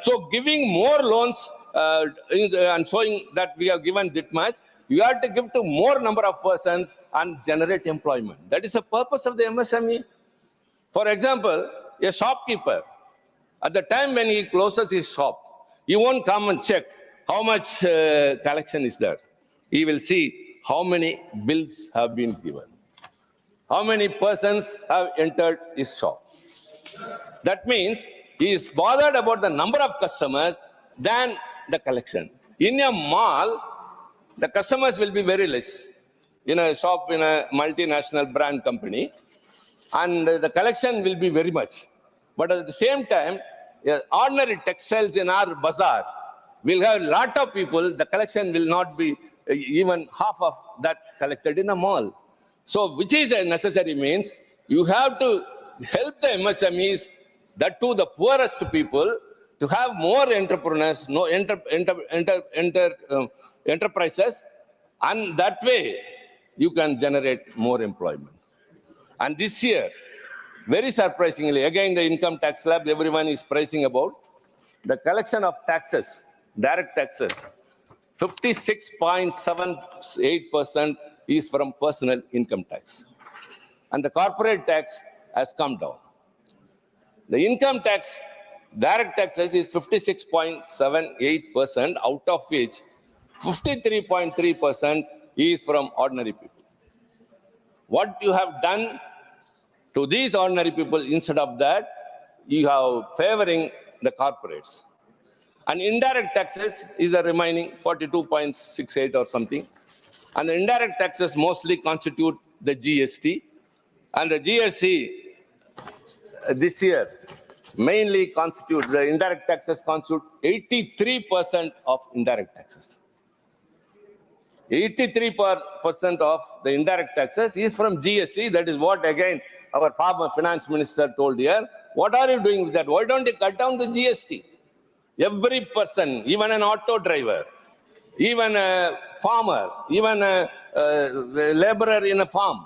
So giving more loans and showing that we have given that much, you have to give to more number of persons and generate employment. That is the purpose of the MSME. For example, a shopkeeper, at the time when he closes his shop, he won't come and check how much collection is there. He will see how many bills have been given, how many persons have entered his shop. That means he is bothered about the number of customers than the collection. In a mall, the customers will be very less. In a shop, in a multinational brand company, and the collection will be very much. But at the same time, ordinary textiles in our bazaar will have a lot of people. The collection will not be even half of that collected in a mall. So, which is a necessary means, you have to help the MSMEs, that too the poorest people, to have more entrepreneurs, enterprises, and that way you can generate more employment. And this year, very surprisingly, again the income tax slab, everyone is praising about, the collection of taxes, direct taxes, 56.78% is from personal income tax. And the corporate tax has come down. The income tax, direct taxes is 56.78%, out of which 53.3% is from ordinary people. What you have done to these ordinary people, instead of that, you have favoring the corporates. And indirect taxes is the remaining 42.68 or something. And the indirect taxes mostly constitute the GST. And the GST this year mainly constitute, the indirect taxes constitute 83% of indirect taxes. 83% of the indirect taxes is from GST. That is what, again, our former finance minister told here. What are you doing with that? Why don't you cut down the GST? Every person, even an auto driver, even a farmer, even a laborer in a farm,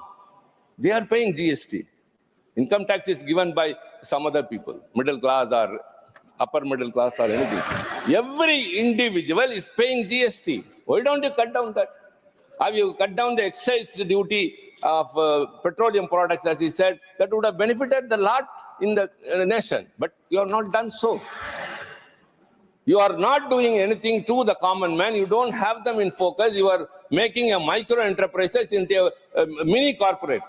they are paying GST. Income tax is given by some other people, middle class or upper middle class or anything. Every individual is paying GST. Why don't you cut down that? Have you cut down the excise duty of petroleum products, as he said? That would have benefited the lot in the nation. But you have not done so. You are not doing anything to the common man. You don't have them in focus. You are making a micro enterprises into a mini corporate.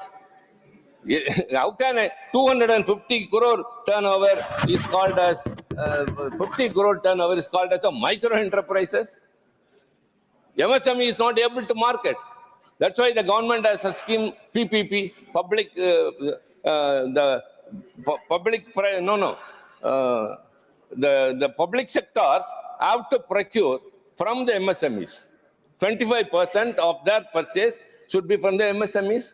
How can a 250 crore turnover is called as 50 crore turnover is called as a micro enterprises? MSME is not able to market. That's why the government has a scheme, PPP, public, the public sectors have to procure from the MSMEs. 25% of their purchase should be from the MSMEs.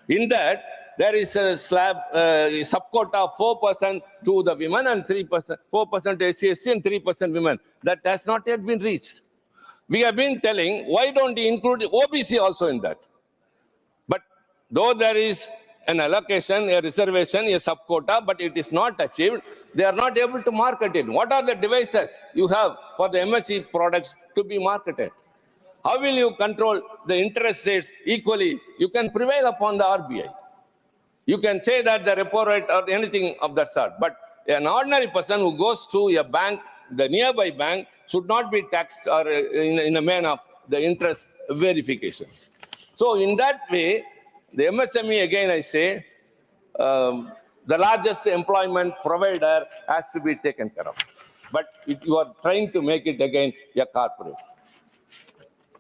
In that, there is a slab, subquota of 4% to the women and 3%, 4% to SC and 3% women. That has not yet been reached. We have been telling, why don't you include OBC also in that? But though there is an allocation, a reservation, a subquota, but it is not achieved, they are not able to market it. What are the devices you have for the MSE products to be marketed? How will you control the interest rates equally? You can prevail upon the RBI. You can say that the repo rate or anything of that sort. But an ordinary person who goes to a bank, the nearby bank, should not be taxed or in a manner of the interest verification. So in that way, the MSME, again I say, the largest employment provider has to be taken care of. but you are trying to make it again a corporate.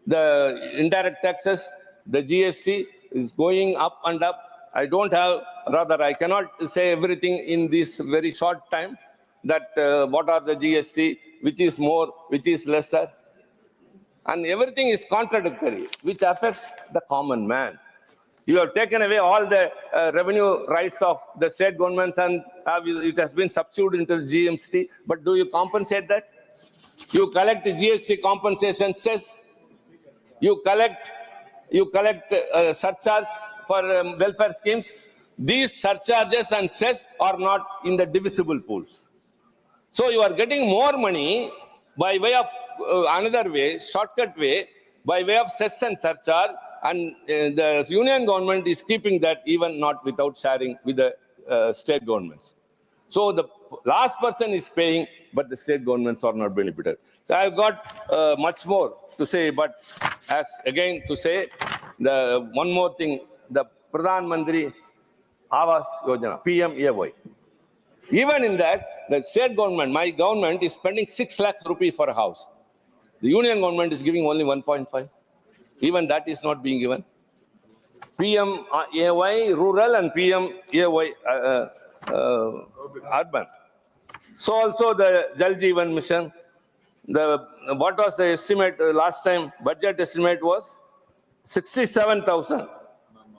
The indirect taxes, the GST is going up and up. I cannot say everything in this very short time that what are the GST, which is more, which is lesser. And everything is contradictory, which affects the common man. You have taken away all the revenue rights of the state governments and it has been subsumed into the GMT. But do you compensate that? You collect the GST compensation cess. You collect surcharge for welfare schemes. These surcharges and cess are not in the divisible pools. So you are getting more money by way of another way, shortcut way, by way of cess and surcharge, and the union government is keeping that even not without sharing with the state governments. So the last person is paying, but the state governments are not benefited. So I've got much more to say, but as again to say, the one more thing, the Pradhan Mantri Awas Yojana, PMAY. Even in that, the state government, my government is spending 6 lakhs rupees for a house. The union government is giving only 1.5. Even that is not being given. PMAY rural and PMAY urban. So also the Jal Jeevan Mission, what was the estimate last time? Budget estimate was 67,000,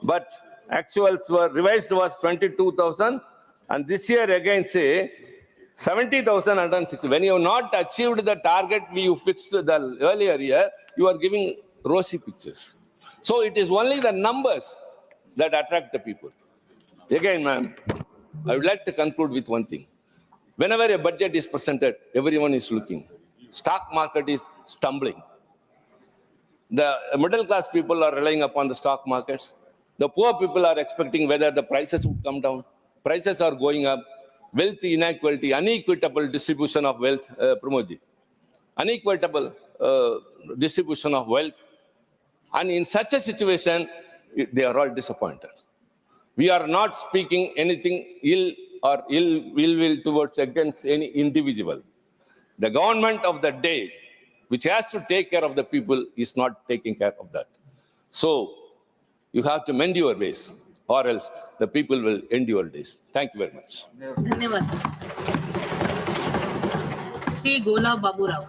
but actuals were revised was 22,000, and this year again say 70,160. When you have not achieved the target you fixed the earlier year, you are giving rosy pictures. So it is only the numbers that attract the people. Again, ma'am, I would like to conclude with one thing. Whenever a budget is presented, everyone is looking. Stock market is stumbling. The middle class people are relying upon the stock markets. The poor people are expecting whether the prices would come down. Prices are going up. Wealth inequality, unequitable distribution of wealth, Pramodji. Unequitable distribution of wealth. And in such a situation, they are all disappointed. We are not speaking anything ill or ill will towards against any individual. The government of the day, which has to take care of the people, is not taking care of that. So you have to mend your ways, or else the people will end your days. Thank you very much. धन्यवाद. श्री गोला Baburao.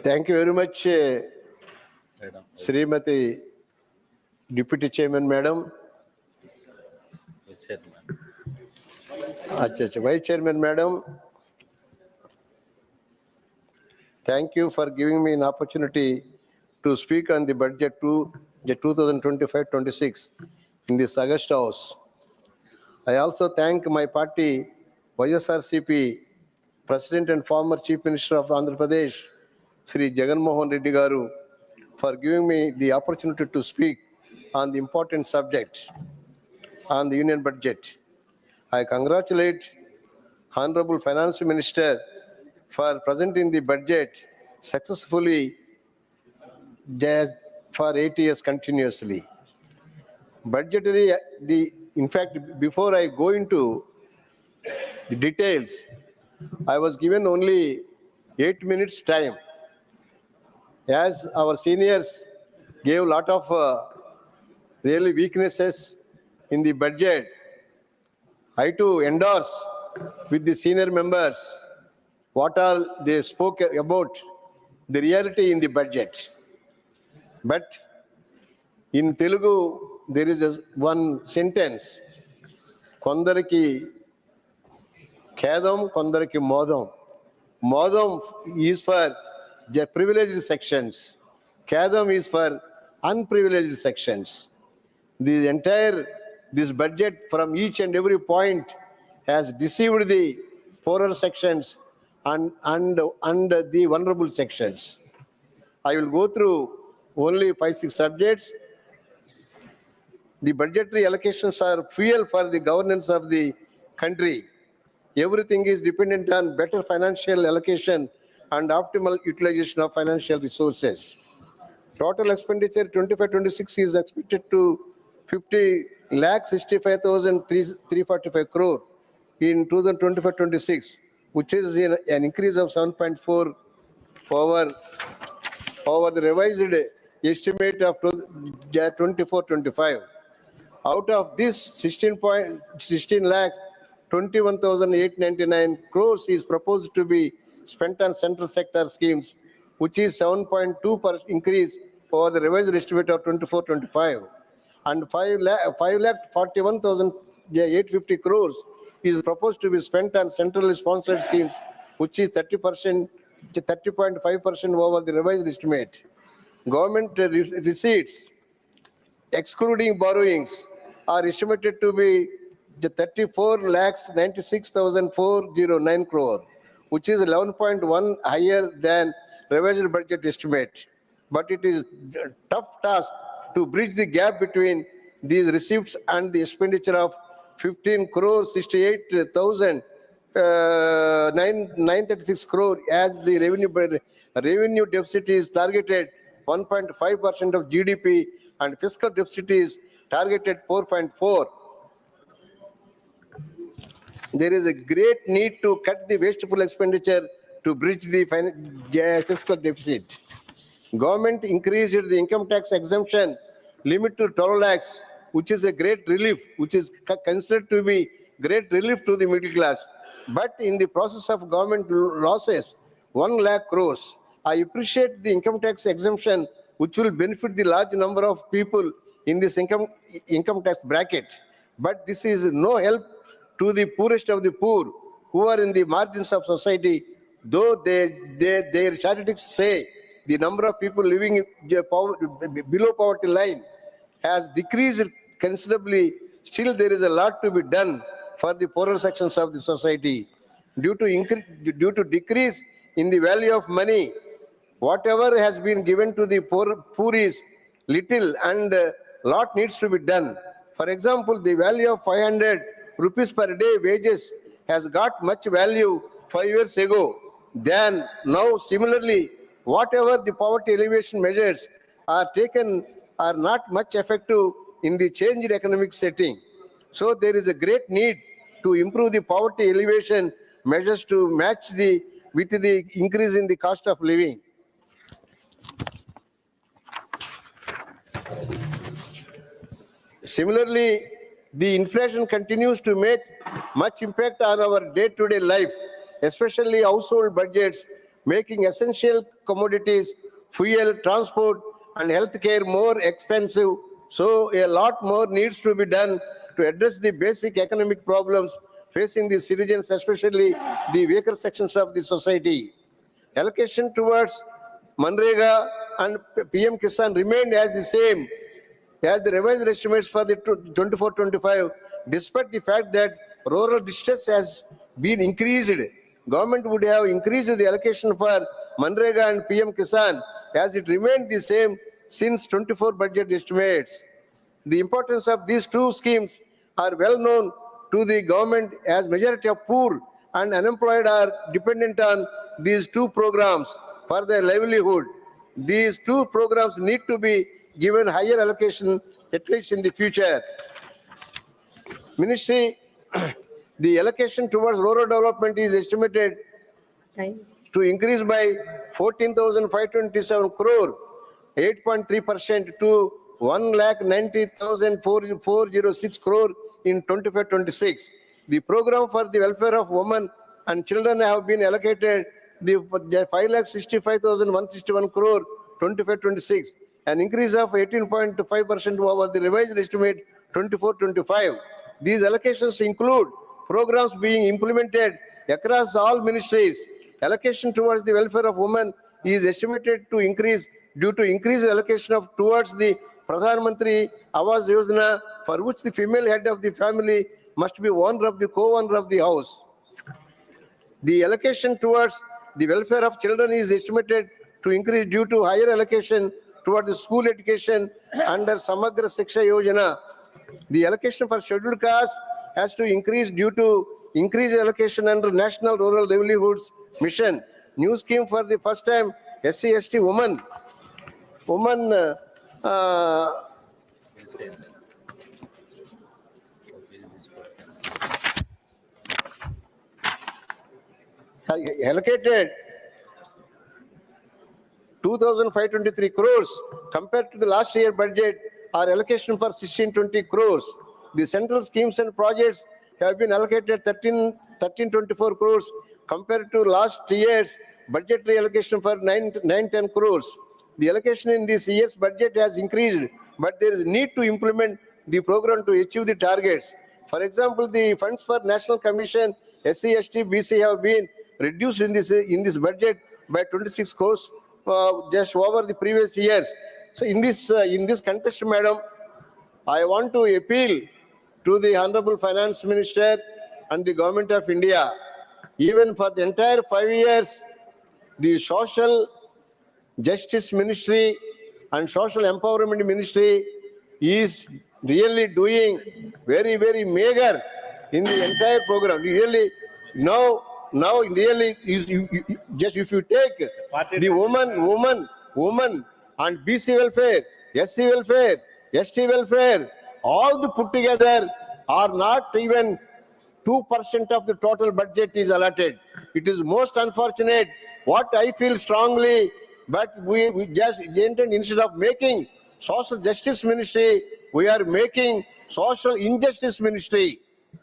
Thank you very much, Srimati Deputy Chairman, Madam. Vice Chairman, Madam. Thank you for giving me an opportunity to speak on the budget to the 2025-26 in this August House. I also thank my party, YSRCP, President and former Chief Minister of Andhra Pradesh, Sri Jagan Mohan Reddy Garu, for giving me the opportunity to speak on the important subject on the union budget. I congratulate Honorable Finance Minister for presenting the budget successfully for 8 years continuously. Budgetary, in fact, before I go into the details, I was given only 8 minutes time. As our seniors gave a lot of really weaknesses in the budget, I too endorse with the senior members what all they spoke about the reality in the budget. But in Telugu, there is one sentence, Kondariki Khedam, Kondariki Modam. Modam is for the privileged sections. Khedam is for unprivileged sections. The entire, this budget from each and every point has deceived the poorer sections and the vulnerable sections. I will go through only 5-6 subjects. The budgetary allocations are fuel for the governance of the country. Everything is dependent on better financial allocation and optimal utilization of financial resources. Total expenditure 25-26 is expected to 50,65,345 crore in 2025-26, which is an increase of 7.4 over the revised estimate of 24-25. Out of this, 16 lakhs 21,899 crores is proposed to be spent on central sector schemes, which is 7.2% increase over the revised estimate of 24-25. And 5 lakh 41,850 crores is proposed to be spent on centrally sponsored schemes, which is 30.5% over the revised estimate. Government receipts, excluding borrowings, are estimated to be 34,96,409 crore, which is 11.1 higher than revised budget estimate. But it is a tough task to bridge the gap between these receipts and the expenditure of 15 crore 68,936 crore, as the revenue deficit is targeted 1.5% of GDP and fiscal deficit is targeted 4.4. There is a great need to cut the wasteful expenditure to bridge the fiscal deficit. Government increased the income tax exemption limit to 12 lakhs, which is a great relief, which is considered to be great relief to the middle class. But in the process of government losses, 1 lakh crores. I appreciate the income tax exemption, which will benefit the large number of people in this income tax bracket. But this is no help to the poorest of the poor, who are in the margins of society, though their statistics say the number of people living below poverty line has decreased considerably. Still, there is a lot to be done for the poorer sections of the society. Due to decrease in the value of money, whatever has been given to the poor is little, and lot needs to be done. For example, the value of 500 rupees per day wages has got much value 5 years ago than now. Similarly, whatever the poverty alleviation measures are taken are not much effective in the changed economic setting. So there is a great need to improve the poverty alleviation measures to match with the increase in the cost of living. Similarly, the inflation continues to make much impact on our day-to-day life, especially household budgets, making essential commodities, fuel, transport, and healthcare more expensive. So a lot more needs to be done to address the basic economic problems facing the citizens, especially the weaker sections of the society. Allocation towards Manrega and PM Kisan remained as the same as the revised estimates for the 24-25, despite the fact that rural distress has been increased. Government would have increased the allocation for Manrega and PM Kisan, as it remained the same since 24 budget estimates. The importance of these two schemes are well known to the government, as majority of poor and unemployed are dependent on these two programs for their livelihood. These two programs need to be given higher allocation, at least in the future. Ministry, the allocation towards rural development is estimated to increase by 14,527 crore, 8.3% to 1,90,406 crore in 25-26. The program for the welfare of women and children have been allocated the 5,65,161 crore 25-26, an increase of 18.5% over the revised estimate 24-25. These allocations include programs being implemented across all ministries. Allocation towards the welfare of women is estimated to increase due to increased allocation towards the Pradhan Mantri Awas Yojana, for which the female head of the family must be co-owner of the house. The allocation towards the welfare of children is estimated to increase due to higher allocation towards the school education under Samagra Shiksha Yojana. The allocation for scheduled castes has to increase due to increased allocation under National Rural Livelihoods Mission. New scheme for the first time, SC/ST women allocated 2,523 crores compared to the last year budget or allocation for 1620 crores. The central schemes and projects have been allocated 1324 crores compared to last year's budgetary allocation for 910 crores. The allocation in this year's budget has increased, but there is need to implement the program to achieve the targets. For example, the funds for National Commission, SC, ST, BC have been reduced in this budget by 26 crores just over the previous years. So in this context, Madam, I want to appeal to the Honorable Finance Minister and the Government of India. Even for the entire 5 years, the Social Justice Ministry and Social Empowerment Ministry is really doing very, very meager in the entire program. Really, now really is just if you take the woman and BC welfare, SC welfare, ST welfare, all the put together are not even 2% of the total budget is allotted. It is most unfortunate. What I feel strongly, but we just instead of making social justice ministry, we are making social injustice ministry.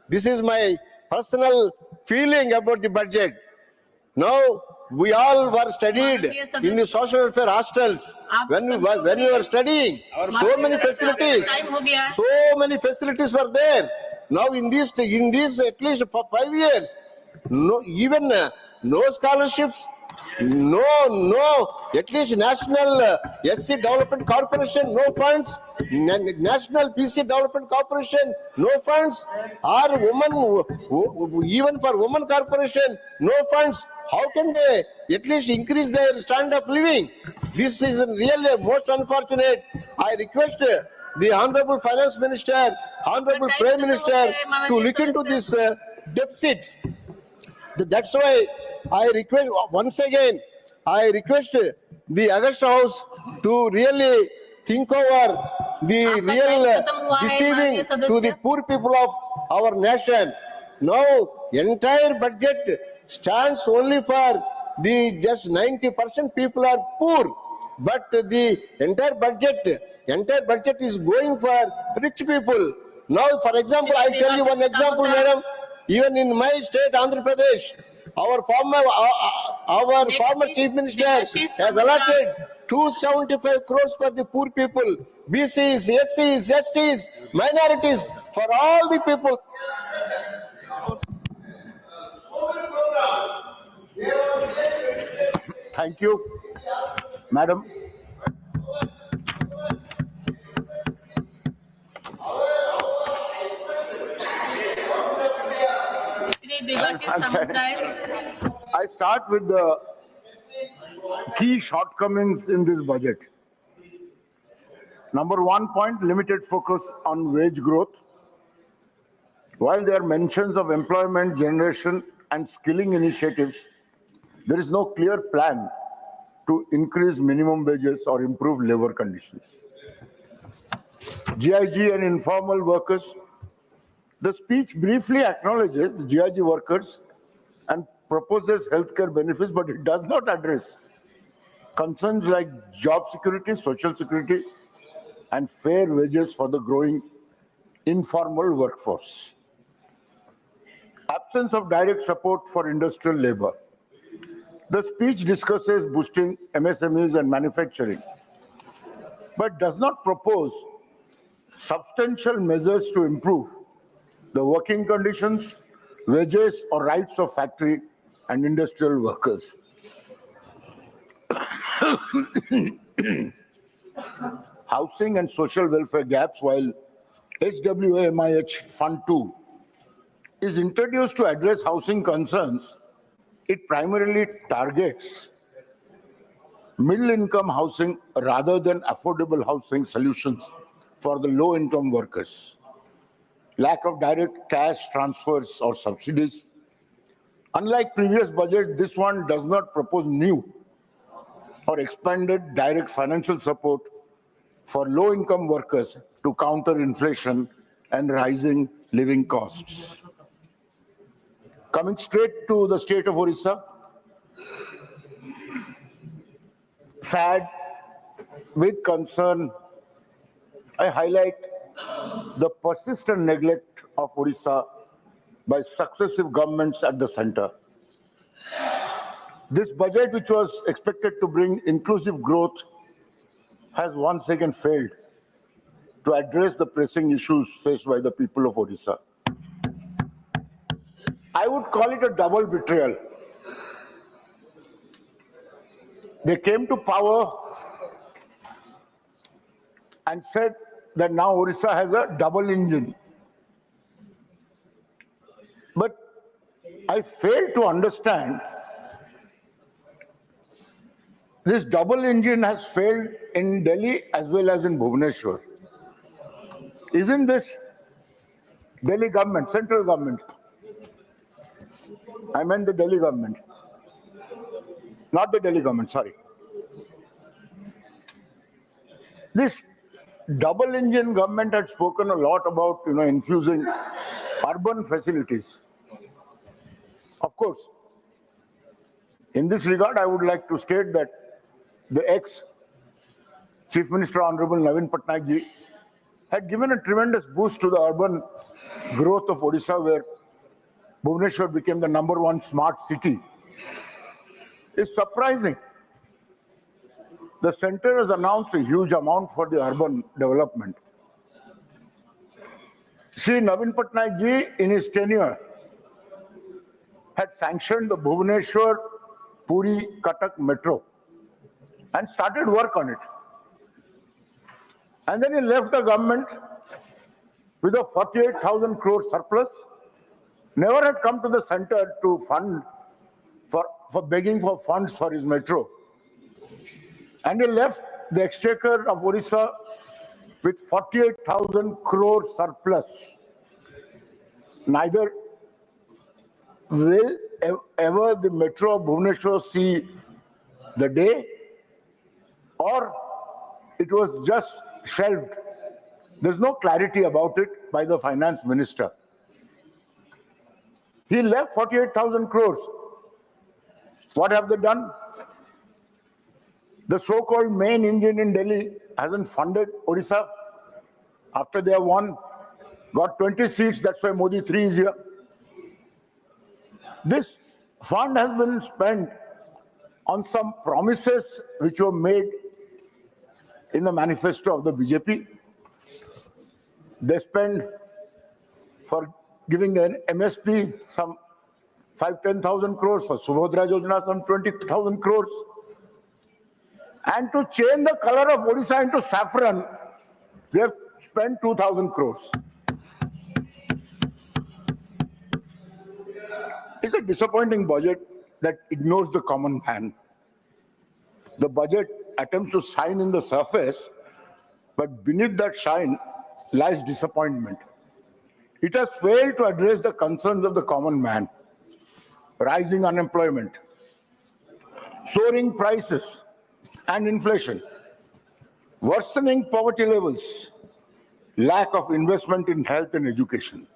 This is my personal feeling about the budget. Now, we all were studied in the social welfare hostels. When we were studying, so many facilities were there. Now, in these at least for 5 years, no scholarships, no, at least National SC Development Corporation, no funds, National PC Development Corporation, no funds, or even for Women Corporation, no funds. How can they at least increase their standard of living? This is really most unfortunate. I request the Honorable Finance Minister, Honorable Prime Minister to look into this deficit. That's why I request, once again, I request the Augusta House to really think over the real deceiving to the poor people of our nation. Now, entire budget stands only for the just 90% people are poor. But the entire budget is going for rich people. Now, for example, I tell you one example, madam. Even in my state, Andhra Pradesh, our former chief minister has allotted 275 crores for the poor people, BCs, SCs, STs, minorities, for all the people. Thank you, madam. I start with the key shortcomings in this budget. Number 1 point, limited focus on wage growth. While there are mentions of employment generation and skilling initiatives, there is no clear plan to increase minimum wages or improve labor conditions. GIG and informal workers. The speech briefly acknowledges the GIG workers and proposes healthcare benefits, but it does not address concerns like job security, social security, and fair wages for the growing informal workforce. Absence of direct support for industrial labor. The speech discusses boosting MSMEs and manufacturing, but does not propose substantial measures to improve the working conditions, wages, or rights of factory and industrial workers. Housing and social welfare gaps. While HWAMIH Fund 2 is introduced to address housing concerns, it primarily targets middle-income housing rather than affordable housing solutions for the low-income workers. Lack of direct cash transfers or subsidies. Unlike previous budget, this one does not propose new or expanded direct financial support for low-income workers to counter inflation and rising living costs. Coming straight to the state of Orissa, sad, with concern, I highlight the persistent neglect of Orissa by successive governments at the center. This budget, which was expected to bring inclusive growth, has once again failed to address the pressing issues faced by the people of Odisha. I would call it a double betrayal. They came to power and said that now Odisha has a double engine. But I fail to understand this double engine has failed in Delhi as well as in Bhubaneswar. Isn't this Delhi government, central government? I meant the Delhi government. Not the Delhi government, sorry. This double engine government had spoken a lot about, infusing urban facilities. Of course, in this regard, I would like to state that the ex-Chief Minister Honorable Navin Patnaik ji had given a tremendous boost to the urban growth of Odisha, where Bhubaneswar became the #1 smart city. It's surprising. The center has announced a huge amount for the urban development. Shri Navin Patnaik ji, in his tenure, had sanctioned the Bhubaneswar-Puri-Cuttack metro and started work on it. And then he left the government with a 48,000 crore surplus, never had come to the center to fund for begging for funds for his metro. And he left the exchequer of Odisha with 48,000 crore surplus. Neither will ever the metro of Bhubaneswar see the day, or it was just shelved. There's no clarity about it by the finance minister. He left 48,000 crores. What have they done? The so-called main engine in Delhi hasn't funded Odisha after they have won, got 20 seats, that's why Modi 3 is here. This fund has been spent on some promises which were made in the manifesto of the BJP. They spend for giving an MSP some 5,000-10,000 crores, for Subhadra Yojana some 20,000 crores. And to change the color of Odisha into saffron, they have spent 2,000 crores. It's a disappointing budget that ignores the common man. The budget attempts to shine in the surface, but beneath that shine lies disappointment. It has failed to address the concerns of the common man. Rising unemployment, soaring prices and inflation, worsening poverty levels, lack of investment in health and education.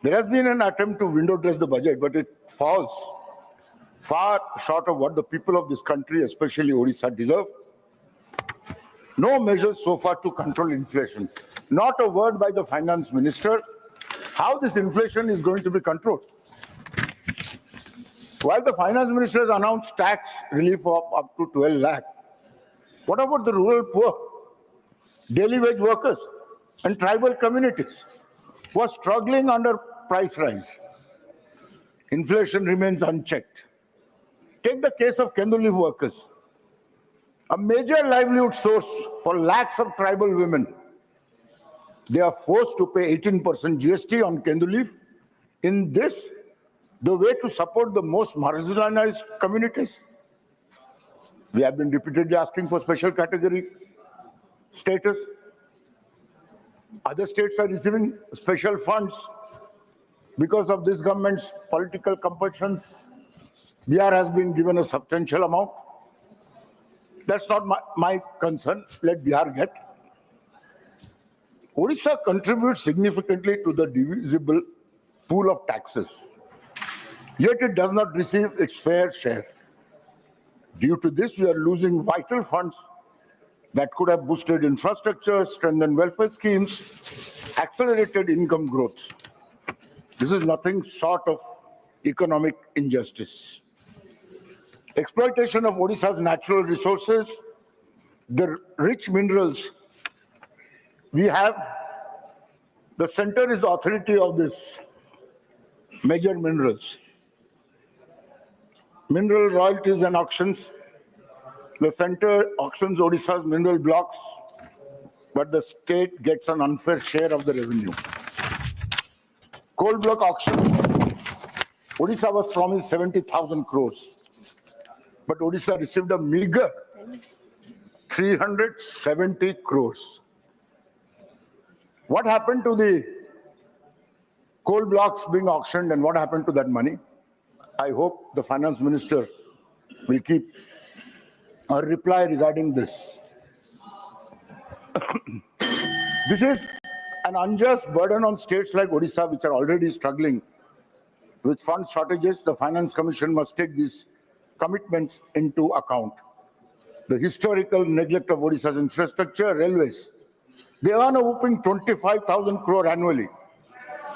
There has been an attempt to window dress the budget, but it falls far short of what the people of this country, especially Odisha, deserve. No measures so far to control inflation. Not a word by the finance minister how this inflation is going to be controlled. While the finance minister has announced tax relief of up to 12 lakh, what about the rural poor, daily wage workers, and tribal communities who are struggling under price rise? Inflation remains unchecked. Take the case of Kendu leaf workers, a major livelihood source for lakhs of tribal women. They are forced to pay 18% GST on Kendu leaf. In this, the way to support the most marginalized communities. We have been repeatedly asking for special category status. Other states are receiving special funds because of this government's political compulsions. Bihar has been given a substantial amount. That's not my concern. Let Bihar get. Odisha contributes significantly to the divisible pool of taxes, yet it does not receive its fair share. Due to this, we are losing vital funds that could have boosted infrastructure, strengthened welfare schemes, accelerated income growth. This is nothing short of economic injustice. Exploitation of Odisha's natural resources, the rich minerals we have, the center is the authority of this major minerals. Mineral royalties and auctions. The center auctions Odisha's mineral blocks, but the state gets an unfair share of the revenue. Coal block auction. Odisha was promised 70,000 crores, but Odisha received a meager 370 crores. What happened to the coal blocks being auctioned and what happened to that money? I hope the finance minister will keep a reply regarding this. This is an unjust burden on states like Odisha, which are already struggling with fund shortages. The Finance Commission must take these commitments into account. The historical neglect of Odisha's infrastructure, railways. They earn a whopping 25,000 crore annually,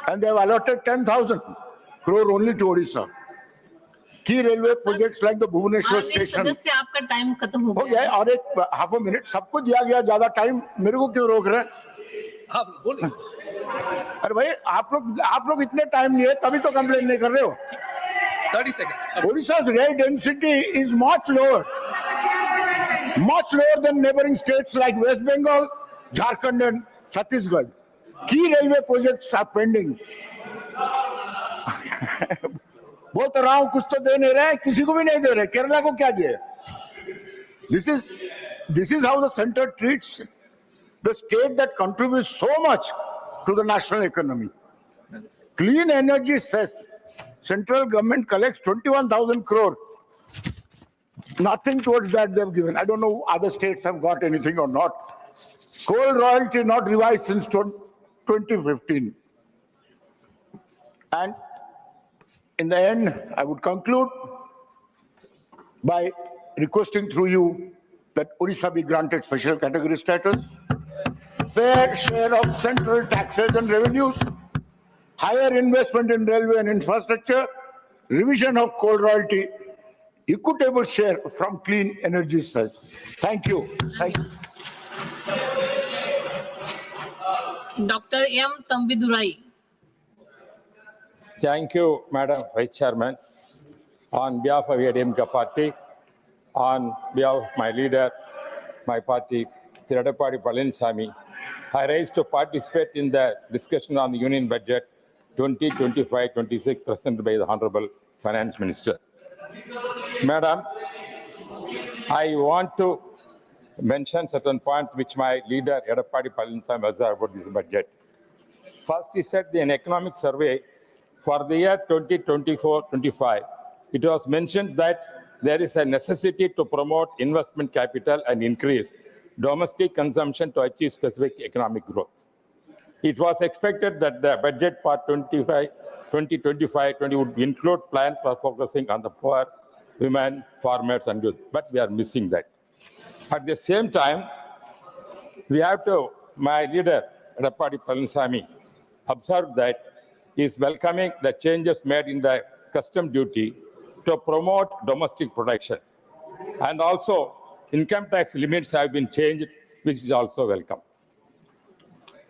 and they have allotted 10,000 crore only to Odisha. Key railway projects like the Bhubaneswar station. सदस्य आपका time खत्म हो हो गया गया और एक half a minute सबको दिया गया, ज्यादा टाइम मेरे को क्यों रोक रहे हैं? अरे भाई आप लोग इतने टाइम लिए तभी तो कंप्लेन नहीं कर रहे हो. 30 seconds. Odisha's rail density is much lower than neighboring states like West Bengal, Jharkhand and Chhattisgarh. Key railway projects are pending. बोल तो रहा हूं, कुछ तो दे नहीं रहे, किसी को भी नहीं दे रहे. केरला को क्या दिए? This is how the center treats the state that contributes so much to the national economy. Clean Energy says central government collects 21,000 crore. Nothing towards that they've given. I don't know other states have got anything or not. Coal royalty not revised since 2015. And in the end, I would conclude by requesting through you that Odisha be granted special category status, fair share of central taxes and revenues, higher investment in railway and infrastructure, revision of coal royalty, equitable share from clean energy sources. Thank you. Thank you. Dr. M. Tambidurai. Thank you, Madam Vice Chairman. On behalf of ADMK party, on behalf of my leader, my party, Chidambaram Palaniswamy, I rise to participate in the discussion on the Union Budget 2025-26 presented by the Honorable Finance Minister. Madam, I want to mention certain points which my leader, Chidambaram Palaniswamy, observed about this budget. First, he said in an economic survey for the year 2024-25, it was mentioned that there is a necessity to promote investment capital and increase domestic consumption to achieve specific economic growth. It was expected that the budget for 2025-20 would include plans for focusing on the poor, women, farmers, and youth, but we are missing that. At the same time, we have to, my leader, Chidambaram Palaniswamy, observed that he is welcoming the changes made in the custom duty to promote domestic production. And also, income tax limits have been changed, which is also welcome.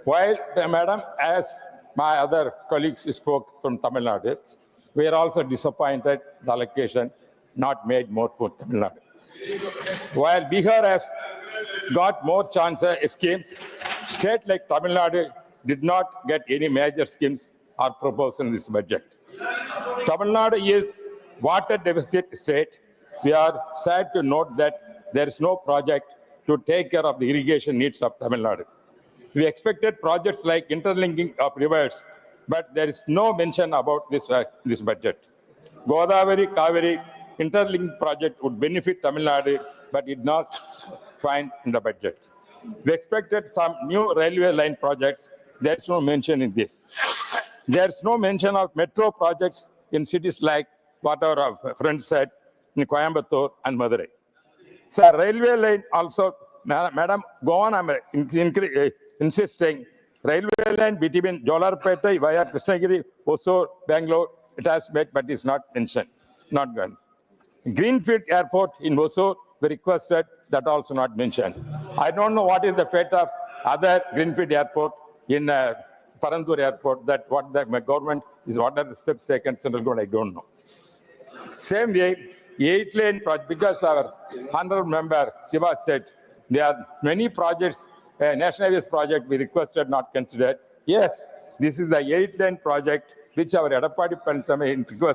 While, Madam, as my other colleagues spoke from Tamil Nadu, we are also disappointed the allocation not made more for Tamil Nadu. While Bihar has got more schemes, state like Tamil Nadu did not get any major schemes or proposed in this budget. Tamil Nadu is water deficit state. We are sad to note that there is no project to take care of the irrigation needs of Tamil Nadu. We expected projects like interlinking of rivers, but there is no mention about this budget. Godavari Kaveri interlink project would benefit Tamil Nadu, but it not find in the budget. We expected some new railway line projects. There's no mention in this. There's no mention of metro projects in cities like what our friend said, in Coimbatore and Madurai. So railway line also, Madam, go on, I'm insisting, railway line between Jolarpeta via Krishnagiri, Hosur, Bangalore, it has met, but is not mentioned, not gone. Greenfield Airport in Hosur, we requested, that also not mentioned. I don't know what is the fate of other Greenfield Airport in Parandur Airport, that what the government is, what are the steps taken, central government, I don't know. Same way, 8-lane project, because our honorable member Siva said, there are many projects, National Highways project we requested not considered. Yes, this is the 8-lane project which our Edapadi Pansami requested.